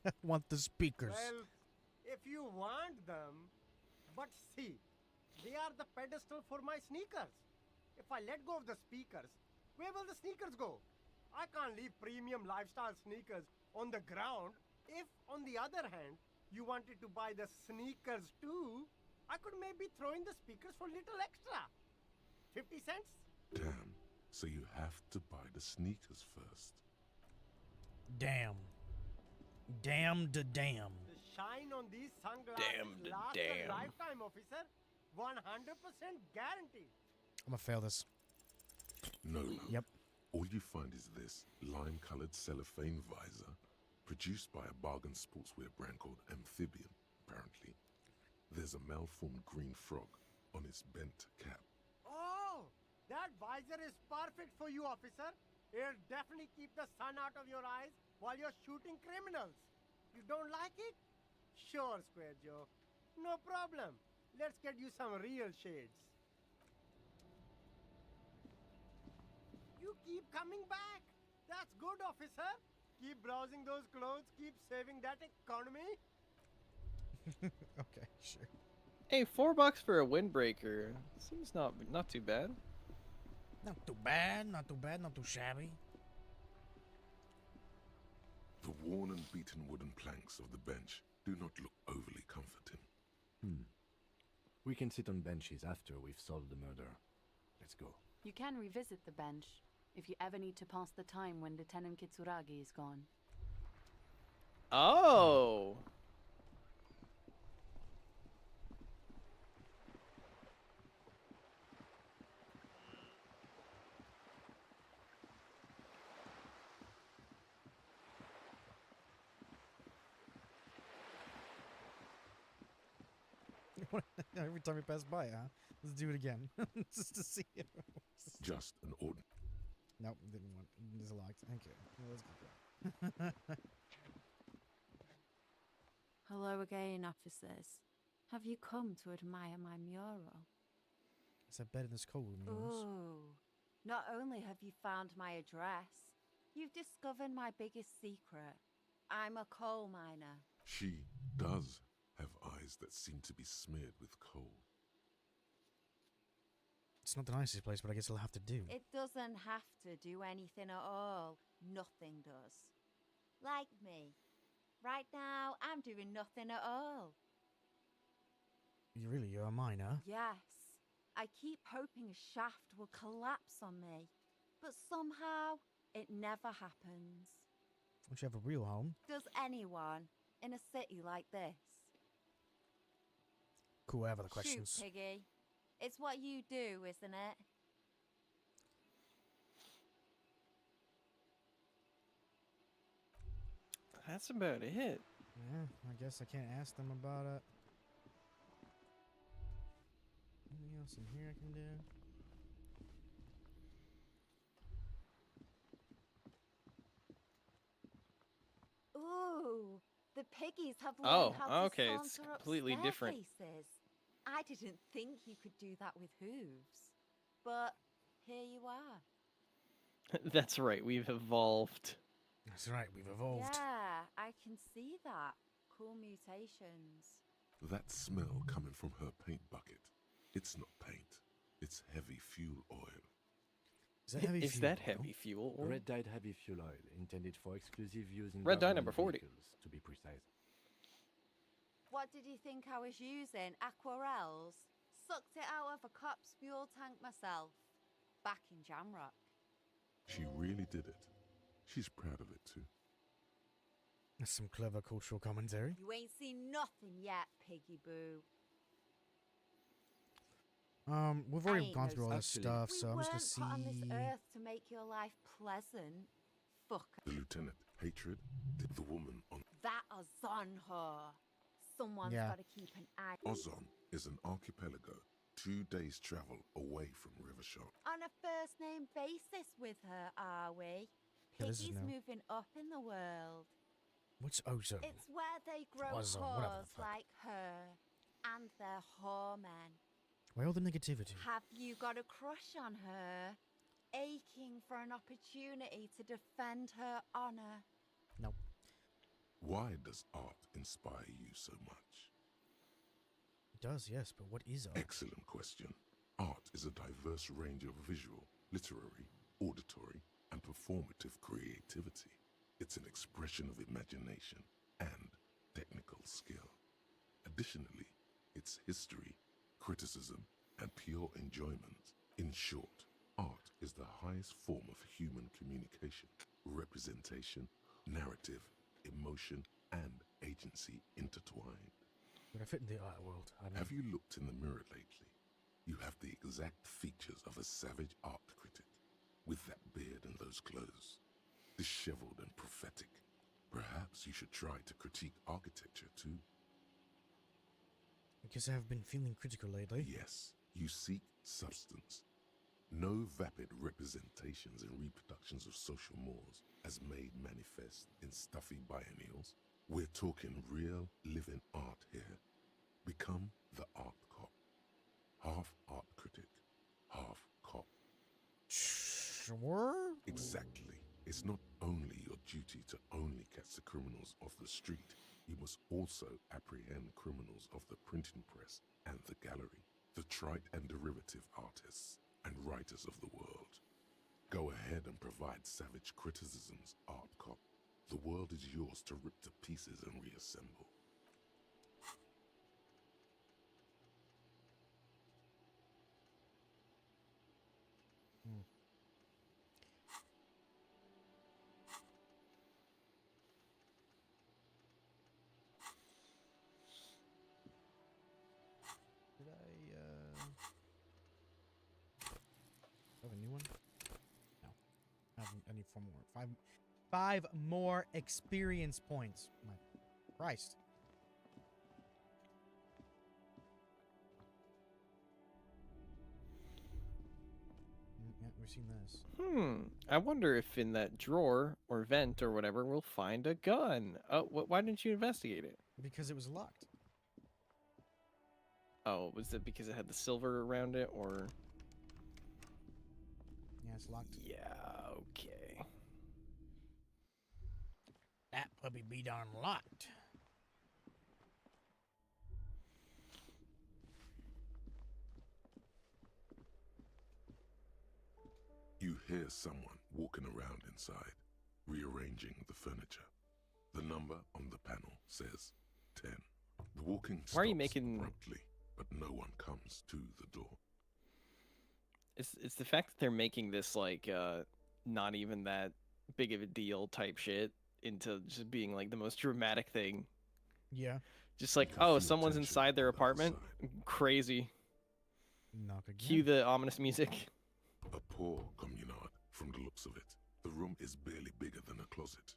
I want the speakers. Well, if you want them, but see, they are the pedestal for my sneakers. If I let go of the speakers, where will the sneakers go? I can't leave premium lifestyle sneakers on the ground. If, on the other hand, you wanted to buy the sneakers too, I could maybe throw in the speakers for little extra. 50 cents? Damn. So you have to buy the sneakers first. Damn. Damn to damn. The shine on these sunglasses lasts a lifetime, officer. 100% guaranteed. I'm gonna fail this. No, love. Yep. All you find is this lime-colored cellophane visor, produced by a bargain sportswear brand called Amphibian, apparently. There's a malformed green frog on its bent cap. Oh, that visor is perfect for you, officer. It'll definitely keep the sun out of your eyes while you're shooting criminals. You don't like it? Sure, Square Joe. No problem. Let's get you some real shades. You keep coming back. That's good, officer. Keep browsing those clothes. Keep saving that economy. Okay, sure. Hey, $4 for a windbreaker. Seems not too bad. Not too bad, not too bad, not too shabby. The worn and beaten wooden planks of the bench do not look overly comforting. We can sit on benches after we've solved the murder. Let's go. You can revisit the bench if you ever need to pass the time when Lieutenant Kitsuragi is gone. Oh! Every time we pass by, huh? Let's do it again. Just to see it. Just an ordinary. Nope, didn't want. It's locked. Okay, well, let's keep going. Hello again, officers. Have you come to admire my mural? Is that better than this cold room yours? Ooh. Not only have you found my address, you've discovered my biggest secret. I'm a coal miner. She does have eyes that seem to be smeared with coal. It's not the nicest place, but I guess it'll have to do. It doesn't have to do anything at all. Nothing does. Like me. Right now, I'm doing nothing at all. You're a miner? Yes. I keep hoping a shaft will collapse on me. But somehow, it never happens. Don't you have a real home? Does anyone in a city like this? Cool, I have other questions. Shoot, Piggy. It's what you do, isn't it? That's about it. Yeah, I guess I can't ask them about it. Anything else in here I can do? Ooh, the piggies have learned how to okay, it's saunter up completely different. staircases. I didn't think you could do that with hooves. But here you are. That's right, we've evolved. That's right, we've evolved. Yeah, I can see that. Cool mutations. That smell coming from her paint bucket. It's not paint. It's heavy fuel oil. Is that heavy Is fuel that oil? heavy fuel oil? Red dyed heavy fuel oil, intended for exclusive use in Red dye government number 40. vehicles, to be precise. What did you think I was using? Aquarels? Sucked it out of a cop's fuel tank myself. Back in Jamrock. She really did it. She's proud of it too. That's some clever cultural commentary. You ain't seen nothing yet, Piggy Boo. We've already ain't gone no through all this Actually, stuff, We so I'm weren't just put gonna on this see. earth to make your life pleasant. Fuck. The lieutenant, hatred, the woman on That is on her. Someone's Yeah. got to keep an eye Ozon is an archipelago 2 days travel away from Rivershark. on a first name basis with her, are we? Yeah, this is Piggy's new. moving up in the world. What's ozone? It's where they grow Ozone, whatever the whores fuck. like her and their whoremen. Why all the negativity? Have you got a crush on her? Aching for an opportunity to defend her honor? No. Why does art inspire you so much? It does, yes, but what is art? Excellent question. Art is a diverse range of visual, literary, auditory, and performative creativity. It's an expression of imagination and technical skill. Additionally, it's history, criticism, and pure enjoyment. In short, art is the highest form of human communication, representation, narrative, emotion, and agency intertwined. Would I fit in the art world? I mean, Have you looked in the mirror lately? You have the exact features of a savage art critic, with that beard and those clothes, disheveled and prophetic. Perhaps you should try to critique architecture too. I guess I have been feeling critical lately. Yes, you seek substance. No vapid representations and reproductions of social mores as made manifest in stuffy biennials. We're talking real, living art here. Become the art cop. Half art critic, half cop. Sure? Exactly. It's not only your duty to only catch the criminals off the street, you must also apprehend criminals of the printing press and the gallery, the trite and derivative artists and writers of the world. Go ahead and provide savage criticisms, art cop. The world is yours to rip to pieces and reassemble. Did I, have a new one? No. I have any 4 more. Five more experience points. My Christ. Yeah, we've seen this. I wonder if in that drawer or vent or whatever we'll find a gun. Oh, why didn't you investigate it? Because it was locked. Oh, was it because it had the silver around it, or? Yeah, it's locked. Yeah, okay. That puppy be darn locked. You hear someone walking around inside, rearranging the furniture. The number on the panel says 10. The walking stops Why are you making abruptly, but no one comes to the door. It's the fact that they're making this like not even that big of a deal type shit into just being like the most dramatic thing. Yeah. Just like, oh, someone's inside their apartment. Crazy. Knock again. Cue the ominous music. A poor communard, from the looks of it. The room is barely bigger than a closet.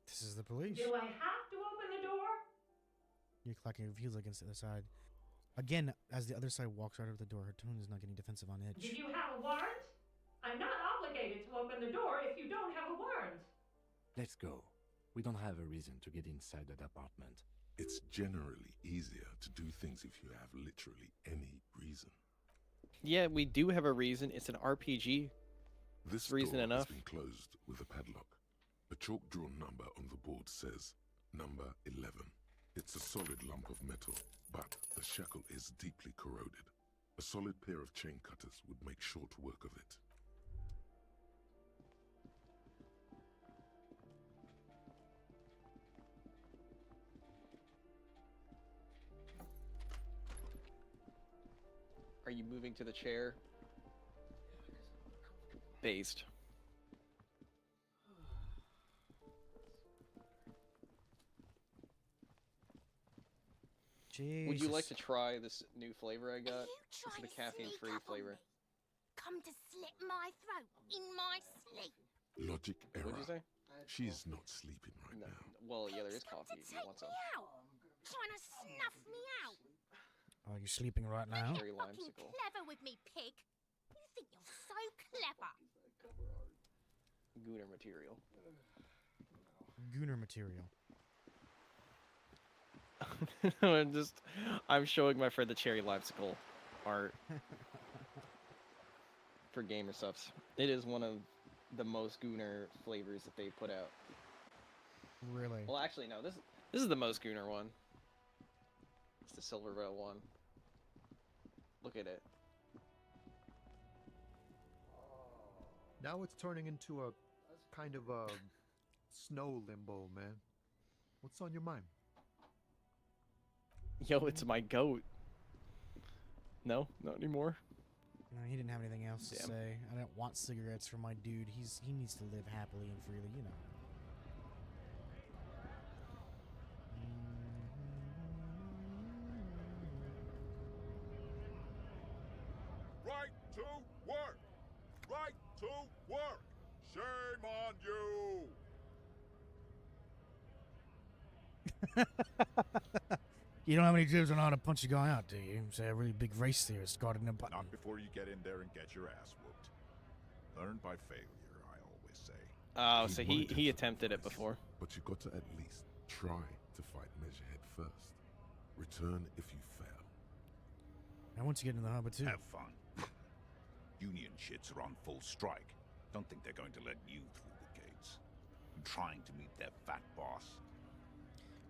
This is the police. Do I have to open the door? You're clacking your heels against the other side. Again, as the other side walks right over the door, her tone is not getting defensive on edge. Do you have a warrant? I'm not obligated to open the door if you don't have a warrant. Let's go. We don't have a reason to get inside that apartment. It's generally easier to do things if you have literally any reason. Yeah, we do have a reason. It's an RPG. This reason door enough. has been closed with a padlock. A chalk-drawn number on the board says number 11. It's a solid lump of metal, but the shackle is deeply corroded. A solid pair of chain cutters would make short work of it. Are you moving to the chair? Based. Jesus. Would you like to try this new flavor I got? This is the caffeine-free flavor. Come to slit my throat in my sleep. Logic error. What'd you say? She's not sleeping right now. Well, yeah, there is coffee if you want some. Out. Trying to snuff me out. Are you sleeping right now? Cherry Fucking limesicle. clever with me, pig. You think you're so clever. Gooner material. gooner material. I'm showing my friend the cherry lifesicle art for gamer stuffs. It is one of the most gooner flavors that they put out. Really? Well, actually, no. This is the most gooner one. It's the Silver Veil one. Look at it. Now it's turning into a kind of a snow limbo, man. What's on your mind? Yo, it's my goat. No, not anymore. No, he didn't have anything else to Damn. say. I don't want cigarettes for my dude. He needs to live happily and freely, you know. Right to work! Right to work! Shame on you! You don't have any dibs on how to punch a guy out, do you? Say a really big race theorist guarding a button. Not before you get in there and get your ass whooped. Learn by failure, I always say. Oh, so might have he some attempted it advice, before. But you got to at least try to fight Measurehead first. Return if you fail. I want to get in the harbor too. Have fun. Union shits are on full strike. Don't think they're going to let you through the gates. I'm trying to meet their fat boss.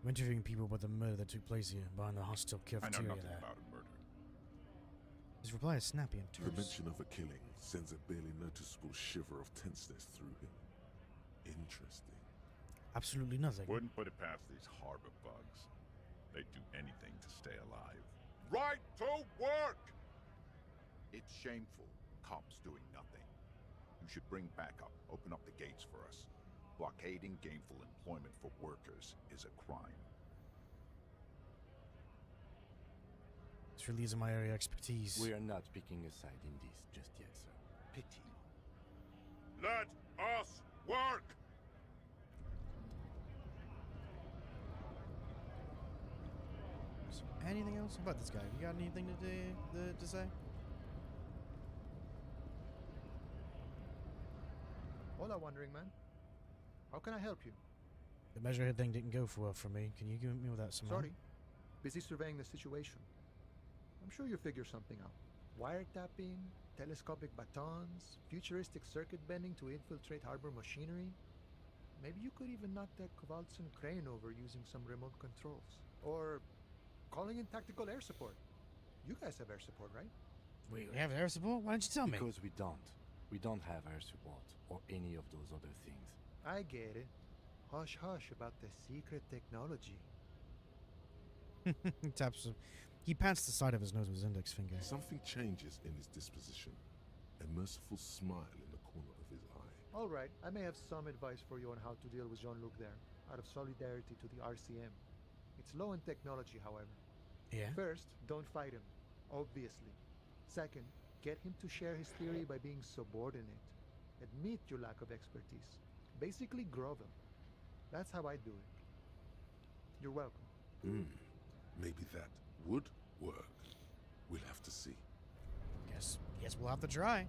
I'm interviewing people about the murder that took place here behind the hostile I know cafeteria nothing there. about a murder. His reply is snappy and The terse. mention of a killing sends a barely noticeable shiver of tenseness through him. Interesting. Absolutely nothing. Wouldn't put it past these harbor bugs. They'd do anything to stay alive. Right to work! It's shameful. Cops doing nothing. You should bring backup. Open up the gates for us. Blockading gainful employment for workers is a crime. This really isn't my area of expertise. We are not picking a side in this just yet, sir. Pity. Let us work! So anything else about this guy? You got anything to say? Hola, wandering man. How can I help you? The Measurehead thing didn't go well for me. Can you give me with that somehow? Sorry. Busy surveying the situation. I'm sure you'll figure something out. Wiretapping, telescopic batons, futuristic circuit bending to infiltrate harbor machinery. Maybe you could even knock that Kowalson crane over using some remote controls. Or calling in tactical air support. You guys have air support, right? We have air support? Why didn't you tell me? Because we don't. We don't have air support or any of those other things. I get it. Hush hush about the secret technology. He taps him. He pats the side of his nose with his index finger. Something changes in his disposition. A merciful smile in the corner of his eye. All right, I may have some advice for you on how to deal with Jean-Luc there, out of solidarity to the RCM. It's low in technology, however. Yeah? First, don't fight him, obviously. Second, get him to share his theory by being subordinate. Admit your lack of expertise. Basically grovel. That's how I do it. You're welcome. Maybe that would work. We'll have to see. Guess we'll have to try.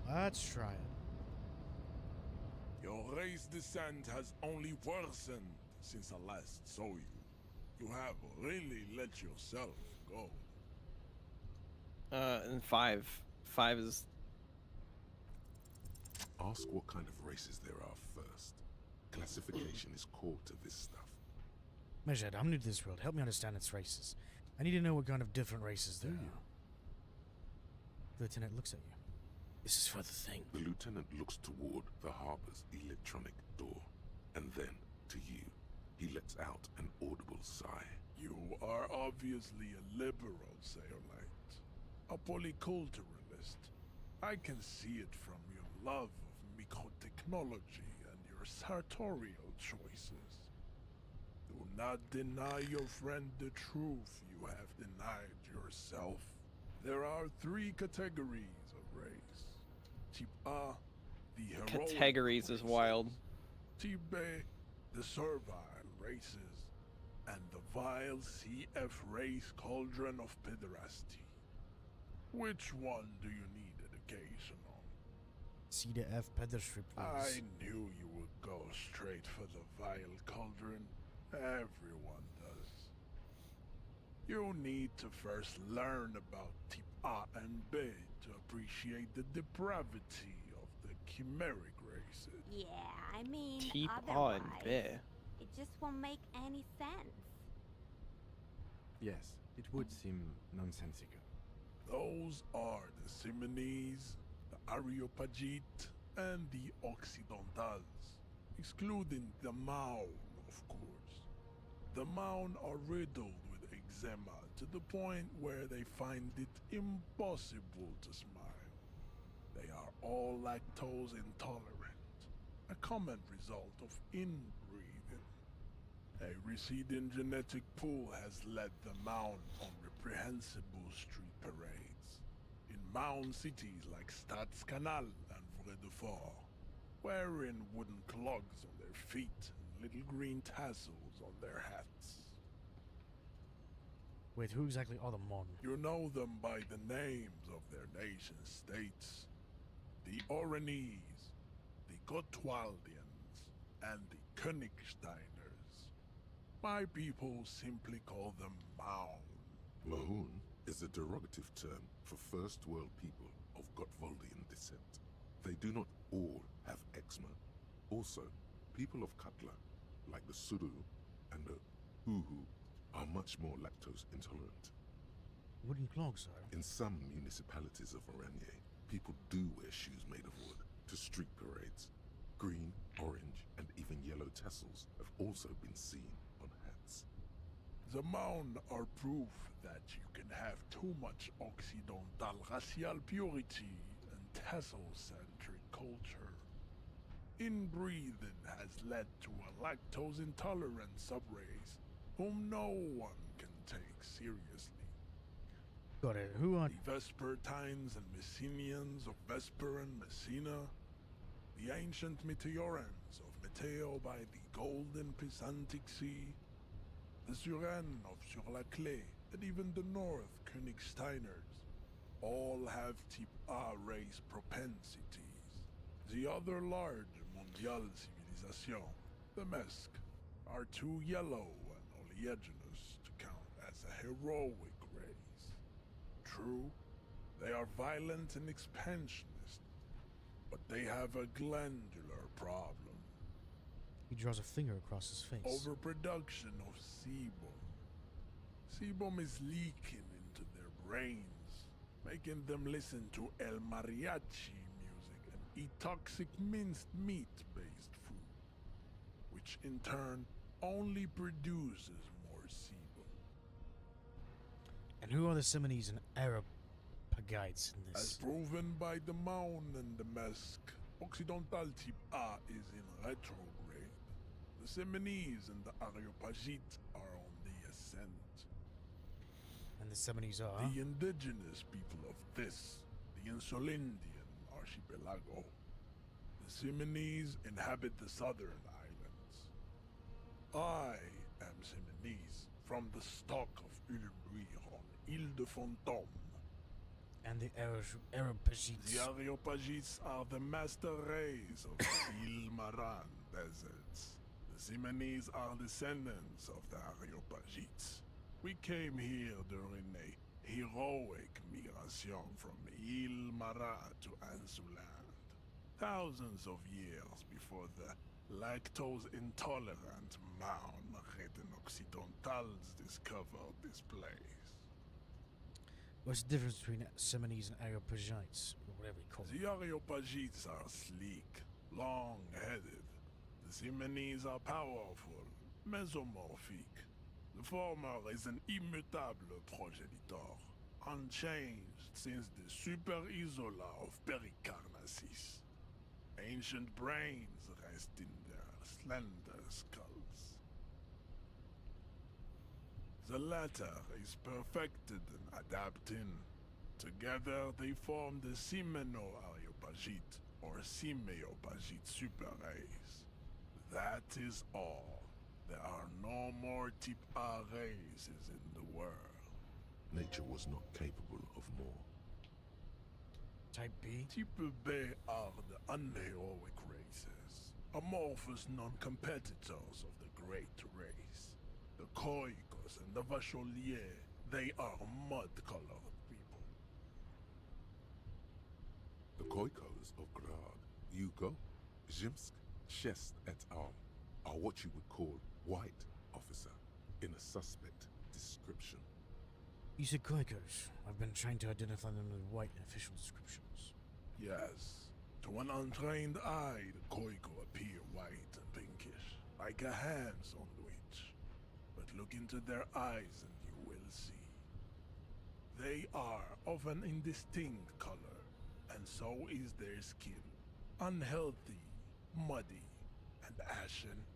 Let's try it. Your race descent has only worsened since I last saw you. You have really let yourself go. And 5. 5 is... Ask what kind of races there are first. Classification is core to this stuff. Measurehead, I'm new to this world. Help me understand its races. I need to know what kind of different races there are. The lieutenant looks at you. This is for the thing. The lieutenant looks toward the harbor's electronic door, and then to you. He lets out an audible sigh. You are obviously a liberal, Sayolite. A polyculturalist. I can see it from your love of microtechnology and your sartorial choices. Do not deny your friend the truth you have denied yourself. There are 3 categories of race. Type A, the heroic Categories is wild. Type B, the servile races, and the vile CF race cauldron of pederasty. Which one do you need educational. C to F pedestry, I please. knew you would go straight for the vile cauldron. Everyone does. You need to first learn about Tip A and B to appreciate the depravity of the chimeric races. Yeah, I mean, Keep otherwise, on, Bear. it just won't make any sense. Yes, it would seem nonsensical. Those are the Simonese, the Areopagite, and the Occidentals, excluding the Maun, of course. The Maun are riddled with eczema to the point where they find it impossible to smile. They are all lactose intolerant, a common result of inbreeding. A receding genetic pool has led the Maun on reprehensible street parades in Maun cities like Stadskanal and Vredefort, wearing wooden clogs on their feet and little green tassels on their hats. Wait, who exactly are the Mon? You know them by the names of their nation states. The Oranese, the Gotwaldians, and the Königsteiners. My people simply call them Maun. Mahoon is a derogative term for first world people of Gotwaldian descent. They do not all have eczema. Also, people of Katla, like the Suru and the Huhu, are much more lactose intolerant. Wooden clogs, though. In some municipalities of Oranje, people do wear shoes made of wood to street parades. Green, orange, and even yellow tassels have also been seen on hats. The Maun are proof that you can have too much Occidental racial purity and tassel-centric culture. Inbreeding has led to a lactose-intolerant subrace whom no one can take seriously. Got it. Who are... The Vespertines and Messenians of Vesper and Messina, the ancient Meteorans of Meteo by the golden Pisantic Sea, the Suren of Sur-la-Clé, and even the North Königsteiners, all have Type A race propensities. The other large Mondial civilization, the Mesk, are too yellow and oleaginous to count as a heroic race. True, they are violent and expansionist, but they have a glandular problem. He draws a finger across his face. Overproduction of sebum. Sebum is leaking into their brains, making them listen to El Mariachi music and eat toxic minced meat-based food, which in turn only produces more sebum. And who are the Simonese and Areopagites in As this? proven by the Maun and the Mesk, Occidental Type A is in retrograde. The Simonese and the Areopagite are on the ascent. And the Simonese are? The indigenous people of this, the Insulindian archipelago. The Simonese inhabit the southern islands. I am Simonese, from the stock of Ulmbuir on Ile de Fantôme. And the Areopagites. The Areopagites are the master race of the Ilmaran deserts. The Simonese are descendants of the Areopagites. We came here during a heroic migration from Ilmara to Ansuland, thousands of years before the lactose-intolerant Maun Reten Occidentals discovered this place. What's the difference between Simonese and Areopagites, or whatever you call them? The Areopagites are sleek, long-headed. The Simonese are powerful, mesomorphic. The former is an immutable progenitor, unchanged since the Super Isola of Pericarnassus. Ancient brains rest in their slender skulls. The latter is perfected and adapting. Together they form the Simeno-Areopagite or Simeopagite superrace. That is all. There are no more Type A races in the world. Nature was not capable of more. Type B? Type B are the unheroic races, amorphous non-competitors of the great race. The Koikos and the Vacholier, they are mud-colored people. The Koikos of Grad, Yugo, Zhimsk, Shest et al. Are what you would call white, officer, in a suspect description. You said Koikos. I've been trying to identify them with white in official descriptions. Yes, to an untrained eye, the Koiko appear white and pinkish, like a ham sandwich. But look into their eyes and you will see. They are of an indistinct color, and so is their skin. Unhealthy, muddy, and ashen.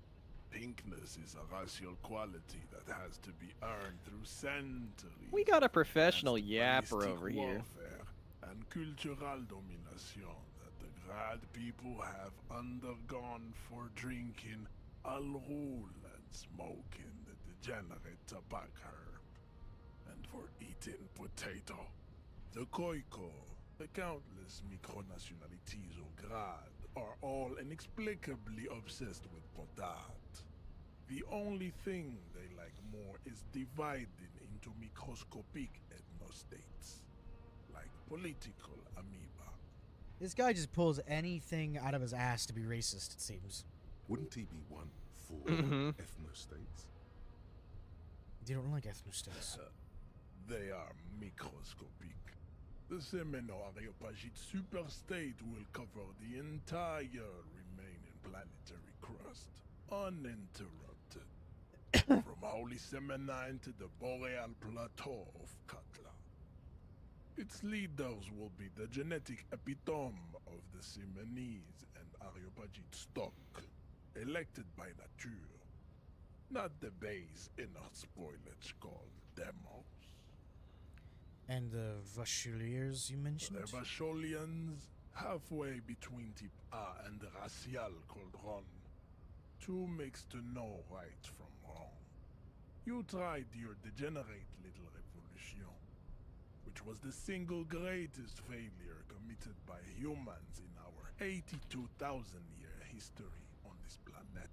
Pinkness is a racial quality that has to be earned through centuries. We got a professional yapper over here. Warfare and cultural domination that the Grad people have undergone for drinking Al-Rul and smoking the degenerate tobacco herb, and for eating potato. The Koiko, the countless micronationalities of Grad, are all inexplicably obsessed with potat. The only thing they like more is dividing into microscopic ethnostates, like political amoeba. This guy just pulls anything out of his ass to be racist, it seems. Wouldn't he be one for ethnostates? They don't like ethnostates. They are microscopic. The Semeno-Areopagite superstate will cover the entire remaining planetary crust, uninterrupted. From Holy Semenine to the Boreal Plateau of Katla. Its leaders will be the genetic epitome of the Semenese and Areopagite stock, elected by nature, not the base inner spoilage called demos. And the Vacholiers you mentioned? The Vacholians, halfway between Type A and the Racial Cauldron. Two mixed to know right from wrong. You tried your degenerate little revolution, which was the single greatest failure committed by humans in our 82,000-year history on this planet.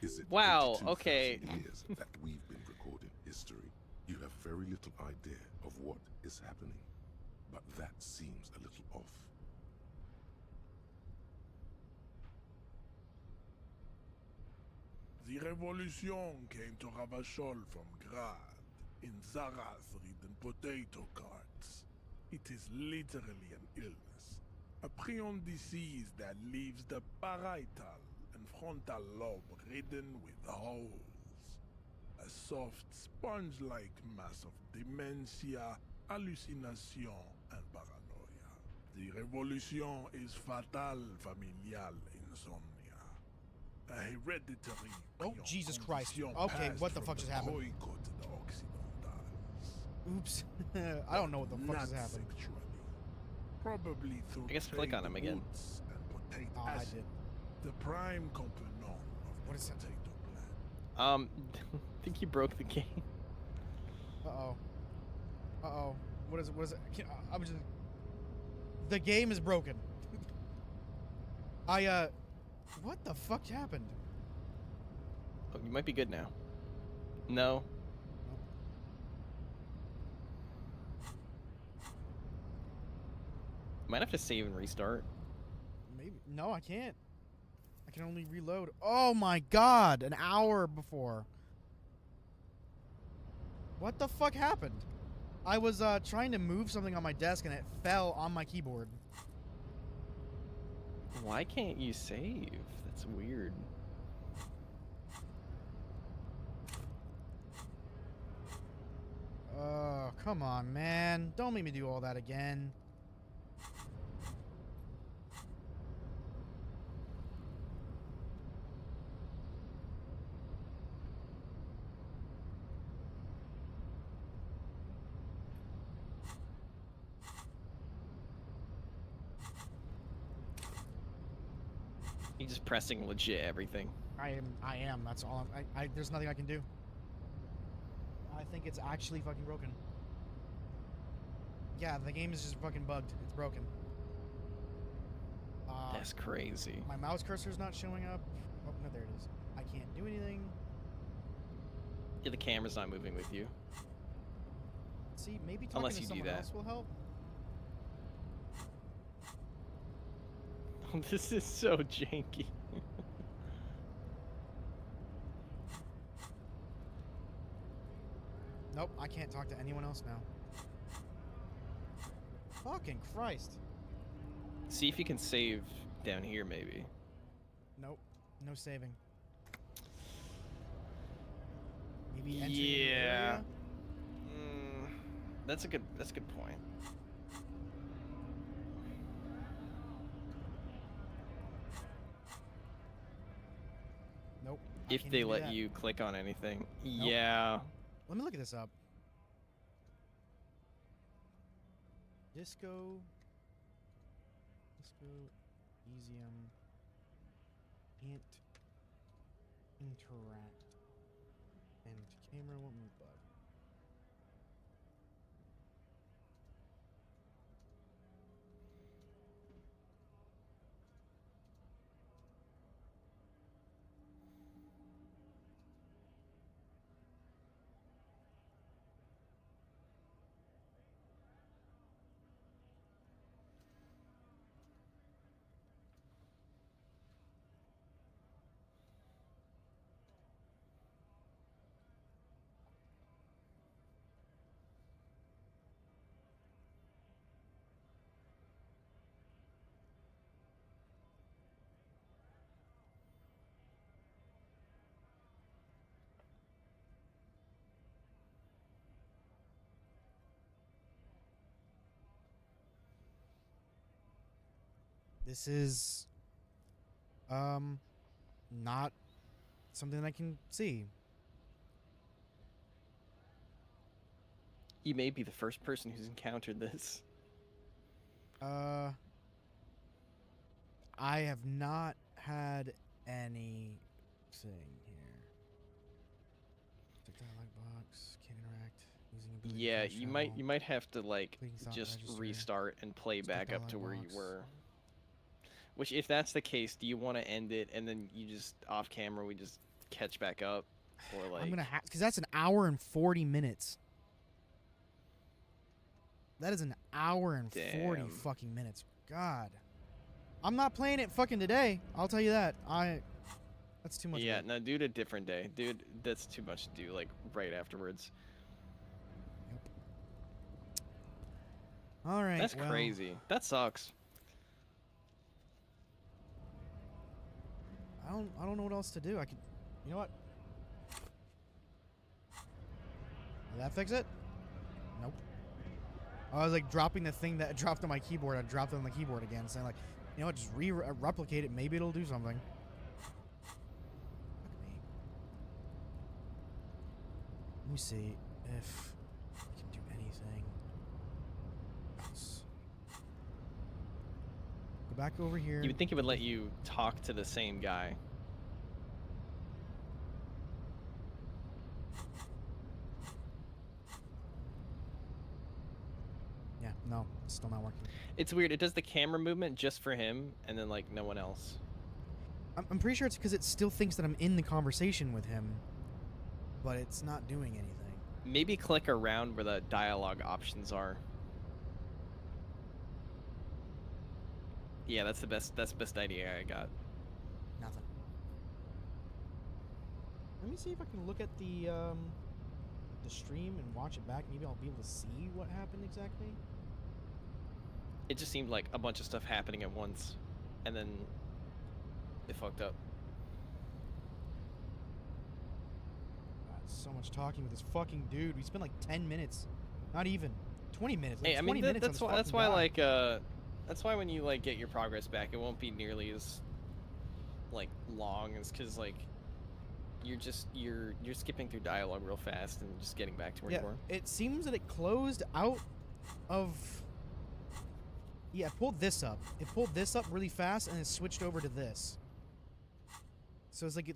Is it Wow, 82,000 okay. years that we've been recording history? You have very little idea of what is happening, but that seems a little off. The revolution came to Ravachol from Grad, in Zarath ridden potato carts. It is literally an illness, a prion disease that leaves the parietal and frontal lobe ridden with holes. A soft, sponge-like mass of dementia, hallucination, and paranoia. The revolution is fatal familial insomnia. A hereditary. Oh, Jesus Christ. Okay, what the fuck just happened? Oops. I don't know what the fuck just happened. Probably through I guess click on him again. roots and potato Oh, I acid, did. the prime component of the potato plant. I think you broke the game. Uh-oh. Uh-oh. What is it? What is it? I'm just... The game is broken. What the fuck happened? Oh, you might be good now. No. Might have to save and restart. Maybe. No, I can't. I can only reload. Oh my god! An hour before. What the fuck happened? I was trying to move something on my desk and it fell on my keyboard. Why can't you save? That's weird. Oh, come on, man. Don't make me do all that again. You're just pressing legit everything. I am. That's all. There's nothing I can do. I think it's actually fucking broken. Yeah, the game is just fucking bugged. It's broken. That's crazy. My mouse cursor's not showing up. Oh, no, there it is. I can't do anything. Yeah, the camera's not moving with you. See, maybe talking Unless to you do someone that. else will help. This is so janky. Nope, I can't talk to anyone else now. Fucking Christ. See if you can save down here, maybe. Nope, no saving. Maybe enter Yeah. area? That's a good point. Nope. I If can't they even do let that. you click on anything. Nope. Yeah. Let me look at this up. Disco, Elysium, can't interact, and camera won't move bug. This is not something I can see. You may be the first person who's encountered this. I have not had anything here. Check dialog box, can't interact using ability Yeah, fast you travel. might have to like Please stop just register. restart and play back up to dialog where you box. were. Which, if that's the case, do you want to end it and then you just off camera we just catch back up, or like? I'm gonna have because that's an hour and 40 minutes. That is an hour and 40 Damn. fucking minutes. God, I'm not playing it fucking today. I'll tell you that. That's too much. Yeah, work. no, do it a different day, dude. That's too much to do like right afterwards. All right. That's well, crazy. That sucks. I don't know what else to do. I could, you know what? Did that fix it? Nope. I was like dropping the thing that dropped on my keyboard. I dropped it on the keyboard again, saying like, you know what? Just replicate it. Maybe it'll do something. Let me see if I can do anything else. Go back over here. You would think it would let you talk to the same guy. Yeah, no, it's still not working. It's weird. It does the camera movement just for him, and then like no one else. I'm pretty sure it's because it still thinks that I'm in the conversation with him, but it's not doing anything. Maybe click around where the dialogue options are. Yeah, that's the best. That's the best idea I got. Nothing. Let me see if I can look at the stream and watch it back. Maybe I'll be able to see what happened exactly. It just seemed like a bunch of stuff happening at once, and then it fucked up. God, so much talking with this fucking dude. We spent like 10 minutes, not even 20 minutes. Like Hey, I 20 mean minutes on that's this why fucking guy. like that's why when you like get your progress back, it won't be nearly as like long. It's because like you're skipping through dialogue real fast and just getting back to where Yeah, you were. it seems that it closed out of. Yeah, it pulled this up. It pulled this up really fast and it switched over to this. So it's like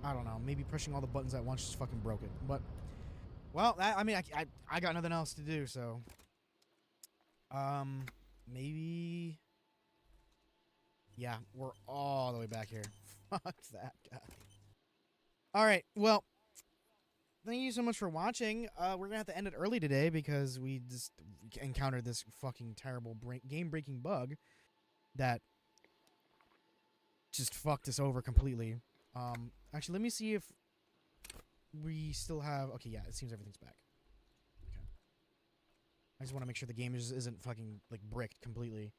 I don't know. Maybe pushing all the buttons at once just fucking broke it. But, well, I mean, I got nothing else to do, so Maybe. Yeah, we're all the way back here. Fuck that guy. All right, well, thank you so much for watching. We're gonna have to end it early today because we just encountered this fucking terrible game-breaking bug that just fucked us over completely. Actually, let me see if we still have. Okay, yeah, it seems everything's back. Okay. I just want to make sure the game isn't fucking like bricked completely.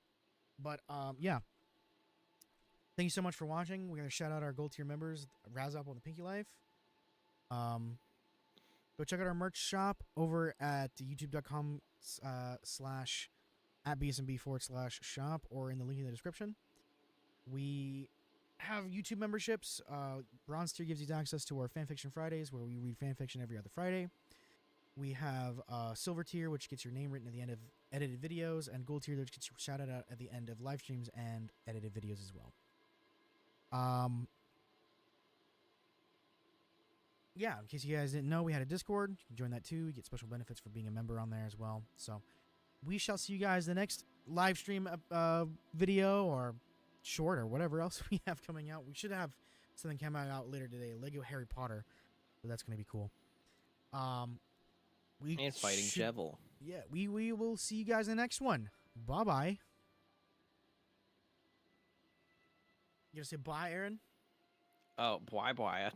But yeah. Thank you so much for watching. We're gonna shout out our gold tier members, Razop on the Pinky Life. Go check out our merch shop over at youtube.com /@bsmb/shop or in the link in the description. We have YouTube memberships. Bronze tier gives you access to our Fanfiction Fridays, where we read fanfiction every other Friday. We have Silver tier, which gets your name written at the end of edited videos, and Gold tier, which gets you shouted out at the end of live streams and edited videos as well. Yeah, in case you guys didn't know, we had a Discord. You can join that too. You get special benefits for being a member on there as well. So we shall see you guys the next live stream video or short or whatever else we have coming out. We should have something coming out later today, Lego Harry Potter. So that's going to be cool. And fighting Jevil. Yeah, we will see you guys in the next one. Bye-bye. You gonna say bye, Aaron? Oh, bye-bye.